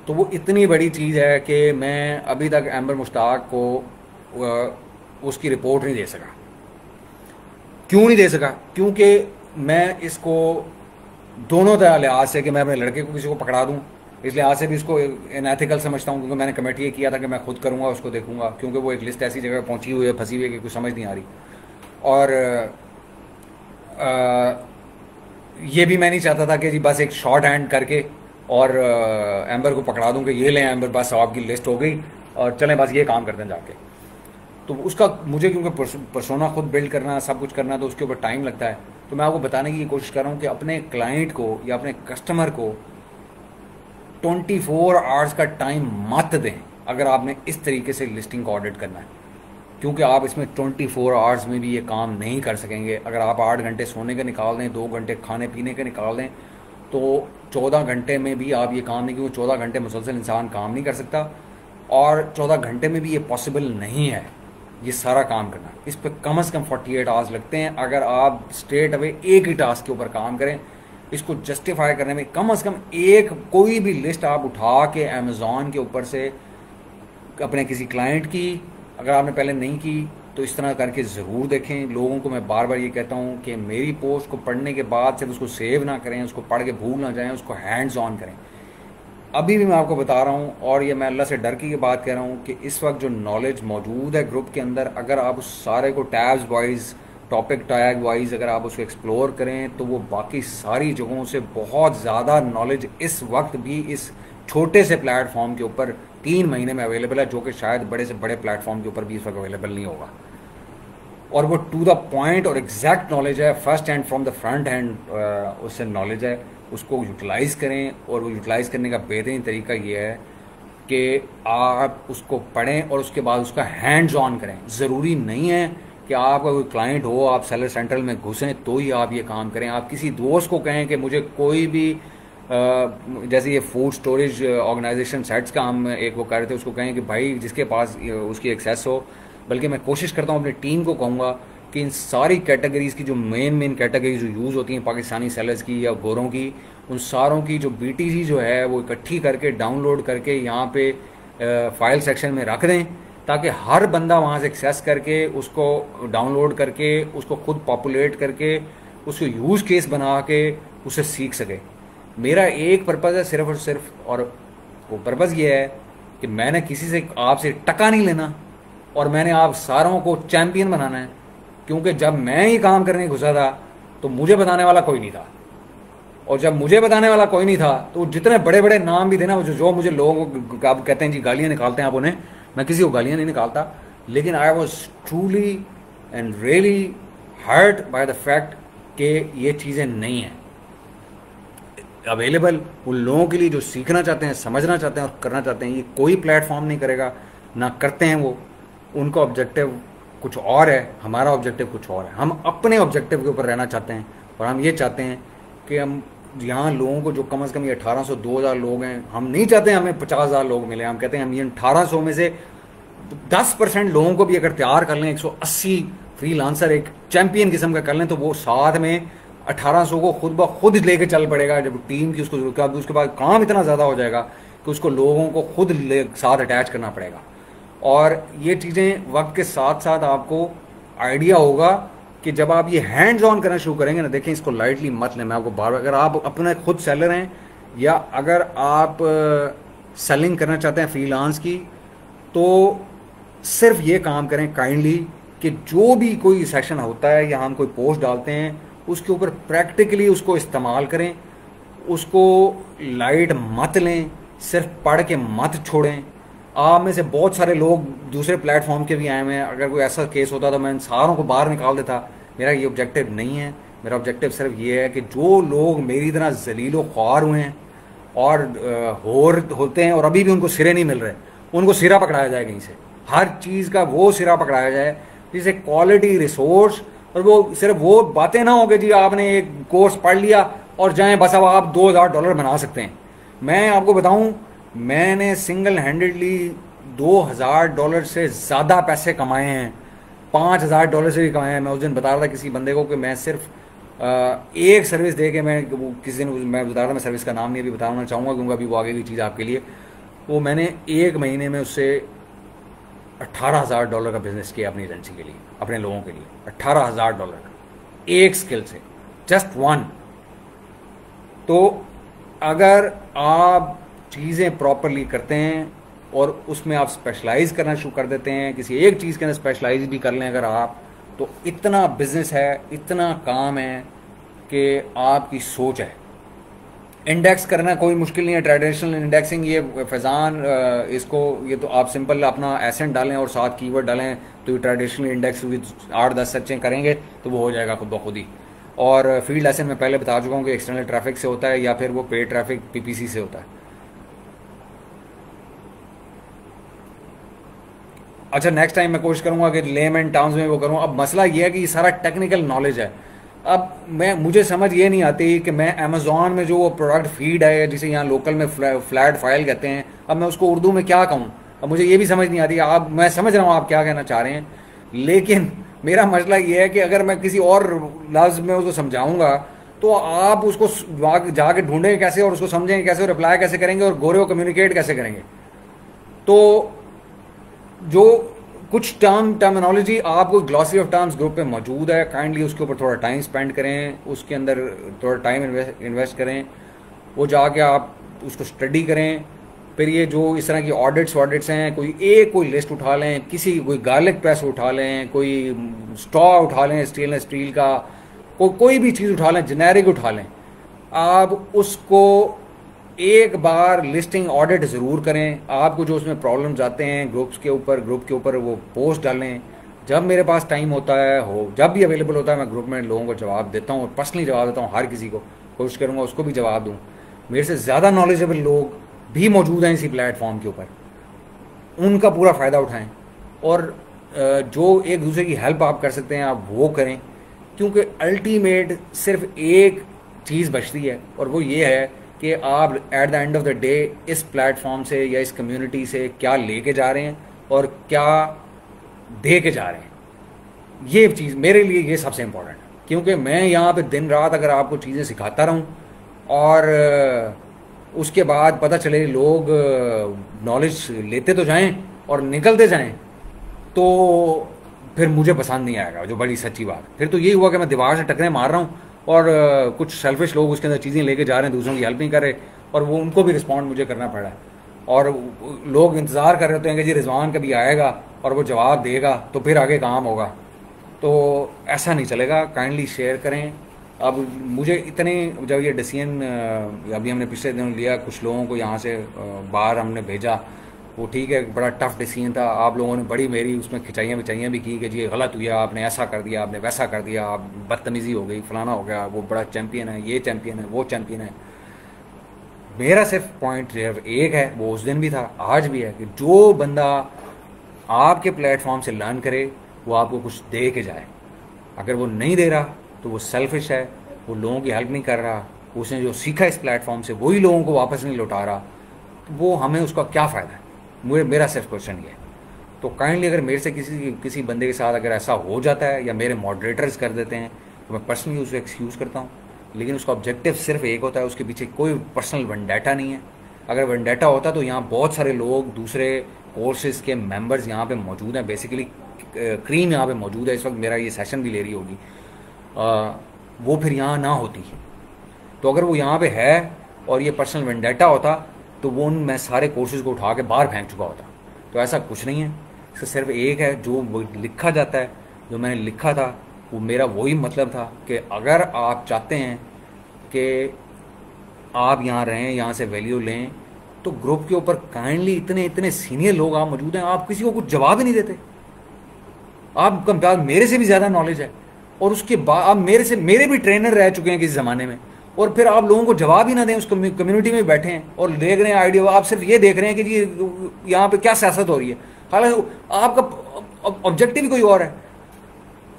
तो वो इतनी बड़ी चीज़ है कि मैं अभी तक एम्बर मुश्ताक को उसकी रिपोर्ट नहीं दे सका। क्यों नहीं दे सका? क्योंकि मैं इसको दोनों तरह लिहाज से, कि मैं अपने लड़के को किसी को पकड़ा दूं, इस लिहाज से भी इसको अनएथिकल समझता हूं, क्योंकि मैंने कमेटी ये किया था कि मैं खुद करूंगा, उसको देखूंगा, क्योंकि वो एक लिस्ट ऐसी जगह पहुंची हुई है, फंसी हुई है कि कुछ समझ नहीं आ रही। और ये भी मैं नहीं चाहता था कि जी बस एक शॉर्ट हैंड करके और एम्बर को पकड़ा दूं कि ये लें एम्बर, बस आपकी लिस्ट हो गई और चलें बस ये काम करते हैं जाके। तो उसका मुझे, क्योंकि पर्सोना खुद बिल्ड करना, सब कुछ करना, तो उसके ऊपर टाइम लगता है। तो मैं आपको बताने की कोशिश कर रहा हूँ कि अपने क्लाइंट को या अपने कस्टमर को 24 आवर्स का टाइम मत दें अगर आपने इस तरीके से लिस्टिंग को ऑडिट करना है, क्योंकि आप इसमें 24 आवर्स में भी ये काम नहीं कर सकेंगे। अगर आप 8 घंटे सोने के निकाल दें, 2 घंटे खाने पीने के निकाल दें, तो 14 घंटे में भी आप ये काम नहीं, क्योंकि 14 घंटे मुसलसल इंसान काम नहीं कर सकता, और 14 घंटे में भी ये पॉसिबल नहीं है ये सारा काम करना। इस पर कम से कम 48 आवर्स लगते हैं अगर आप स्ट्रेट अवे एक ही टास्क के ऊपर काम करें। इसको जस्टिफाई करने में कम से कम एक कोई भी लिस्ट आप उठा के अमेज़ॉन के ऊपर से अपने किसी क्लाइंट की, अगर आपने पहले नहीं की तो इस तरह करके ज़रूर देखें। लोगों को मैं बार बार ये कहता हूँ कि मेरी पोस्ट को पढ़ने के बाद सिर्फ उसको सेव ना करें, उसको पढ़ के भूल ना जाएं, उसको हैंड्स ऑन करें। अभी भी मैं आपको बता रहा हूँ, और ये मैं अल्लाह से डर की बात कह रहा हूँ, कि इस वक्त जो नॉलेज मौजूद है ग्रुप के अंदर, अगर आप उस सारे को tabs wise, topic tag wise अगर आप उसको एक्सप्लोर करें, तो वो बाकी सारी जगहों से बहुत ज़्यादा नॉलेज इस वक्त भी इस छोटे से प्लेटफॉर्म के ऊपर 3 महीने में अवेलेबल है, जो कि शायद बड़े से बड़े प्लेटफॉर्म के ऊपर भी इस वक्त अवेलेबल नहीं होगा। और वो टू द पॉइंट और एग्जैक्ट नॉलेज है, first hand from the front hand उससे नॉलेज है। उसको यूटिलाइज़ करें, और वो यूटिलाइज़ करने का बेहतरीन तरीका ये है कि आप उसको पढ़ें और उसके बाद उसका हैंड्स ऑन करें। ज़रूरी नहीं है कि आपका कोई क्लाइंट हो, आप सेलर सेंट्रल में घुसें तो ही आप ये काम करें। आप किसी दोस्त को कहें कि मुझे कोई भी जैसे ये फूड स्टोरेज ऑर्गेनाइजेशन सेट्स का हम एक वो कर रहे थे, उसको कहें कि भाई जिसके पास उसकी एक्सेस हो, बल्कि मैं कोशिश करता हूँ अपनी टीम को कहूँगा कि इन सारी कैटेगरीज़ की जो मेन कैटेगरीज जो यूज़ होती हैं पाकिस्तानी सेलर्स की या गोरों की, उन सारों की जो BTC जो है वो इकट्ठी करके डाउनलोड करके यहाँ पे फाइल सेक्शन में रख दें, ताकि हर बंदा वहाँ से एक्सेस करके उसको डाउनलोड करके उसको खुद पॉपुलेट करके उसको यूज़ केस बना के उसे सीख सके। मेरा एक पर्पज़ है सिर्फ और सिर्फ, और वो पर्पज़ ये है कि मैंने किसी से आपसे टका नहीं लेना और मैंने आप सारों को चैम्पियन बनाना है। क्योंकि जब मैं ही काम करने घुसा था तो मुझे बताने वाला कोई नहीं था। और जब मुझे बताने वाला कोई नहीं था, तो जितने बड़े बड़े नाम भी थे ना, जो मुझे लोग आप कहते हैं जी गालियाँ निकालते हैं आप उन्हें, मैं किसी को गालियाँ नहीं निकालता, लेकिन I was truly and really hurt by the fact कि ये चीज़ें नहीं हैं अवेलेबल उन लोगों के लिए जो सीखना चाहते हैं, समझना चाहते हैं और करना चाहते हैं। ये कोई प्लेटफॉर्म नहीं करेगा, ना करते हैं वो। उनका ऑब्जेक्टिव कुछ और है, हमारा ऑब्जेक्टिव कुछ और है। हम अपने ऑब्जेक्टिव के ऊपर रहना चाहते हैं और हम ये चाहते हैं कि हम यहाँ लोगों को, जो कम से कम ये 1800 2000 लोग हैं, हम नहीं चाहते हमें 50,000 लोग मिले। हम कहते हैं हम ये 1800 में से 10% लोगों को भी अगर तैयार कर लें, 180 फ्रीलांसर एक चैंपियन किस्म का कर लें, तो वो साथ में 1800 को खुद ब खुद लेके चल पड़ेगा। जब टीम की उसके बाद काम इतना ज़्यादा हो जाएगा कि उसको लोगों को खुद साथ अटैच करना पड़ेगा। और ये चीज़ें वक्त के साथ साथ आपको आइडिया होगा कि जब आप ये हैंड्स ऑन करना शुरू करेंगे ना, देखें इसको लाइटली मत लें। मैं आपको बार बार, अगर आप अपने खुद सेलर हैं या अगर आप सेलिंग करना चाहते हैं फ्रीलांस की, तो सिर्फ ये काम करें काइंडली कि जो भी कोई सेशन होता है या हम कोई पोस्ट डालते हैं, उसके ऊपर प्रैक्टिकली उसको इस्तेमाल करें, उसको लाइट मत लें, सिर्फ पढ़ के मत छोड़ें। आप में से बहुत सारे लोग दूसरे प्लेटफॉर्म के भी आए हुए हैं। अगर कोई ऐसा केस होता तो मैं इन सारों को बाहर निकाल देता। मेरा ये ऑब्जेक्टिव नहीं है। मेरा ऑब्जेक्टिव सिर्फ ये है कि जो लोग मेरी तरह जलीलो ख्वार हुए हैं और होते हैं और अभी भी उनको सिरे नहीं मिल रहे, उनको सिरा पकड़ाया जाए कहीं से। हर चीज़ का वो सिरा पकड़ाया जाए जिसे क्वालिटी रिसोर्स, और वो सिर्फ वो बातें ना हो कि जी आपने एक कोर्स पढ़ लिया और जाएं बस अब आप $2000 बना सकते हैं। मैं आपको बताऊं, मैंने सिंगल हैंडेडली $2000 से ज़्यादा पैसे कमाए हैं, $5000 से भी कमाए हैं। मैं उस दिन बता रहा था किसी बंदे को कि मैं सिर्फ एक सर्विस दे के, मैं किसी दिन मैं बता रहा था, मैं सर्विस का नाम नहीं अभी बताना चाहूँगा क्योंकि अभी वो आगे की चीज़ आपके लिए, वो मैंने एक महीने में उससे $18,000 का बिजनेस किया अपनी एजेंसी के लिए, अपने लोगों के लिए। $18,000 का एक स्किल से, जस्ट वन। तो अगर आप चीज़ें प्रॉपरली करते हैं और उसमें आप स्पेशलाइज करना शुरू कर देते हैं, किसी एक चीज़ के अंदर स्पेशलाइज भी कर लें अगर आप, तो इतना बिजनेस है, इतना काम है कि आपकी सोच है। इंडेक्स करना कोई मुश्किल नहीं है, ट्रेडिशनल इंडेक्सिंग, ये फैज़ान इसको, ये तो आप सिंपल अपना एसेंट डालें और साथ कीवर्ड डालें, तो ये ट्रेडिशनल इंडेक्स विद 8-10 सर्चें करेंगे तो वो हो जाएगा खुद ब खुद ही। और फील्ड एसेंट मैं पहले बता चुका हूँ कि एक्सटर्नल ट्रैफिक से होता है या फिर वो पेड ट्रैफिक PPC से होता है। अच्छा, नेक्स्ट टाइम मैं कोशिश करूंगा कि लेमन टर्म्स में वो करूँ। अब मसला ये है कि ये सारा टेक्निकल नॉलेज है। अब मुझे समझ ये नहीं आती कि मैं अमेज़ॉन में जो वो प्रोडक्ट फीड है, जिसे यहाँ लोकल में फ्लैट फाइल कहते हैं, अब मैं उसको उर्दू में क्या कहूँ। अब मुझे ये भी समझ नहीं आती। आप, मैं समझ रहा हूँ आप क्या कहना चाह रहे हैं, लेकिन मेरा मसला ये है कि अगर मैं किसी और लफ्ज़ में उसको समझाऊंगा तो आप उसको जाके ढूंढेंगे कैसे और उसको समझेंगे कैसे और रिप्लाई कैसे करेंगे और गोरे को कम्युनिकेट कैसे करेंगे। तो जो कुछ टर्मिनोलॉजी आपको ग्लॉसरी ऑफ टर्म्स ग्रुप पे मौजूद है, काइंडली उसके ऊपर थोड़ा टाइम स्पेंड करें, उसके अंदर थोड़ा टाइम इन्वेस्ट करें, वो जाके आप उसको स्टडी करें। फिर ये जो इस तरह की ऑडिट्स हैं, कोई लिस्ट उठा लें, कोई गार्लिक प्रेस उठा लें, कोई स्टॉ उठा लें स्टेनलेस स्टील का, कोई भी चीज़ उठा लें, जेनेरिक उठा लें। आप उसको एक बार लिस्टिंग ऑडिट ज़रूर करें। आपको जो उसमें प्रॉब्लम्स आते हैं ग्रुप के ऊपर वो पोस्ट डालें। जब मेरे पास टाइम होता है, जब भी अवेलेबल होता है, मैं ग्रुप में लोगों को जवाब देता हूँ और पर्सनली जवाब देता हूँ। हर किसी को कोशिश करूँगा उसको भी जवाब दूँ। मेरे से ज़्यादा नॉलेजेबल लोग भी मौजूद हैं इसी प्लेटफॉर्म के ऊपर, उनका पूरा फ़ायदा उठाएं और जो एक दूसरे की हेल्प आप कर सकते हैं आप वो करें, क्योंकि अल्टीमेट सिर्फ एक चीज़ बचती है और वो ये है कि आप at the end of the day इस प्लेटफॉर्म से या इस कम्युनिटी से क्या लेके जा रहे हैं और क्या दे के जा रहे हैं। ये चीज़ मेरे लिए ये सबसे इम्पोर्टेंट है, क्योंकि मैं यहाँ पे दिन रात अगर आपको चीज़ें सिखाता रहूँ और उसके बाद पता चले लोग नॉलेज लेते तो जाएं और निकलते जाएं, तो फिर मुझे पसंद नहीं आएगा। जो बड़ी सच्ची बात, फिर तो यही हुआ कि मैं दीवार से टकरे मार रहा हूँ और कुछ सेल्फिश लोग उसके अंदर चीज़ें लेके जा रहे हैं, दूसरों की हेल्प नहीं कर रहे और वो उनको भी रिस्पॉन्ड मुझे करना पड़ा है। और लोग इंतज़ार कर रहे होते हैं कि जी रिजवान कभी आएगा और वो जवाब देगा तो फिर आगे काम होगा। तो ऐसा नहीं चलेगा। काइंडली शेयर करें, अब मुझे इतने, जब ये डिसीजन अभी हमने पिछले दिनों लिया, कुछ लोगों को यहाँ से बाहर हमने भेजा, वो ठीक है, बड़ा टफ डिसीजन था। आप लोगों ने बड़ी मेरी उसमें खिंचाइयाँ विचाइयाँ भी की कि जी ये गलत हुआ, आपने ऐसा कर दिया, आपने वैसा कर दिया, आप बदतमीज़ी हो गई, फलाना हो गया, वो बड़ा चैम्पियन है, ये चैम्पियन है, वो चैम्पियन है। मेरा सिर्फ पॉइंट सिर्फ एक है, वो उस दिन भी था, आज भी है, कि जो बंदा आपके प्लेटफॉर्म से लर्न करे वो आपको कुछ दे के जाए। अगर वो नहीं दे रहा तो वो सेल्फिश है, वो लोगों की हेल्प नहीं कर रहा, उसने जो सीखा इस प्लेटफॉर्म से वही लोगों को वापस नहीं लौटा रहा, तो वो हमें उसका क्या फ़ायदा है। मेरा सिर्फ क्वेश्चन ये है। तो काइंडली अगर मेरे से किसी बंदे के साथ अगर ऐसा हो जाता है या मेरे मॉडरेटर्स कर देते हैं तो मैं पर्सनली उसे एक्सक्यूज़ करता हूँ, लेकिन उसका ऑब्जेक्टिव सिर्फ एक होता है, उसके पीछे कोई पर्सनल वेंडेटा नहीं है। अगर वेंडेटा होता तो यहाँ बहुत सारे लोग, दूसरे कोर्सेज के मेंबर्स यहाँ पे मौजूद हैं, बेसिकली क्रीम यहाँ पे मौजूद है, इस वक्त मेरा ये सेशन भी ले रही होगी, वो फिर यहाँ ना होती। तो अगर वो यहाँ पे है और ये पर्सनल वेंडेटा होता तो वो मैं सारे कोर्सेज को उठा के बाहर फेंक चुका होता। तो ऐसा कुछ नहीं है, इसका सिर्फ एक है, जो लिखा जाता है, जो मैंने लिखा था वो मेरा वही मतलब था कि अगर आप चाहते हैं कि आप यहाँ रहें, यहाँ से वैल्यू लें, तो ग्रुप के ऊपर काइंडली इतने सीनियर लोग आप मौजूद हैं, आप किसी को कुछ जवाब ही नहीं देते। आपका पास मेरे से भी ज़्यादा नॉलेज है और उसके बाद आप मेरे भी ट्रेनर रह चुके हैं किसी ज़माने में, और फिर आप लोगों को जवाब ही ना दें, उस कम्युनिटी में बैठे हैं और देख रहे हैं आइडिया, आप सिर्फ ये देख रहे हैं कि जी यहाँ पे क्या सियासत हो रही है, हालांकि आपका ऑब्जेक्टिव ही कोई और है,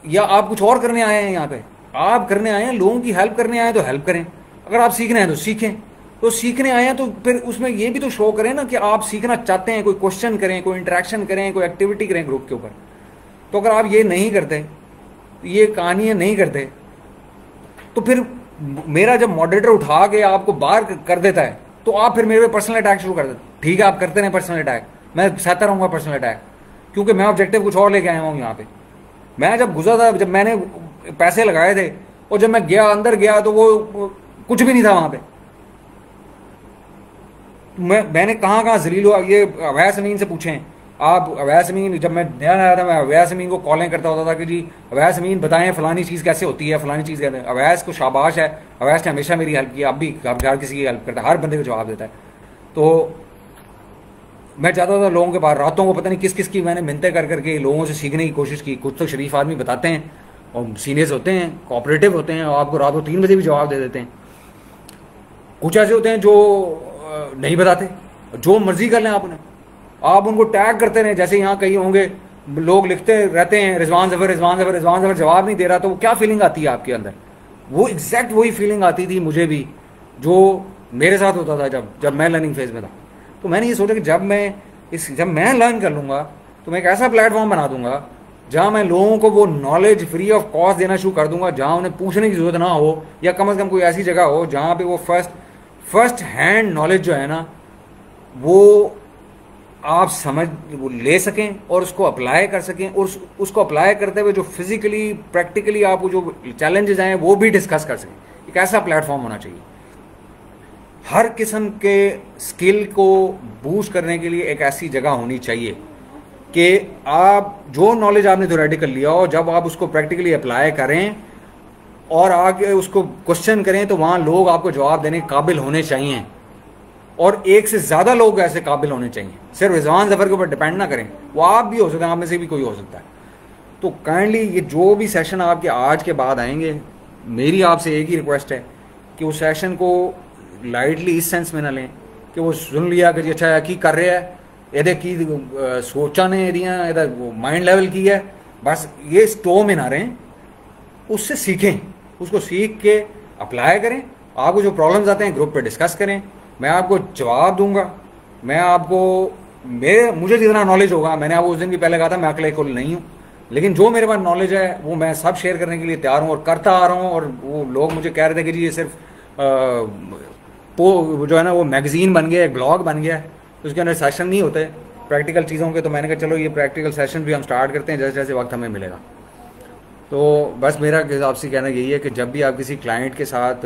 या आप कुछ और करने आए हैं। यहाँ पे आप करने आए हैं, लोगों की हेल्प करने आए हैं तो हेल्प करें, अगर आप सीखने आए तो सीखें, तो सीखने आए हैं तो फिर उसमें ये भी तो शो करें ना कि आप सीखना चाहते हैं, कोई क्वेश्चन करें, कोई इंटरेक्शन करें, कोई एक्टिविटी करें ग्रुप के ऊपर। तो अगर आप ये नहीं करते, ये कहानियाँ नहीं करते, तो फिर मेरा जब मॉडरेटर उठा के आपको बाहर कर देता है तो आप फिर मेरे पे पर्सनल अटैक शुरू कर देते। ठीक है, आप करते रहे पर्सनल अटैक, मैं सहता रहूँगा पर्सनल अटैक, क्योंकि मैं ऑब्जेक्टिव कुछ और लेके आया हूँ यहाँ पे। मैं जब गुजरा था, जब मैंने पैसे लगाए थे और जब मैं गया अंदर गया तो वो कुछ भी नहीं था वहाँ पे। मैंने कहाँ जलील हुआ, ये अवैस अमीन से पूछें आप। अवैस अमीन, जब मैं नया आया था, मैं अवैस अमीन को कॉलिंग करता होता था कि जी अवैस अमीन बताएं फलानी चीज़ कैसे होती है, फलानी चीज़ कहते हैं। अवैस को शाबाश है, अवैस ने हमेशा मेरी हेल्प की, अब भी हर किसी की हेल्प करता है, हर बंदे को जवाब देता है। तो मैं चाहता था लोगों के पास, रातों को पता नहीं किस किस की मैंने मिन्नतें कर करके लोगों से सीखने की कोशिश की। कुछ तो शरीफ आदमी बताते हैं और सीनियर्स होते हैं, कोऑपरेटिव होते हैं, और आपको रात को 3 बजे भी जवाब दे देते हैं। कुछ ऐसे होते हैं जो नहीं बताते, जो मर्जी कर लें आप उनको टैग करते रहें। जैसे यहाँ कहीं होंगे लोग लिखते रहते हैं रिजवान ज़फ़र, रिजवान ज़फ़र, रिजवान ज़फ़र, जवाब नहीं दे रहा, तो वो क्या फीलिंग आती है आपके अंदर? वो एग्जैक्ट वही फीलिंग आती थी मुझे भी, जो मेरे साथ होता था जब मैं लर्निंग फेज में था। तो मैंने ये सोचा कि जब मैं लर्न कर लूँगा तो मैं एक ऐसा प्लेटफॉर्म बना दूंगा जहाँ मैं लोगों को वो नॉलेज फ्री ऑफ कॉस्ट देना शुरू कर दूंगा, जहाँ उन्हें पूछने की जरूरत ना हो, या कम से कम कोई ऐसी जगह हो जहाँ पे वो फर्स्ट हैंड नॉलेज जो है ना वो आप वो ले सकें और उसको अप्लाई कर सकें, और उसको अप्लाई करते हुए जो फिजिकली प्रैक्टिकली आपको जो चैलेंजेस आए वो भी डिस्कस कर सकें। एक ऐसा प्लेटफॉर्म होना चाहिए। हर किस्म के स्किल को बूस्ट करने के लिए एक ऐसी जगह होनी चाहिए कि आप जो नॉलेज आपने थ्योरेटिकल लिया हो, जब आप उसको प्रैक्टिकली अप्लाई करें और आगे उसको क्वेश्चन करें तो वहाँ लोग आपको जवाब देने के काबिल होने चाहिए, और एक से ज़्यादा लोग ऐसे काबिल होने चाहिए। सिर्फ रिजवान ज़फ़र के ऊपर डिपेंड ना करें, वो आप भी हो सकते हैं, आप में से भी कोई हो सकता है। तो काइंडली ये जो भी सेशन आपके आज के बाद आएंगे, मेरी आपसे एक ही रिक्वेस्ट है कि उस सेशन को लाइटली इस सेंस में ना लें कि वो सुन लिया कि अच्छा की कर रहे हैं, ये की सोचा ने इधर माइंड लेवल की है, बस ये स्टो में ना रहें, उससे सीखें, उसको सीख के अप्लाई करें। आपको जो प्रॉब्लम्स आते हैं ग्रुप पे डिस्कस करें, मैं आपको जवाब दूंगा। मैं आपको मुझे जितना नॉलेज होगा, मैंने आपको उस दिन भी पहले कहा था मैं अकेले कुल नहीं हूँ, लेकिन जो मेरे पास नॉलेज है वो मैं सब शेयर करने के लिए तैयार हूँ और करता आ रहा हूँ। और वो लोग मुझे कह रहे थे कि जी ये सिर्फ जो है ना वो मैगजीन बन गया है, ब्लॉग बन गया है, तो उसके अंदर सेशन नहीं होते प्रैक्टिकल चीज़ों के। तो मैंने कहा चलो ये प्रैक्टिकल सेशन भी हम स्टार्ट करते हैं जैसे जैसे वक्त हमें मिलेगा। तो बस मेरा आपसे कहना यही है कि जब भी आप किसी क्लाइंट के साथ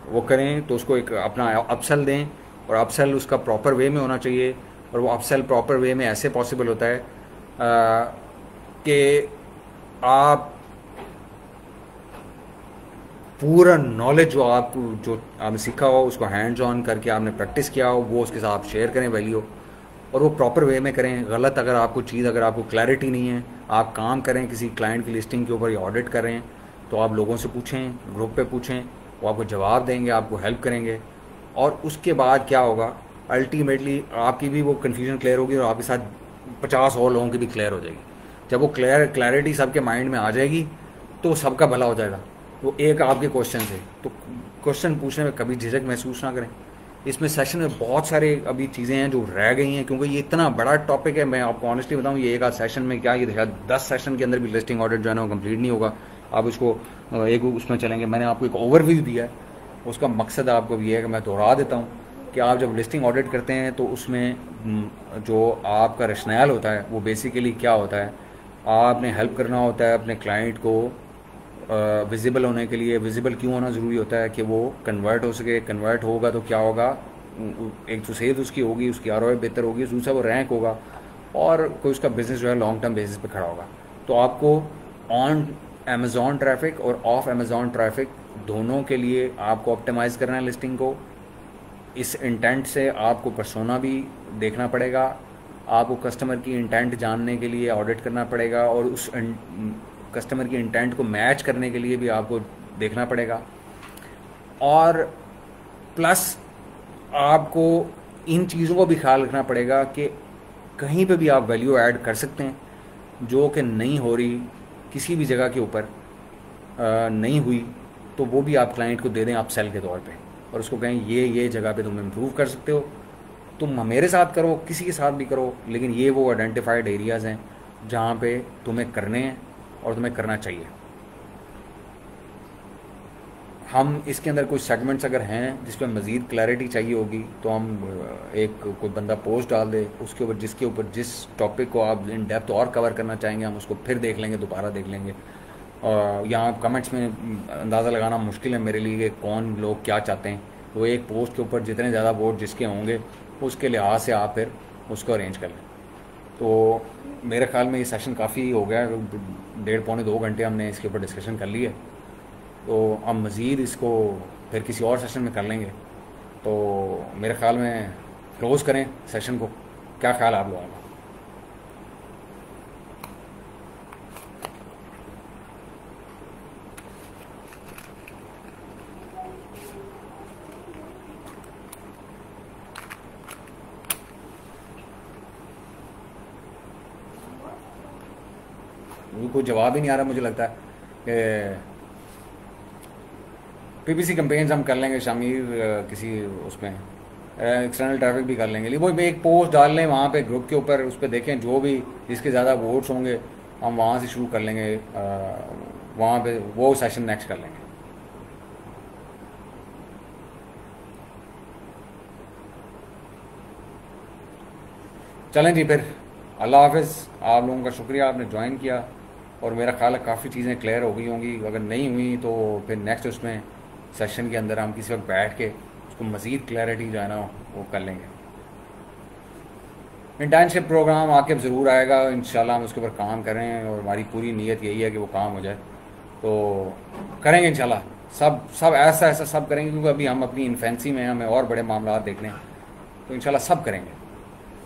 वो करें तो उसको एक अपना अपसेल दें, और अपसेल उसका प्रॉपर वे में होना चाहिए। और वो अपसेल प्रॉपर वे में ऐसे पॉसिबल होता है कि आप पूरा नॉलेज जो आपको जो आपने सीखा हो उसको हैंड्स ऑन करके आपने प्रैक्टिस किया हो वो उसके साथ शेयर करें वैल्यू, और वो प्रॉपर वे में करें। गलत अगर आपको चीज़, अगर आपको क्लैरिटी नहीं है, आप काम करें किसी क्लाइंट की लिस्टिंग के ऊपर या ऑडिट कर रहे हैं, तो आप लोगों से पूछें, ग्रुप पे पूछें, वो आपको जवाब देंगे, आपको हेल्प करेंगे। और उसके बाद क्या होगा, अल्टीमेटली आपकी भी वो कन्फ्यूजन क्लियर होगी और आपके साथ 50 और लोगों की भी क्लियर हो जाएगी। जब वो क्लैरिटी सबके माइंड में आ जाएगी तो सबका भला हो जाएगा। वो एक आपके क्वेश्चन से, तो क्वेश्चन पूछने में कभी झिझक महसूस ना करें। इसमें सेशन में बहुत सारे अभी चीज़ें हैं जो रह गई हैं, क्योंकि ये इतना बड़ा टॉपिक है। मैं आपको ऑनेस्टली बताऊं, ये एक आध सेशन में क्या, ये शायद 10 सेशन के अंदर भी लिस्टिंग ऑडिट जो है ना वो कंप्लीट नहीं होगा। आप इसको एक उसमें चलेंगे। मैंने आपको एक ओवरव्यू दिया है, उसका मकसद आपको ये है कि मैं दोहरा देता हूँ कि आप जब लिस्टिंग ऑडिट करते हैं तो उसमें जो आपका रशनैल होता है वो बेसिकली क्या होता है, आपने हेल्प करना होता है अपने क्लाइंट को विजिबल होने के लिए। विजिबल क्यों होना ज़रूरी होता है कि वो कन्वर्ट हो सके। कन्वर्ट होगा तो क्या होगा, एक तो सेहत उसकी होगी, उसकी आरओआई बेहतर होगी, दूसरा वो रैंक होगा और कोई उसका बिजनेस जो है लॉन्ग टर्म बेसिस पे खड़ा होगा। तो आपको ऑन अमेज़ॉन ट्रैफिक और ऑफ अमेज़ॉन ट्रैफिक दोनों के लिए आपको ऑप्टिमाइज़ करना है लिस्टिंग को। इस इंटेंट से आपको पर्सोना भी देखना पड़ेगा, आपको कस्टमर की इंटेंट जानने के लिए ऑडिट करना पड़ेगा, और उस कस्टमर की इंटेंट को मैच करने के लिए भी आपको देखना पड़ेगा। और प्लस आपको इन चीज़ों को भी ख्याल रखना पड़ेगा कि कहीं पे भी आप वैल्यू ऐड कर सकते हैं जो कि नहीं हो रही किसी भी जगह के ऊपर, नहीं हुई, तो वो भी आप क्लाइंट को दे दें आप सेल के तौर पे, और उसको कहें ये जगह पे तुम इम्प्रूव कर सकते हो। तुम मेरे साथ करो, किसी के साथ भी करो, लेकिन ये वो आइडेंटिफाइड एरियाज़ हैं जहाँ पे तुम्हें करने हैं और तुम्हें करना चाहिए। हम इसके अंदर कुछ सेगमेंट्स अगर हैं जिस पर मज़ीद क्लैरिटी चाहिए होगी तो हम एक कोई बंदा पोस्ट डाल दे उसके ऊपर, जिसके ऊपर जिस टॉपिक को आप इन डेप्थ और कवर करना चाहेंगे हम उसको फिर देख लेंगे, दोबारा देख लेंगे। यहाँ कमेंट्स में अंदाज़ा लगाना मुश्किल है मेरे लिए कि कौन लोग क्या चाहते हैं। तो एक पोस्ट के ऊपर जितने ज़्यादा वोट जिसके होंगे उसके लिहाज से आप फिर उसको अरेंज कर लें। तो मेरे ख्याल में ये सेशन काफ़ी हो गया, 1.5-2 घंटे हमने इसके ऊपर डिस्कशन कर ली है। तो हम मज़ीद इसको फिर किसी और सेशन में कर लेंगे। तो मेरे ख्याल में क्लोज़ करें सेशन को, क्या ख्याल आप लोगों का? कोई जवाब ही नहीं आ रहा। मुझे लगता है कि पीपीसी कैंपेन्स हम कर लेंगे शामिल किसी उसमें, एक्सटर्नल ट्रैफिक भी कर लेंगे। वो एक पोस्ट डाल लें वहाँ पे ग्रुप के ऊपर, उस पर देखें जो भी जिसके ज़्यादा वोट्स होंगे हम वहाँ से शुरू कर लेंगे, वहाँ पे वो सेशन नेक्स्ट कर लेंगे। चलें जी, फिर अल्लाह हाफिज़। आप लोगों का शुक्रिया, आपने ज्वाइन किया, और मेरा ख्याल है काफ़ी चीज़ें क्लियर हो गई होंगी। अगर नहीं हुई तो फिर नेक्स्ट उसमें सेशन के अंदर हम किसी वक्त बैठ के उसको मज़ीद क्लैरिटी जो है ना वो कर लेंगे। इंटर्नशिप प्रोग्राम आके ज़रूर आएगा इंशाल्लाह, हम उसके ऊपर काम करें और हमारी पूरी नीयत यही है कि वो काम हो जाए। तो करेंगे इंशाल्लाह, सब ऐसा सब करेंगे, क्योंकि अभी हम अपनी इन्फेंसी में हैं, हमें और बड़े मामला देखने हैं। तो इंशाल्लाह सब करेंगे।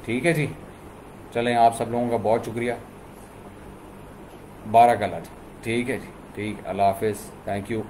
ठीक है जी, चलें, आप सब लोगों का बहुत शुक्रिया, बारक अल्लाह जी। ठीक है जी, ठीक, अल्लाह हाफिज़, थैंक यू।